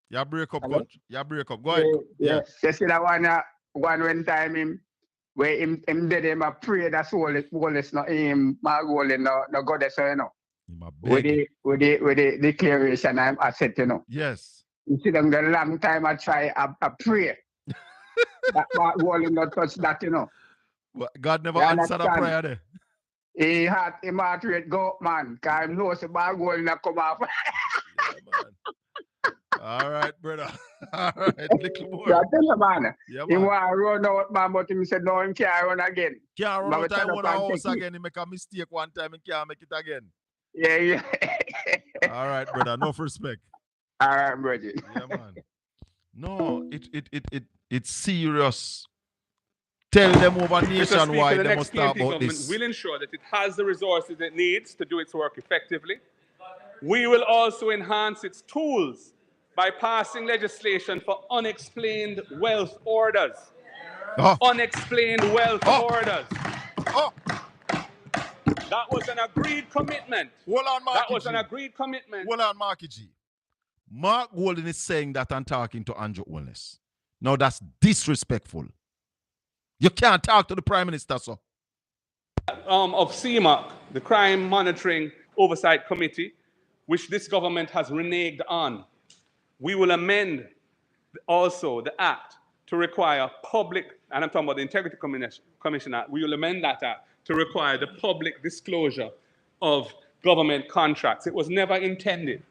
You break up, coach. You break up. Go ahead. Yeah. You see that one, yeah? One time him, where him did him a pray that's all it's not him, my goal no goddess, you know. With the declaration I said, you know. Yes. You see them the long time I try a pray. That my goal not touch that, you know. Well, God never answered a prayer there. He had him heart rate go up, man. Because he knows the ball goal not come off. Yeah, man. All right, brother. All right, little more. Yeah, tell you, man. Yeah, he want to run out, man, but he said, no, he can't run again. Can't run out, I want a house again. He make a mistake one time and can't make it again. Yeah. All right, brother. No respect. All right, brother. Yeah, man. No, it's serious. Tell them over nationwide they must talk about this. Will ensure that it has the resources it needs to do its work effectively. We will also enhance its tools by passing legislation for unexplained wealth orders. Unexplained wealth orders. That was an agreed commitment. Hold on, Mark. That was an agreed commitment. Hold on, Marky G. Mark Golden is saying that and talking to Andrew Holness. Now that's disrespectful. You can't talk to the Prime Minister, sir. Of CMOC, the Crime Monitoring Oversight Committee, which this government has reneged on. We will amend also the Act to require public, and I'm talking about the Integrity Commission Act, we will amend that Act to require the public disclosure of government contracts. It was never intended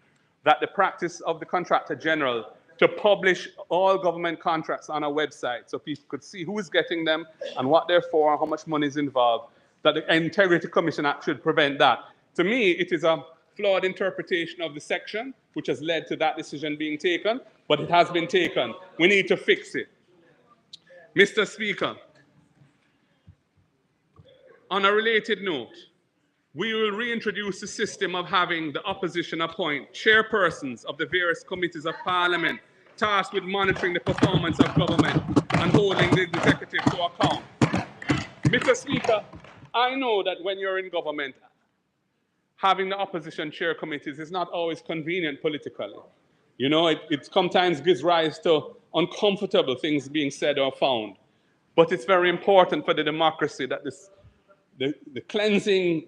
that the practice of the Contractor General to publish all government contracts on a website so people could see who is getting them and what they're for and how much money is involved, that the Integrity Commission Act should prevent that. To me, it is a flawed interpretation of the section, which has led to that decision being taken, but it has been taken. We need to fix it. Mr. Speaker, On a related note, we will reintroduce the system of having the opposition appoint chairpersons of the various committees of Parliament tasked with monitoring the performance of government and holding the executive to account. Mr. Speaker, I know that when you're in government, having the opposition chair committees is not always convenient politically. You know, it sometimes gives rise to uncomfortable things being said or found. But it's very important for the democracy that the cleansing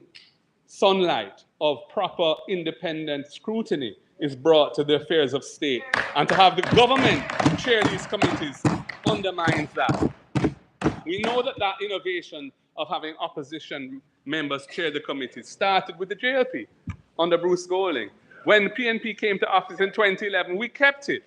sunlight of proper independent scrutiny is brought to the affairs of state. And to have the government chair these committees undermines that. We know that that innovation of having opposition members chair the committees started with the JLP under Bruce Golding. When PNP came to office in 2011, we kept it.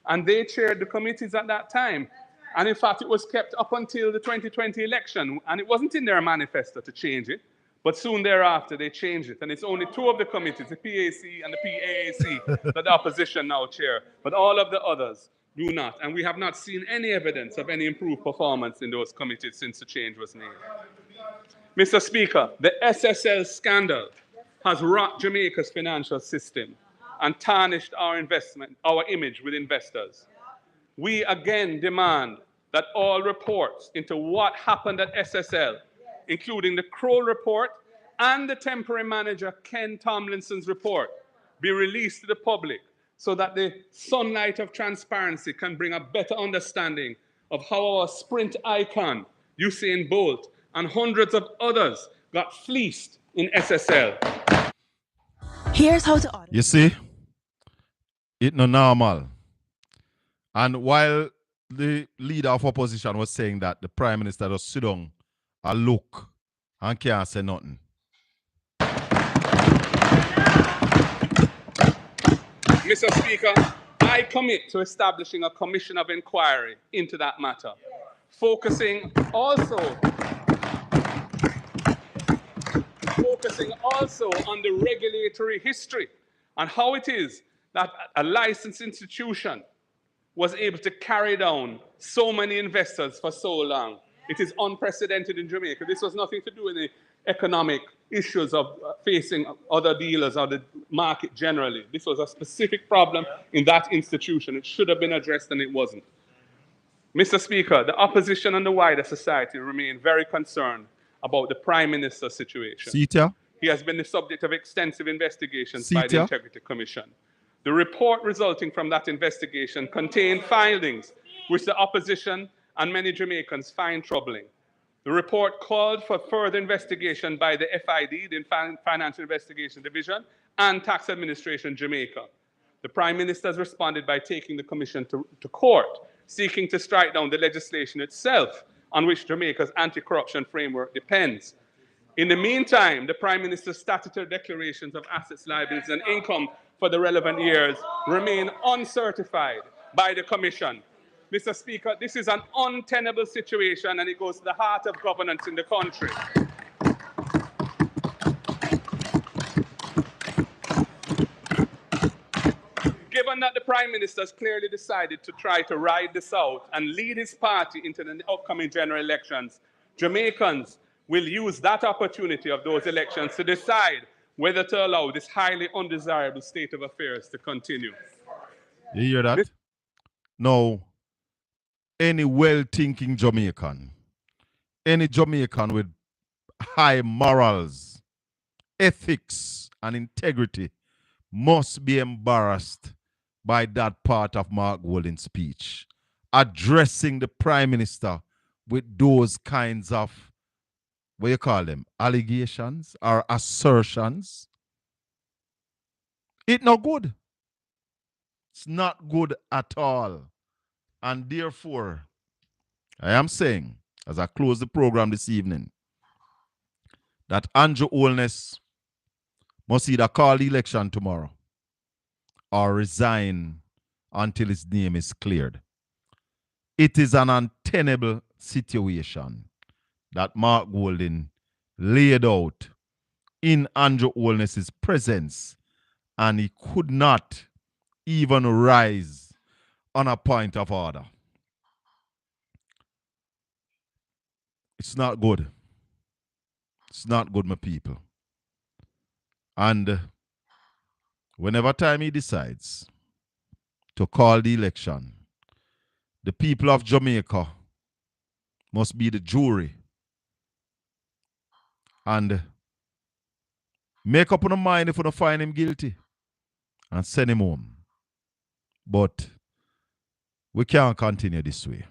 And they chaired the committees at that time. And in fact, it was kept up until the 2020 election. And it wasn't in their manifesto to change it. But soon thereafter, they changed it. And it's only two of the committees, the PAC and the PAAC, that the opposition now chair. But all of the others do not. And we have not seen any evidence of any improved performance in those committees since the change was made. Mr. Speaker, the SSL scandal has rocked Jamaica's financial system and tarnished our image with investors. We again demand that all reports into what happened at SSL, including the Kroll report and the temporary manager Ken Tomlinson's report, be released to the public so that the sunlight of transparency can bring a better understanding of how our sprint icon, Usain Bolt, and hundreds of others got fleeced in SSL. Here's how to order. You see, it's not normal. And while the leader of opposition was saying that the prime minister just sit down and look and can't say nothing. Mr. Speaker, I commit to establishing a commission of inquiry into that matter, focusing also on the regulatory history and how it is that a licensed institution was able to carry down so many investors for so long. It is unprecedented in Jamaica. This was nothing to do with the economic issues of facing other dealers or the market generally. This was a specific problem in that institution. It should have been addressed and it wasn't. Mr. Speaker, the opposition and the wider society remain very concerned about the Prime Minister's situation. He has been the subject of extensive investigations by the Integrity Commission. The report resulting from that investigation contained findings which the opposition and many Jamaicans find troubling. The report called for further investigation by the FID, the Financial Investigation Division, and Tax Administration Jamaica. The Prime Minister has responded by taking the Commission to court, seeking to strike down the legislation itself on which Jamaica's anti-corruption framework depends. In the meantime, the Prime Minister's statutory declarations of assets, liabilities, and income for the relevant years remain uncertified by the Commission. Mr. Speaker, this is an untenable situation and it goes to the heart of governance in the country. Given that the Prime Minister has clearly decided to try to ride this out and lead his party into the upcoming general elections, Jamaicans will use that opportunity of those elections to decide whether to allow this highly undesirable state of affairs to continue. You hear that? No. Any well-thinking Jamaican, any Jamaican with high morals, ethics, and integrity must be embarrassed by that part of Mark Golding's speech, addressing the Prime Minister with those kinds of, what you call them, allegations or assertions. It's not good. It's not good at all. And therefore, I am saying, as I close the program this evening, that Andrew Holness must either call the election tomorrow or resign until his name is cleared. It is an untenable situation that Mark Golding laid out in Andrew Holness's presence, and he could not even rise on a point of order. It's not good. It's not good, my people. And whenever time he decides to call the election, the people of Jamaica must be the jury and make up on mind if you don't find him guilty and send him home. But we can't continue this way.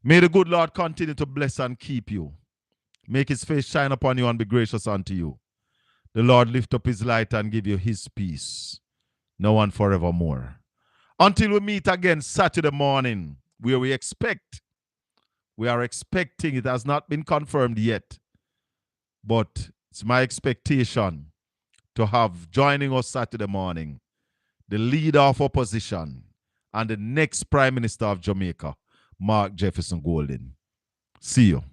May the good Lord continue to bless and keep you. Make his face shine upon you and be gracious unto you. The Lord lift up his light and give you his peace, now and forevermore. Until we meet again Saturday morning, where we are expecting, it has not been confirmed yet, but it's my expectation to have joining us Saturday morning the leader of opposition and the next Prime Minister of Jamaica, Mark Jefferson Golden. See you.